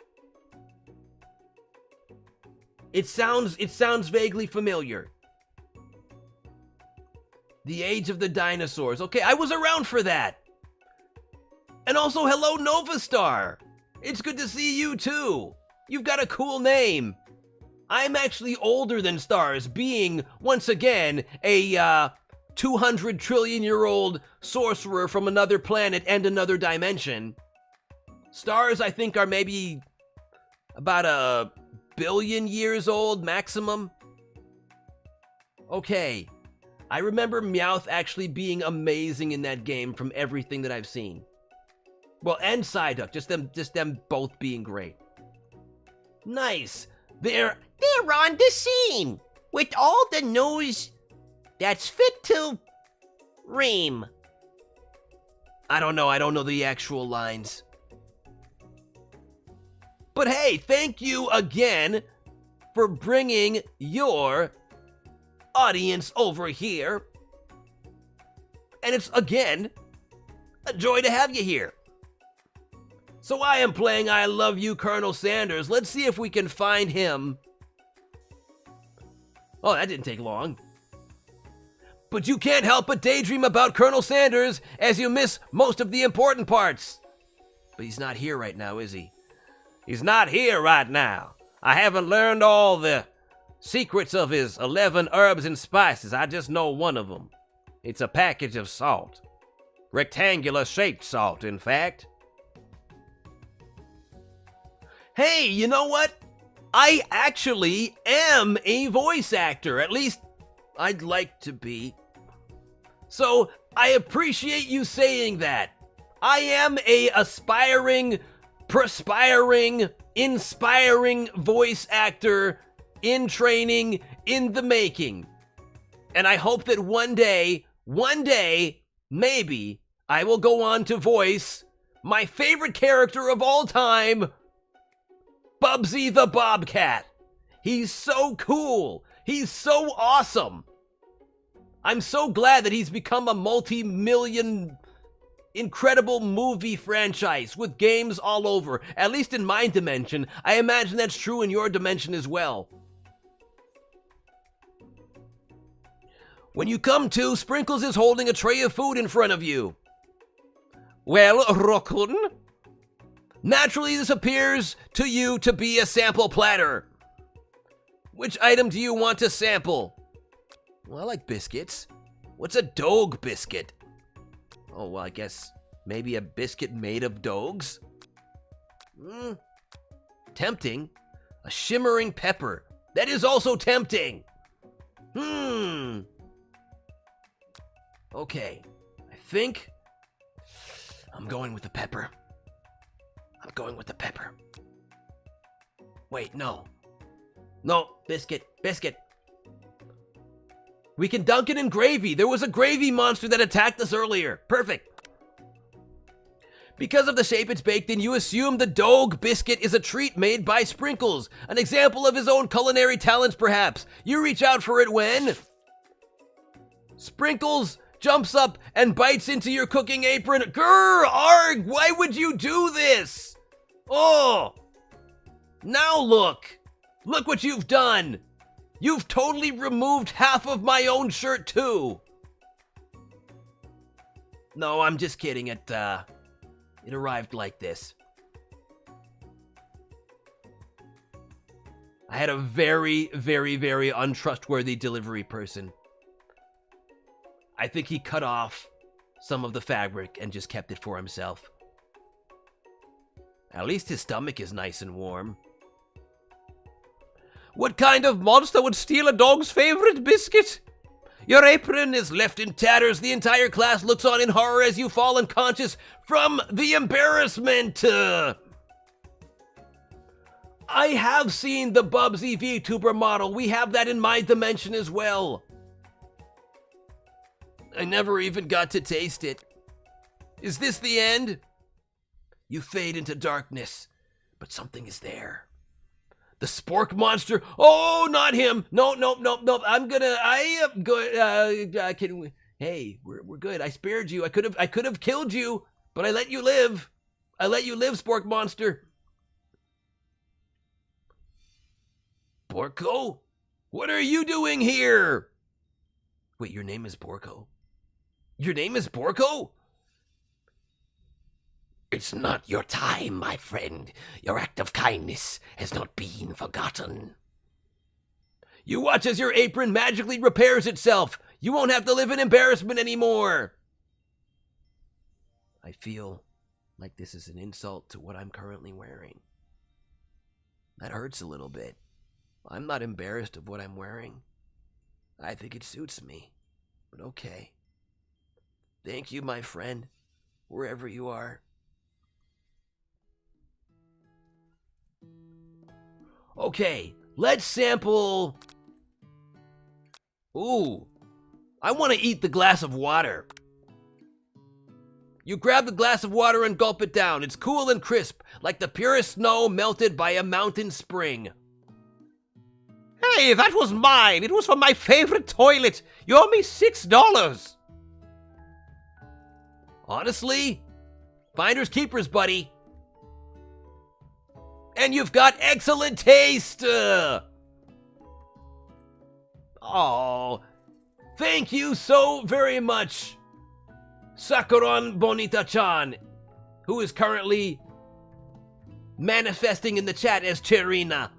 It sounds vaguely familiar. The Age of the Dinosaurs. Okay, I was around for that. And also, hello, Novastar. It's good to see you too. You've got a cool name. I'm actually older than Stars, being, once again, a 200 trillion year old sorcerer from another planet and another dimension. Stars, I think, are maybe about 1 billion years old maximum. Okay. I remember Meowth actually being amazing in that game from everything that I've seen. Well, and Psyduck, just them both being great. Nice. They're on the scene with all the news that's fit to ream. I don't know the actual lines. But hey, thank you again for bringing your audience over here. And it's, again, a joy to have you here. So I am playing I Love You, Colonel Sanders. Let's see if we can find him. Oh, that didn't take long. But you can't help but daydream about Colonel Sanders as you miss most of the important parts. But he's not here right now, is he? He's not here right now. I haven't learned all the secrets of his 11 herbs and spices. I just know one of them. It's a package of salt. Rectangular shaped salt, in fact. Hey, you know what? I actually am a voice actor. At least, I'd like to be. So, I appreciate you saying that. I am a aspiring, perspiring, inspiring voice actor in training, in the making. And I hope that one day, maybe, I will go on to voice my favorite character of all time, Bubsy the Bobcat. He's so cool. He's so awesome. I'm so glad that he's become a multi-million incredible movie franchise with games all over. At least in my dimension. I imagine that's true in your dimension as well. When you come to, Sprinkles is holding a tray of food in front of you. Well, ROKKUN, naturally this appears to you to be a sample platter. Which item do you want to sample? Well, I like biscuits. What's a dog biscuit? Oh, well, I guess maybe a biscuit made of dogs? Tempting. A shimmering pepper. That is also tempting. Okay, I think I'm going with the pepper. I'm going with the pepper. Wait, no. No, biscuit. We can dunk it in gravy. There was a gravy monster that attacked us earlier. Perfect. Because of the shape it's baked in, you assume the dog biscuit is a treat made by Sprinkles. An example of his own culinary talents, perhaps. You reach out for it when Sprinkles jumps up and bites into your cooking apron. Grr, arg, why would you do this? Oh, now look. Look what you've done. You've totally removed half of my own shirt too. No, I'm just kidding. It arrived like this. I had a very, very, very untrustworthy delivery person. I think he cut off some of the fabric and just kept it for himself. At least his stomach is nice and warm. What kind of monster would steal a dog's favorite biscuit? Your apron is left in tatters. The entire class looks on in horror as you fall unconscious from the embarrassment. I have seen the Bubsy VTuber model. We have that in my dimension as well. I never even got to taste it. Is this the end? You fade into darkness, but something is there. The spork monster. Oh, not him. No. I am good. Hey, we're good. I spared you. I could have killed you, but I let you live. I let you live, spork monster. Borko? What are you doing here? Wait, your name is Borko? Your name is Borko? It's not your time, my friend. Your act of kindness has not been forgotten. You watch as your apron magically repairs itself. You won't have to live in embarrassment anymore. I feel like this is an insult to what I'm currently wearing. That hurts a little bit. I'm not embarrassed of what I'm wearing. I think it suits me. But okay. Thank you, my friend, wherever you are. Okay, let's sample... Ooh, I want to eat the glass of water. You grab the glass of water and gulp it down. It's cool and crisp, like the purest snow melted by a mountain spring. Hey, that was mine. It was from my favorite toilet. You owe me $6. Honestly, finders keepers, buddy. And you've got excellent taste. Oh, thank you so very much, Sakuron Bonita-chan, who is currently manifesting in the chat as Cherina.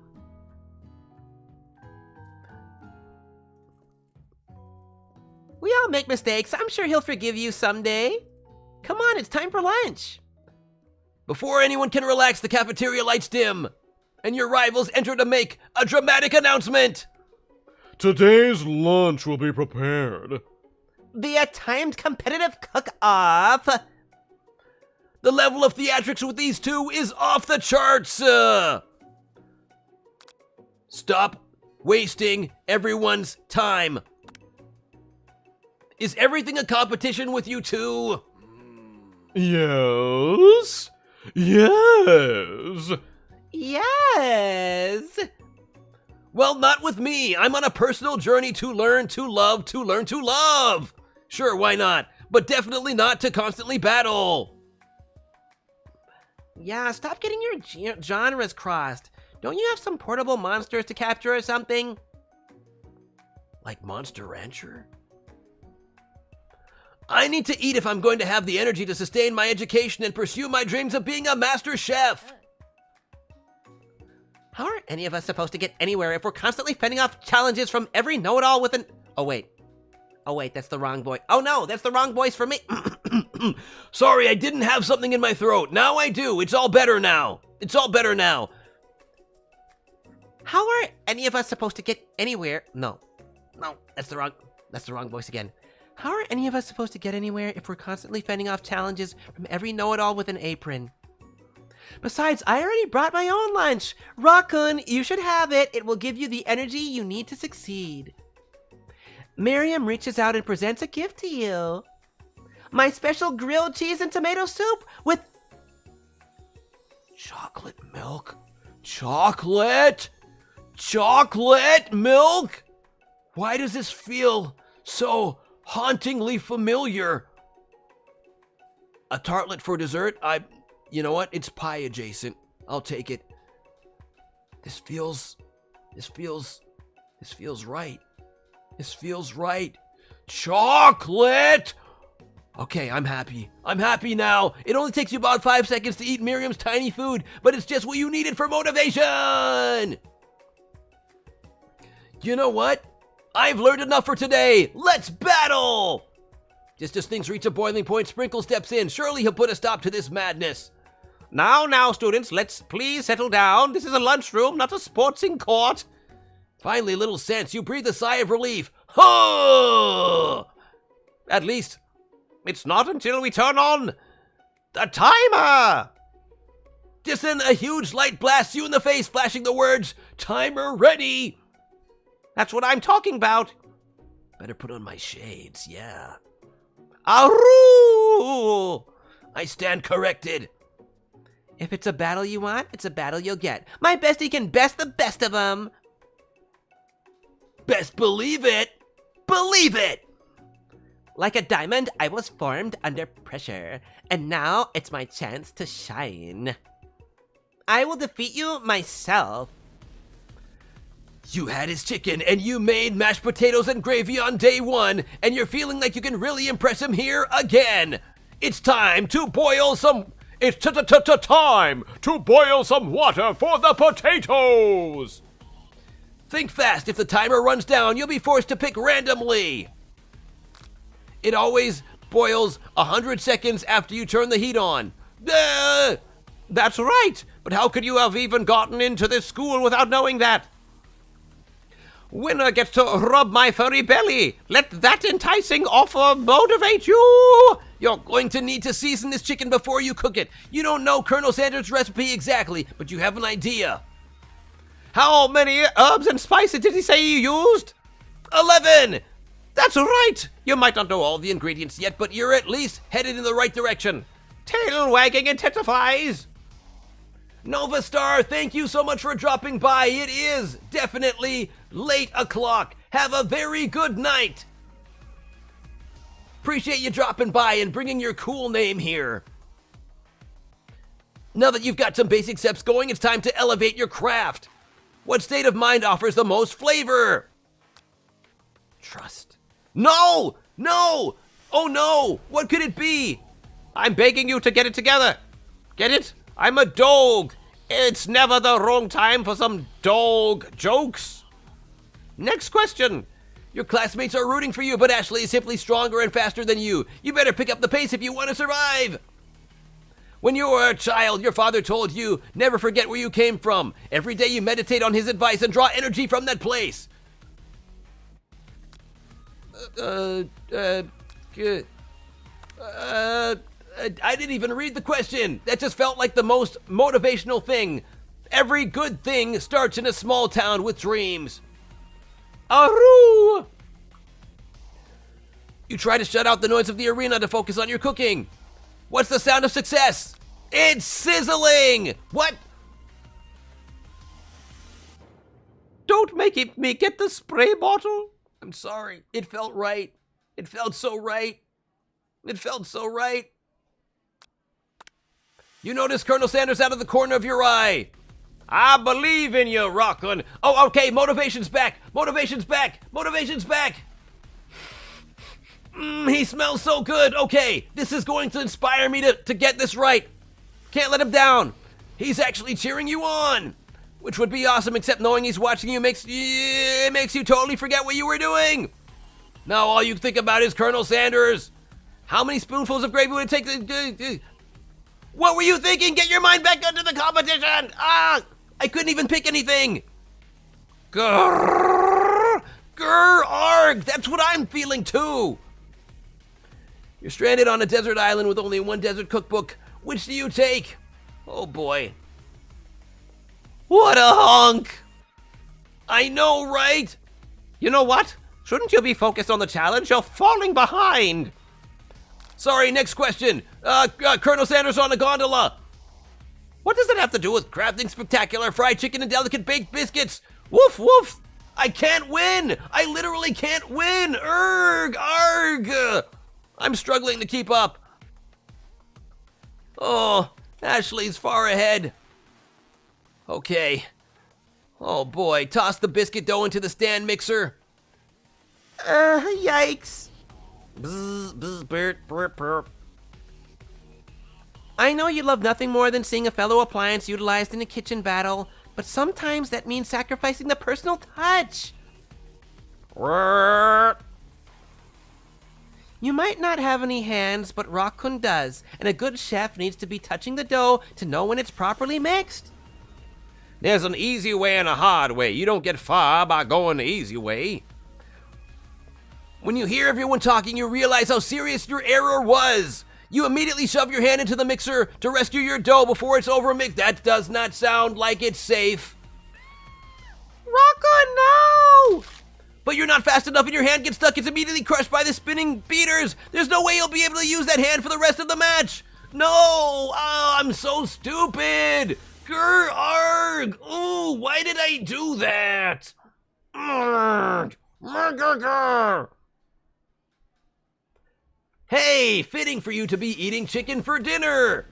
We all make mistakes. I'm sure he'll forgive you someday. Come on, it's time for lunch. Before anyone can relax, the cafeteria lights dim, and your rivals enter to make a dramatic announcement. Today's lunch will be prepared. The timed competitive cook-off. The level of theatrics with these two is off the charts. Stop wasting everyone's time. Is everything a competition with you two? Yes. Yes. Yes. Well, not with me. I'm on a personal journey to learn to love, to learn to love. Sure, why not? But definitely not to constantly battle. Yeah, stop getting your genres crossed. Don't you have some portable monsters to capture or something? Like Monster Rancher? I need to eat if I'm going to have the energy to sustain my education and pursue my dreams of being a master chef. How are any of us supposed to get anywhere if we're constantly fending off challenges from every know-it-all with an... Oh, wait, that's the wrong voice. Oh, no, that's the wrong voice for me. Sorry, I didn't have something in my throat. Now I do. It's all better now. How are any of us supposed to get anywhere? No, that's the wrong voice again. How are any of us supposed to get anywhere if we're constantly fending off challenges from every know-it-all with an apron? Besides, I already brought my own lunch. ROKKUN, you should have it. It will give you the energy you need to succeed. Miriam reaches out and presents a gift to you. My special grilled cheese and tomato soup with... Chocolate milk? Chocolate milk? Why does this feel so hauntingly familiar? A tartlet for dessert? You know what? It's pie adjacent. I'll take it. This feels right. This feels right. Chocolate! Okay, I'm happy. I'm happy now. It only takes you about 5 seconds to eat Miriam's tiny food, but it's just what you needed for motivation! You know what? I've learned enough for today. Let's battle! Just as things reach a boiling point, Sprinkle steps in. Surely he'll put a stop to this madness. Now, students, let's please settle down. This is a lunchroom, not a sportsing court. Finally, little sense. You breathe a sigh of relief. Oh! At least, it's not until we turn on the timer! Just then a huge light blasts you in the face, flashing the words, "Timer ready!" That's what I'm talking about. Better put on my shades, yeah. Aroo! I stand corrected. If it's a battle you want, it's a battle you'll get. My bestie can best the best of them. Best believe it. Believe it. Like a diamond, I was formed under pressure, and now it's my chance to shine. I will defeat you myself. You had his chicken, and you made mashed potatoes and gravy on day 1, and you're feeling like you can really impress him here again. It's time to boil some... It's time to boil some water for the potatoes! Think fast. If the timer runs down, you'll be forced to pick randomly. It always boils 100 seconds after you turn the heat on. That's right, but how could you have even gotten into this school without knowing that? Winner gets to rub my furry belly. Let that enticing offer motivate you. You're going to need to season this chicken before you cook it. You don't know Colonel Sanders' recipe exactly, but you have an idea. How many herbs and spices did he say you used? 11! That's right. You might not know all the ingredients yet, but you're at least headed in the right direction. Tail wagging intensifies. Nova Star, thank you so much for dropping by. It is definitely late o'clock. Have a very good night. Appreciate you dropping by and bringing your cool name here. Now that you've got some basic steps going, it's time to elevate your craft. What state of mind offers the most flavor? Trust. No! No! Oh no! What could it be? I'm begging you to get it together. Get it? I'm a dog. It's never the wrong time for some dog jokes. Next question. Your classmates are rooting for you, but Ashley is simply stronger and faster than you. You better pick up the pace if you want to survive. When you were a child, your father told you, never forget where you came from. Every day you meditate on his advice and draw energy from that place. Good. I didn't even read the question. That just felt like the most motivational thing. Every good thing starts in a small town with dreams. Aroo! You try to shut out the noise of the arena to focus on your cooking. What's the sound of success? It's sizzling! What? Don't make me get the spray bottle. I'm sorry. It felt right. It felt so right. It felt so right. You notice Colonel Sanders out of the corner of your eye. I believe in you, ROKKUN. Oh, okay. Motivation's back. Motivation's back. Motivation's back. He smells so good. Okay, this is going to inspire me to get this right. Can't let him down. He's actually cheering you on, which would be awesome, except knowing he's watching you makes you totally forget what you were doing. Now all you think about is Colonel Sanders. How many spoonfuls of gravy would it take to... What were you thinking? Get your mind back into the competition! I couldn't even pick anything. Grrr, grrr, arg! That's what I'm feeling too. You're stranded on a desert island with only one desert cookbook. Which do you take? Oh boy. What a hunk! I know, right? You know what? Shouldn't you be focused on the challenge? You're falling behind. Sorry, next question. Colonel Sanders on a gondola. What does that have to do with crafting spectacular fried chicken and delicate baked biscuits? Woof, woof. I can't win. I literally can't win. Erg, arg. I'm struggling to keep up. Oh, Ashley's far ahead. Okay. Oh boy, toss the biscuit dough into the stand mixer. Yikes. Bzz, bzz, burp, burp, burp. I know you love nothing more than seeing a fellow appliance utilized in a kitchen battle, but sometimes that means sacrificing the personal touch. You might not have any hands, but ROKKUN does, and a good chef needs to be touching the dough to know when it's properly mixed. There's an easy way and a hard way. You don't get far by going the easy way. When you hear everyone talking, you realize how serious your error was. You immediately shove your hand into the mixer to rescue your dough before it's overmixed. That does not sound like it's safe. ROKKUN, no! But you're not fast enough and your hand gets stuck. It's immediately crushed by the spinning beaters. There's no way you'll be able to use that hand for the rest of the match. No! Oh, I'm so stupid. Grr, arg. Ooh, why did I do that? Arg. Grr. Hey, fitting for you to be eating chicken for dinner.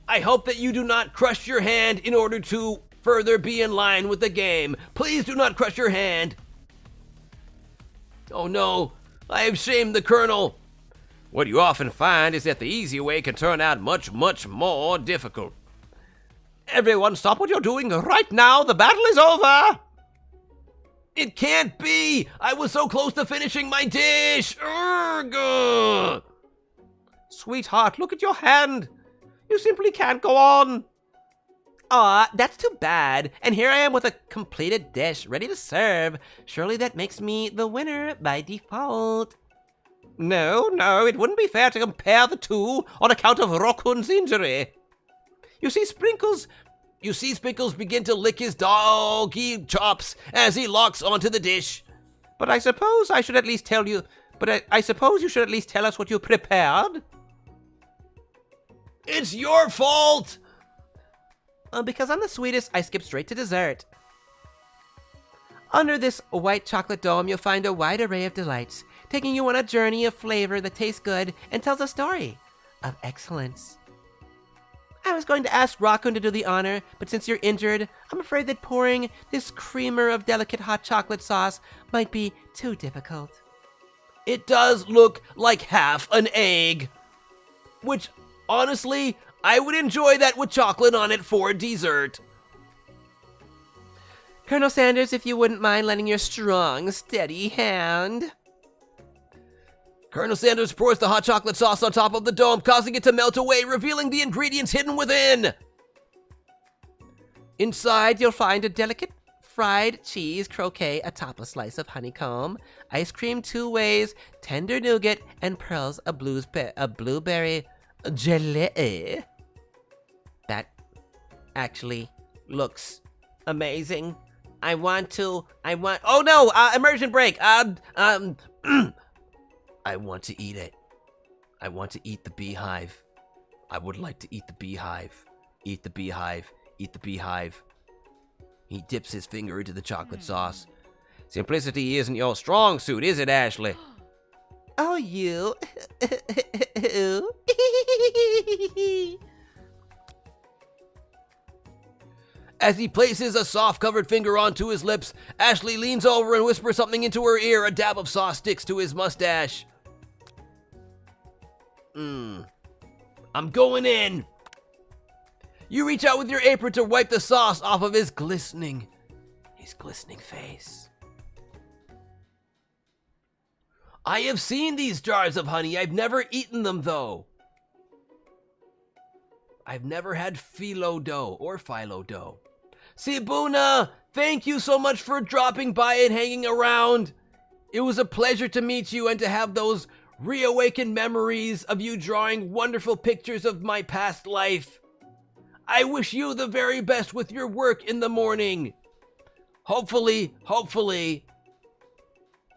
I hope that you do not crush your hand in order to further be in line with the game. Please do not crush your hand. Oh no, I have shamed the Colonel. What you often find is that the easy way can turn out much, much more difficult. Everyone stop what you're doing right now. The battle is over. It can't be! I was so close to finishing my dish! Urgh! Sweetheart, look at your hand. You simply can't go on. Aw, that's too bad. And here I am with a completed dish, ready to serve. Surely that makes me the winner by default. No, it wouldn't be fair to compare the two on account of ROKKUN's injury. You see Sprinkles begin to lick his doggy chops as he locks onto the dish. But I suppose I should at least tell you. I suppose you should at least tell us what you prepared. It's your fault! Because I'm the sweetest, I skip straight to dessert. Under this white chocolate dome, you'll find a wide array of delights, taking you on a journey of flavor that tastes good and tells a story of excellence. I was going to ask ROKKUN to do the honor, but since you're injured, I'm afraid that pouring this creamer of delicate hot chocolate sauce might be too difficult. It does look like half an egg. Which, honestly, I would enjoy that with chocolate on it for dessert. Colonel Sanders, if you wouldn't mind lending your strong, steady hand. Colonel Sanders pours the hot chocolate sauce on top of the dome, causing it to melt away, revealing the ingredients hidden within. Inside, you'll find a delicate fried cheese croquet atop a slice of honeycomb, ice cream 2 ways, tender nougat, and pearls of blueberry jelly. That actually looks amazing. Oh no! Immersion break! I want to eat it. I want to eat the beehive. I would like to eat the beehive. Eat the beehive. Eat the beehive. He dips his finger into the chocolate sauce. Simplicity isn't your strong suit, is it, Ashley? Oh, you. As he places a soft-covered finger onto his lips, Ashley leans over and whispers something into her ear. A dab of sauce sticks to his mustache. I'm going in. You reach out with your apron to wipe the sauce off of his glistening face. I have seen these jars of honey. I've never eaten them, though. I've never had phyllo dough. Sibuna, thank you so much for dropping by and hanging around. It was a pleasure to meet you and to have those reawakened memories of you drawing wonderful pictures of my past life. I wish you the very best with your work in the morning. Hopefully,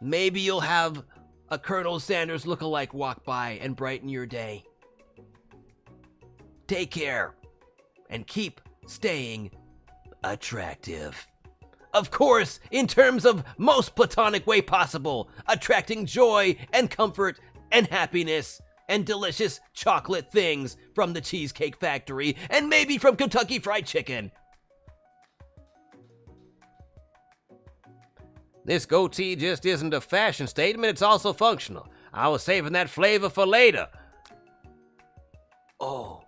maybe you'll have a Colonel Sanders lookalike walk by and brighten your day. Take care, and keep staying attractive. Of course, in terms of most platonic way possible, attracting joy and comfort and happiness and delicious chocolate things from the Cheesecake Factory and maybe from Kentucky Fried Chicken. This goatee just isn't a fashion statement, it's also functional. I was saving that flavor for later. Oh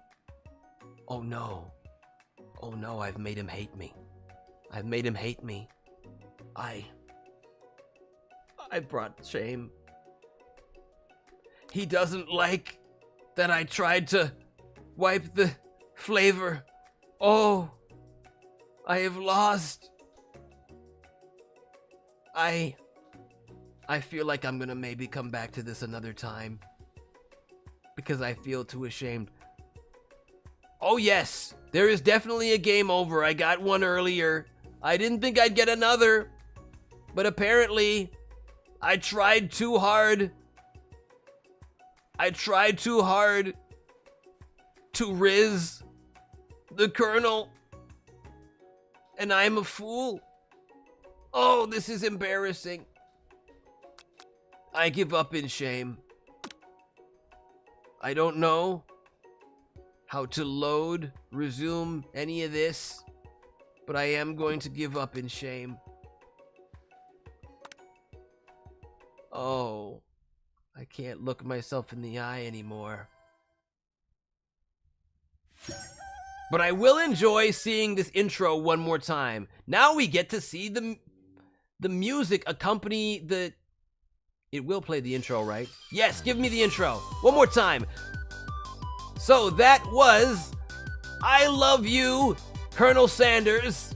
no, I've made him hate me. I brought shame. He doesn't like that I tried to wipe the flavor. Oh, I have lost. I I feel like I'm gonna maybe come back to this another time. Because I feel too ashamed. Oh yes, there is definitely a game over. I got one earlier. I didn't think I'd get another. But apparently, I tried too hard. I tried too hard to riz the Colonel. And I'm a fool. Oh, this is embarrassing. I give up in shame. I don't know how to load, resume any of this, but I am going to give up in shame. Oh, I can't look myself in the eye anymore. But I will enjoy seeing this intro one more time. Now we get to see the music accompany the... It will play the intro, right? Yes, give me the intro. One more time. So that was I Love You, Colonel Sanders.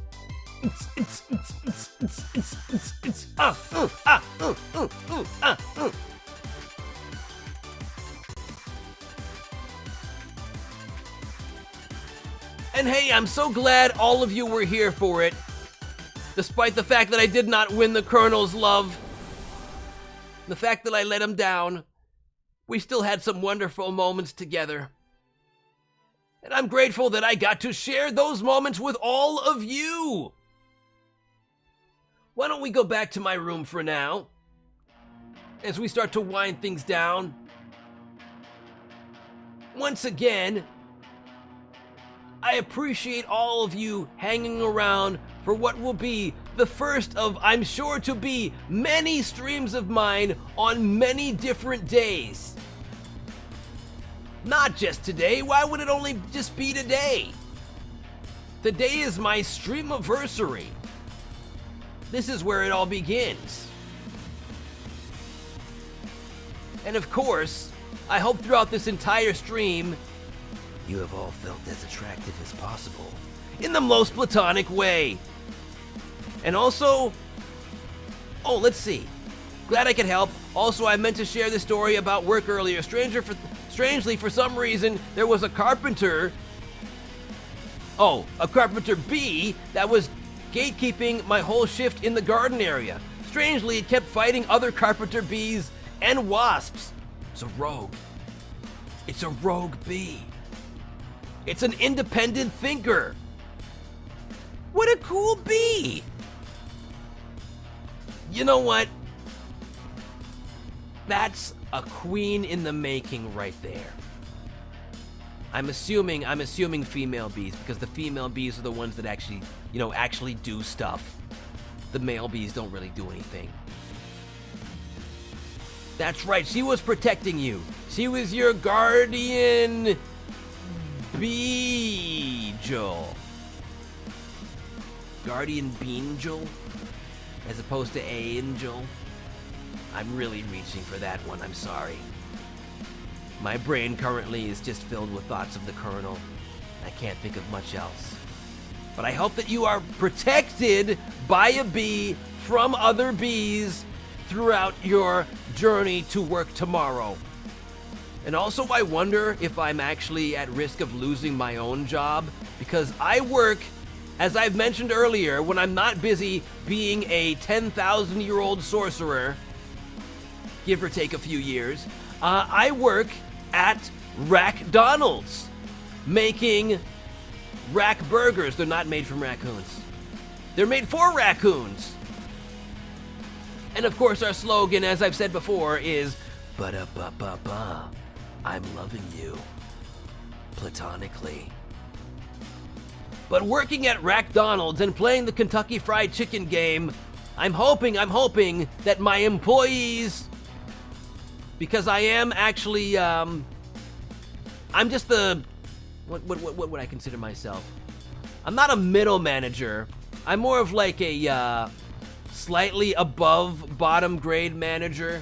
And hey, I'm so glad all of you were here for it. Despite the fact that I did not win the Colonel's love. The fact that I let him down. We still had some wonderful moments together. And I'm grateful that I got to share those moments with all of you. Why don't we go back to my room for now? As we start to wind things down. Once again, I appreciate all of you hanging around for what will be the first of, I'm sure to be, many streams of mine on many different days. Not just today, why would it only just be today? Today is my streamiversary. This is where it all begins. And of course, I hope throughout this entire stream, you have all felt as attractive as possible, in the most platonic way. And also, oh, let's see. Glad I could help. Also, I meant to share this story about work earlier. Strangely, for some reason, there was a carpenter. Oh, a carpenter bee that was gatekeeping my whole shift in the garden area. Strangely, it kept fighting other carpenter bees and wasps. It's a rogue. It's a rogue bee. It's an independent thinker. What a cool bee! You know what? That's a queen in the making right there. I'm assuming female bees, because the female bees are the ones that actually do stuff. The male bees don't really do anything. That's right, she was protecting you. She was your guardian Beejel. Guardian Beangel? As opposed to Angel? I'm really reaching for that one, I'm sorry. My brain currently is just filled with thoughts of the Colonel. I can't think of much else. But I hope that you are protected by a bee from other bees throughout your journey to work tomorrow. And also, I wonder if I'm actually at risk of losing my own job, because I work, as I've mentioned earlier, when I'm not busy being a 10,000-year-old sorcerer, give or take a few years, I work at RackDonald's, making rack burgers. They're not made from raccoons. They're made for raccoons. And of course, our slogan, as I've said before, is ba-da-ba-ba-ba. I'm loving you. Platonically. But working at RackDonald's and playing the Kentucky Fried Chicken game, I'm hoping that my employees, because I am actually, I'm just the, what would I consider myself? I'm not a middle manager. I'm more of like a, slightly above bottom grade manager.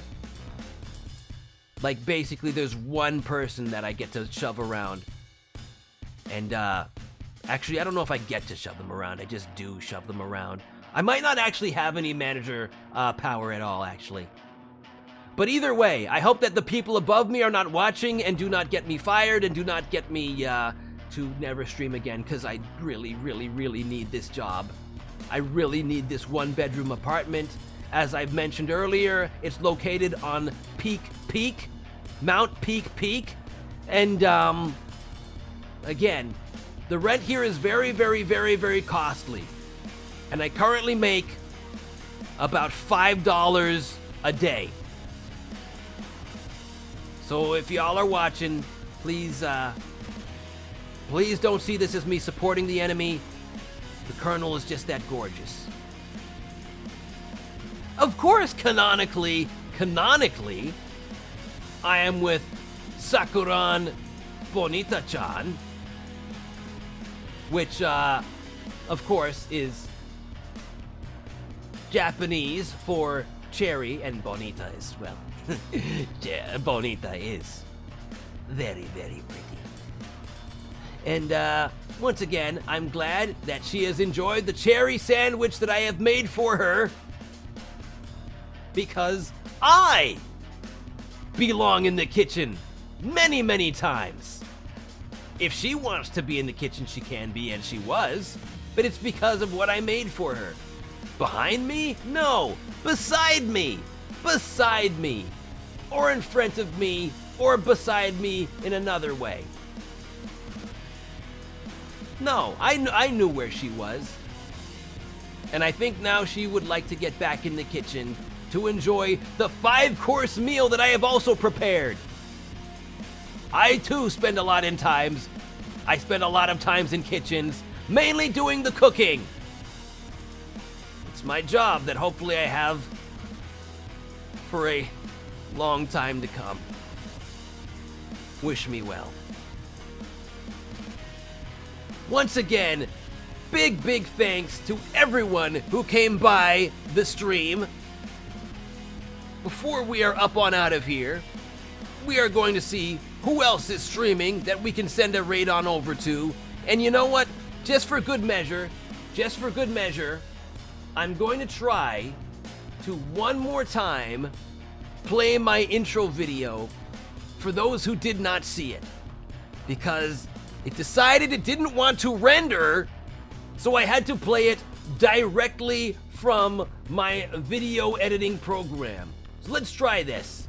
Like basically there's one person that I get to shove around. And actually I don't know if I get to shove them around, I just do shove them around. I might not actually have any manager power at all, actually. But either way, I hope that the people above me are not watching and do not get me fired and do not get me to never stream again, because I really, really, really need this job. I really need this one-bedroom apartment. As I've mentioned earlier, it's located on Mount Peak. And, again, the rent here is very, very, very, very costly. And I currently make about $5 a day. So if y'all are watching, please don't see this as me supporting the enemy. The Colonel is just that gorgeous. Of course, canonically, I am with Sakuran Bonita-chan, which, of course, is Japanese for cherry, and Bonita as well. Bonita is very, very pretty. And, once again, I'm glad that she has enjoyed the cherry sandwich that I have made for her, because I belong in the kitchen many, many times. If she wants to be in the kitchen, she can be, and she was, but it's because of what I made for her. Behind me? No. Beside me. Beside me. Or in front of me, or beside me in another way. No, I knew where she was. And I think now she would like to get back in the kitchen to enjoy the 5-course meal that I have also prepared. I too spend a lot of times in kitchens, mainly doing the cooking. It's my job that hopefully I have for a long time to come. Wish me well. Once again, big thanks to everyone who came by the stream. Before we are up on out of here, we are going to see who else is streaming that we can send a raid on over to. And you know what? Just for good measure, I'm going to try to one more time play my intro video for those who did not see it, because it decided it didn't want to render, so I had to play it directly from my video editing program. So let's try this.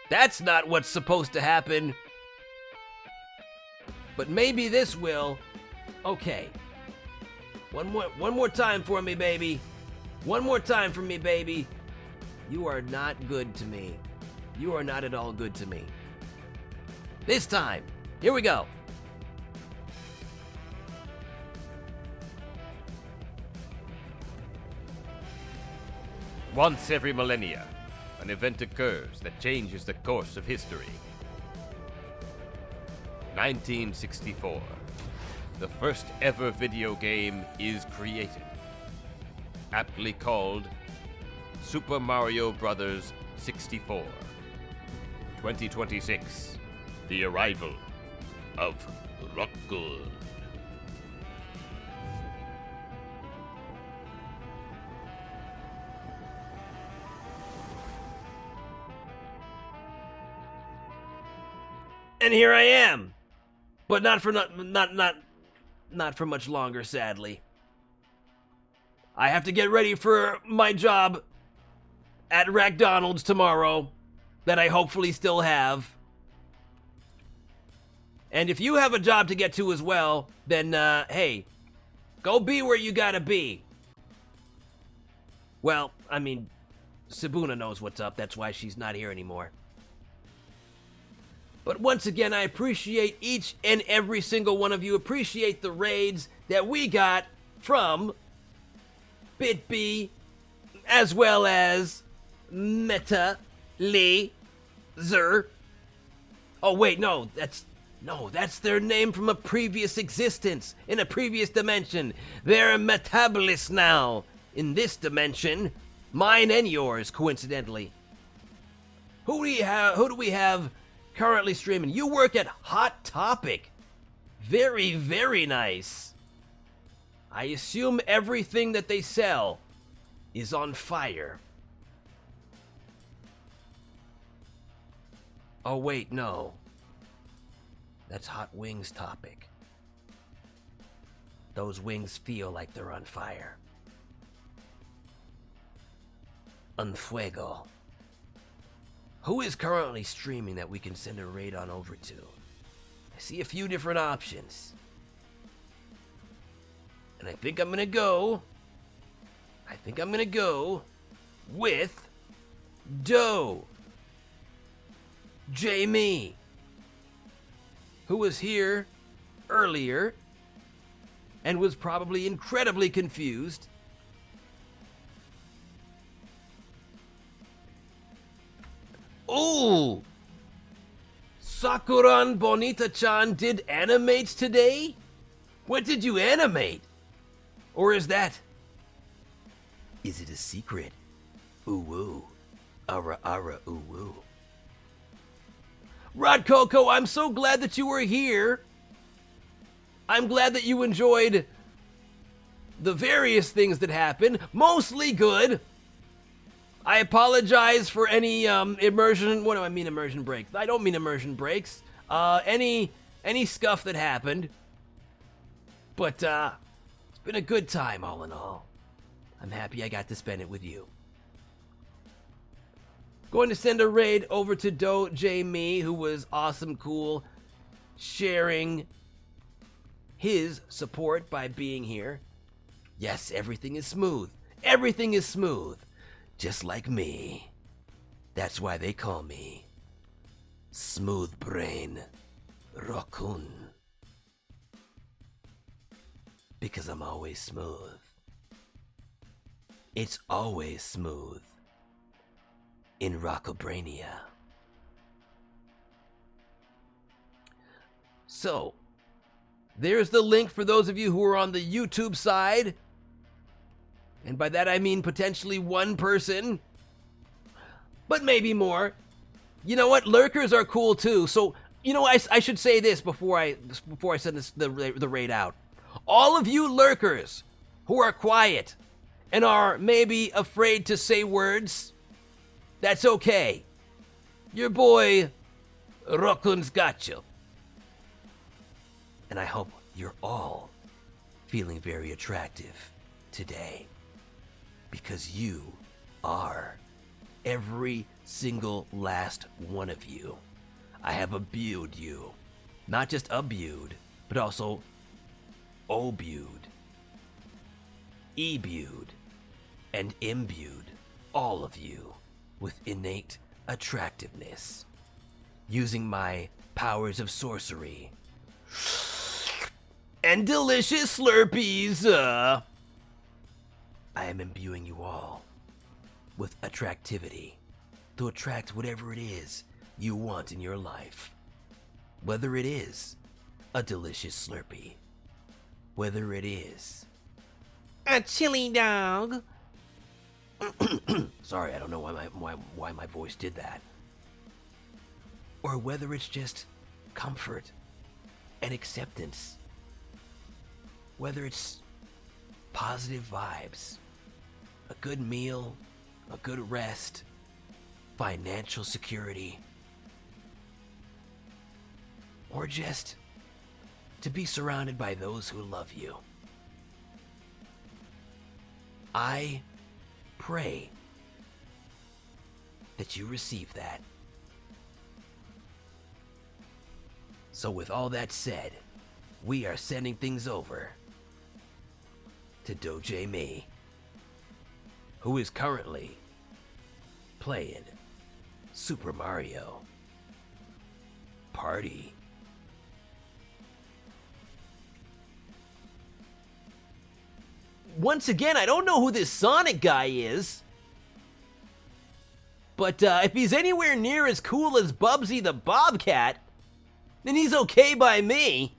That's not what's supposed to happen, but maybe this will. Okay. One more time for me, baby. One more time for me, baby. You are not good to me. You are not at all good to me. This time. Here we go. Once every millennia, an event occurs that changes the course of history. 1964. The first ever video game is created, aptly called Super Mario Bros. 64. 2026. The arrival of ROKKUN. And here I am, but not for much longer, sadly. I have to get ready for my job at McDonald's tomorrow, that I hopefully still have. And if you have a job to get to as well, then, hey, go be where you gotta be. Well, I mean, Sabuna knows what's up, that's why she's not here anymore. But once again, I appreciate each and every single one of you, appreciate the raids that we got from BitB, as well as Meta Laser. Oh wait, no, that's their name from a previous existence, in a previous dimension. They're a metabolist now, in this dimension, mine and yours, coincidentally. Who do we have currently streaming? You work at Hot Topic. Very, very nice. I assume everything that they sell is on fire. Oh, wait, no. That's Hot Wings topic. Those wings feel like they're on fire. Un fuego. Who is currently streaming that we can send a raid on over to? I see a few different options. And I think I'm gonna go with Doe Jamie, who was here earlier and was probably incredibly confused. Ooh! Sakuran Bonita-chan did animates today? What did you animate? Or is it a secret? Ooh woo. Ara ara ooh woo. Rod Coco, I'm so glad that you were here. I'm glad that you enjoyed the various things that happened. Mostly good. I apologize for any immersion. What do I mean immersion breaks? I don't mean immersion breaks. Any scuff that happened. But it's been a good time all in all. I'm happy I got to spend it with you. Going to send a raid over to Do J Me, who was awesome, cool, sharing his support by being here. Yes, everything is smooth. Everything is smooth. Just like me. That's why they call me Smooth Brain ROKKUN. Because I'm always smooth. It's always smooth in Rockobrania. So, there's the link for those of you who are on the YouTube side. And by that I mean potentially one person, but maybe more. You know what? Lurkers are cool too. So, you know, I should say this before I send the raid out. All of you lurkers who are quiet and are maybe afraid to say words, that's okay. Your boy Rokkun's got you. And I hope you're all feeling very attractive today. Because you are every single last one of you. I have abused you. Not just abused, but also obused, ebued, and imbued all of you with innate attractiveness. Using my powers of sorcery and delicious slurpees, I am imbuing you all with attractivity to attract whatever it is you want in your life. Whether it is a delicious Slurpee, whether it is A chili dog. sorry, I don't know why my voice did that. Or whether it's just comfort and acceptance. Whether it's positive vibes, a good meal, a good rest, financial security, or just to be surrounded by those who love you. I pray that you receive that. So with all that said, we are sending things over to Doje Me, who is currently playing Super Mario Party. Once again, I don't know who this Sonic guy is, but if he's anywhere near as cool as Bubsy the Bobcat, then he's okay by me.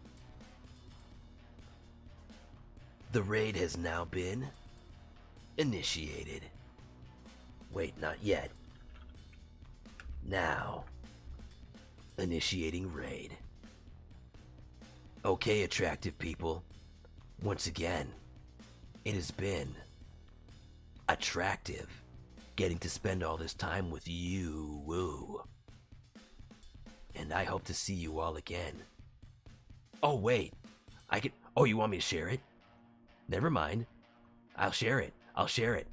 The raid has now been initiated. Wait, not yet. Now, initiating raid. Okay, attractive people. Once again, it has been attractive getting to spend all this time with you. Woo. And I hope to see you all again. Oh, wait. Oh, you want me to share it? Never mind. I'll share it. I'll actually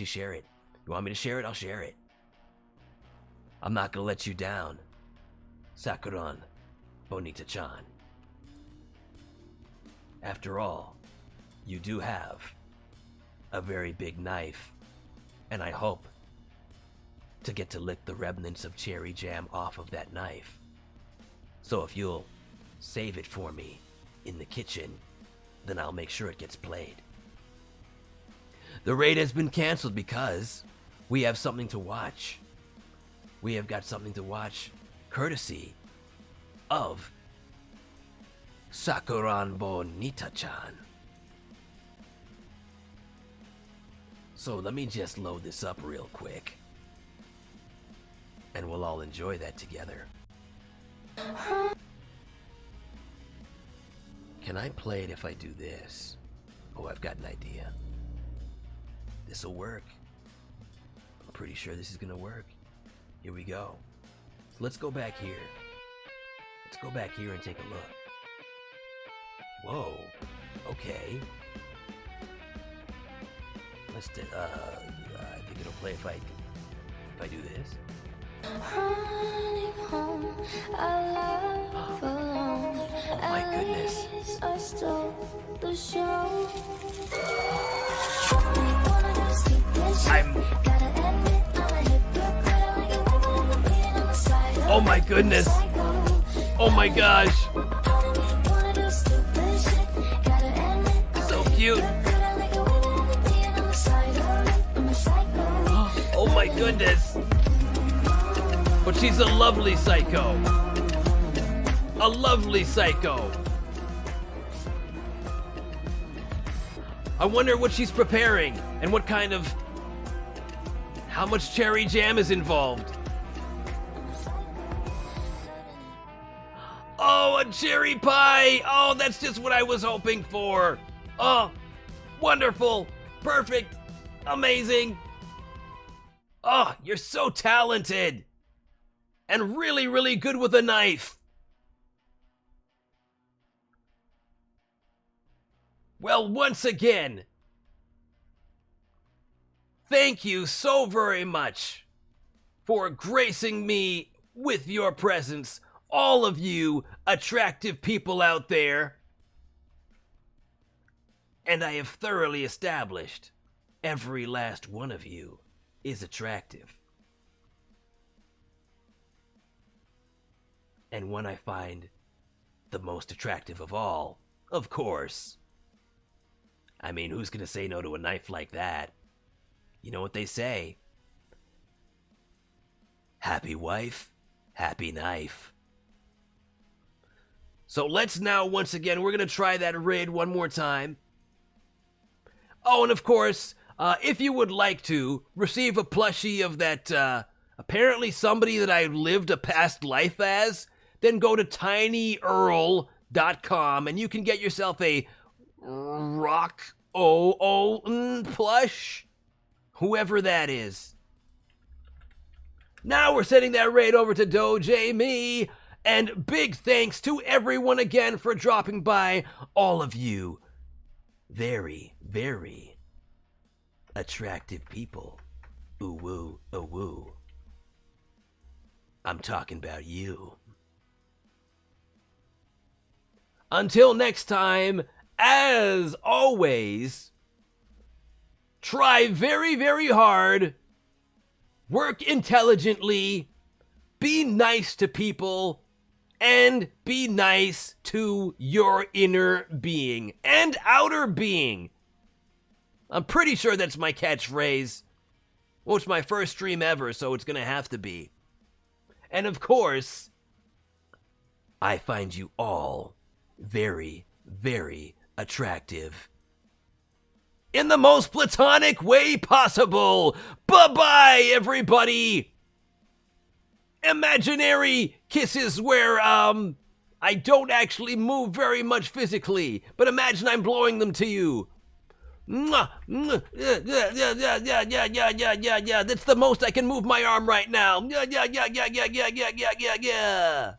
share it. You want me to share it? I'll share it. I'm not gonna let you down. Sakuran, Bonita-chan. After all, you do have a very big knife, and I hope to get to lick the remnants of cherry jam off of that knife. So if you'll save it for me in the kitchen, then I'll make sure it gets played. The raid has been canceled because we have something to watch. We have got something to watch courtesy of Sakuran Bonita-chan. So let me just load this up real quick, and we'll all enjoy that together. Can I play it if I do this? Oh, I've got an idea. This'll work. I'm pretty sure this is gonna work. Here we go. So let's go back here. Let's go back here and take a look. Whoa. Okay. Let's I think it'll play if I do this. Oh my goodness. Oh my goodness. Oh my gosh. So cute. Oh my goodness. But she's a lovely psycho. A lovely psycho. I wonder what she's preparing and what kind of... how much cherry jam is involved. Oh, a cherry pie! Oh, that's just what I was hoping for. Oh, wonderful. Perfect. Amazing. Oh, you're so talented. And really, really good with a knife. Well, once again, thank you so very much for gracing me with your presence, all of you attractive people out there. And I have thoroughly established every last one of you is attractive. And one I find the most attractive of all, of course. I mean, who's gonna say no to a knife like that? You know what they say? Happy wife, happy knife. So let's now, once again, we're gonna try that raid one more time. Oh, and of course, if you would like to receive a plushie of that, apparently somebody that I lived a past life as, then go to tinyearl.com and you can get yourself a ROKKUN plush, whoever that is. Now we're sending that raid over to Doje Me, and big thanks to everyone again for dropping by. All of you, very, very attractive people. Ooh woo, ooh woo. I'm talking about you. Until next time, as always, try very, very hard, work intelligently, be nice to people, and be nice to your inner being and outer being. I'm pretty sure that's my catchphrase. Well, it's my first stream ever, so it's gonna have to be. And of course, I find you all very, very attractive. In the most platonic way possible. Bye-bye, everybody! Imaginary kisses where, I don't actually move very much physically, but imagine I'm blowing them to you. Mwah. Yeah. That's the most I can move my arm right now. Yeah.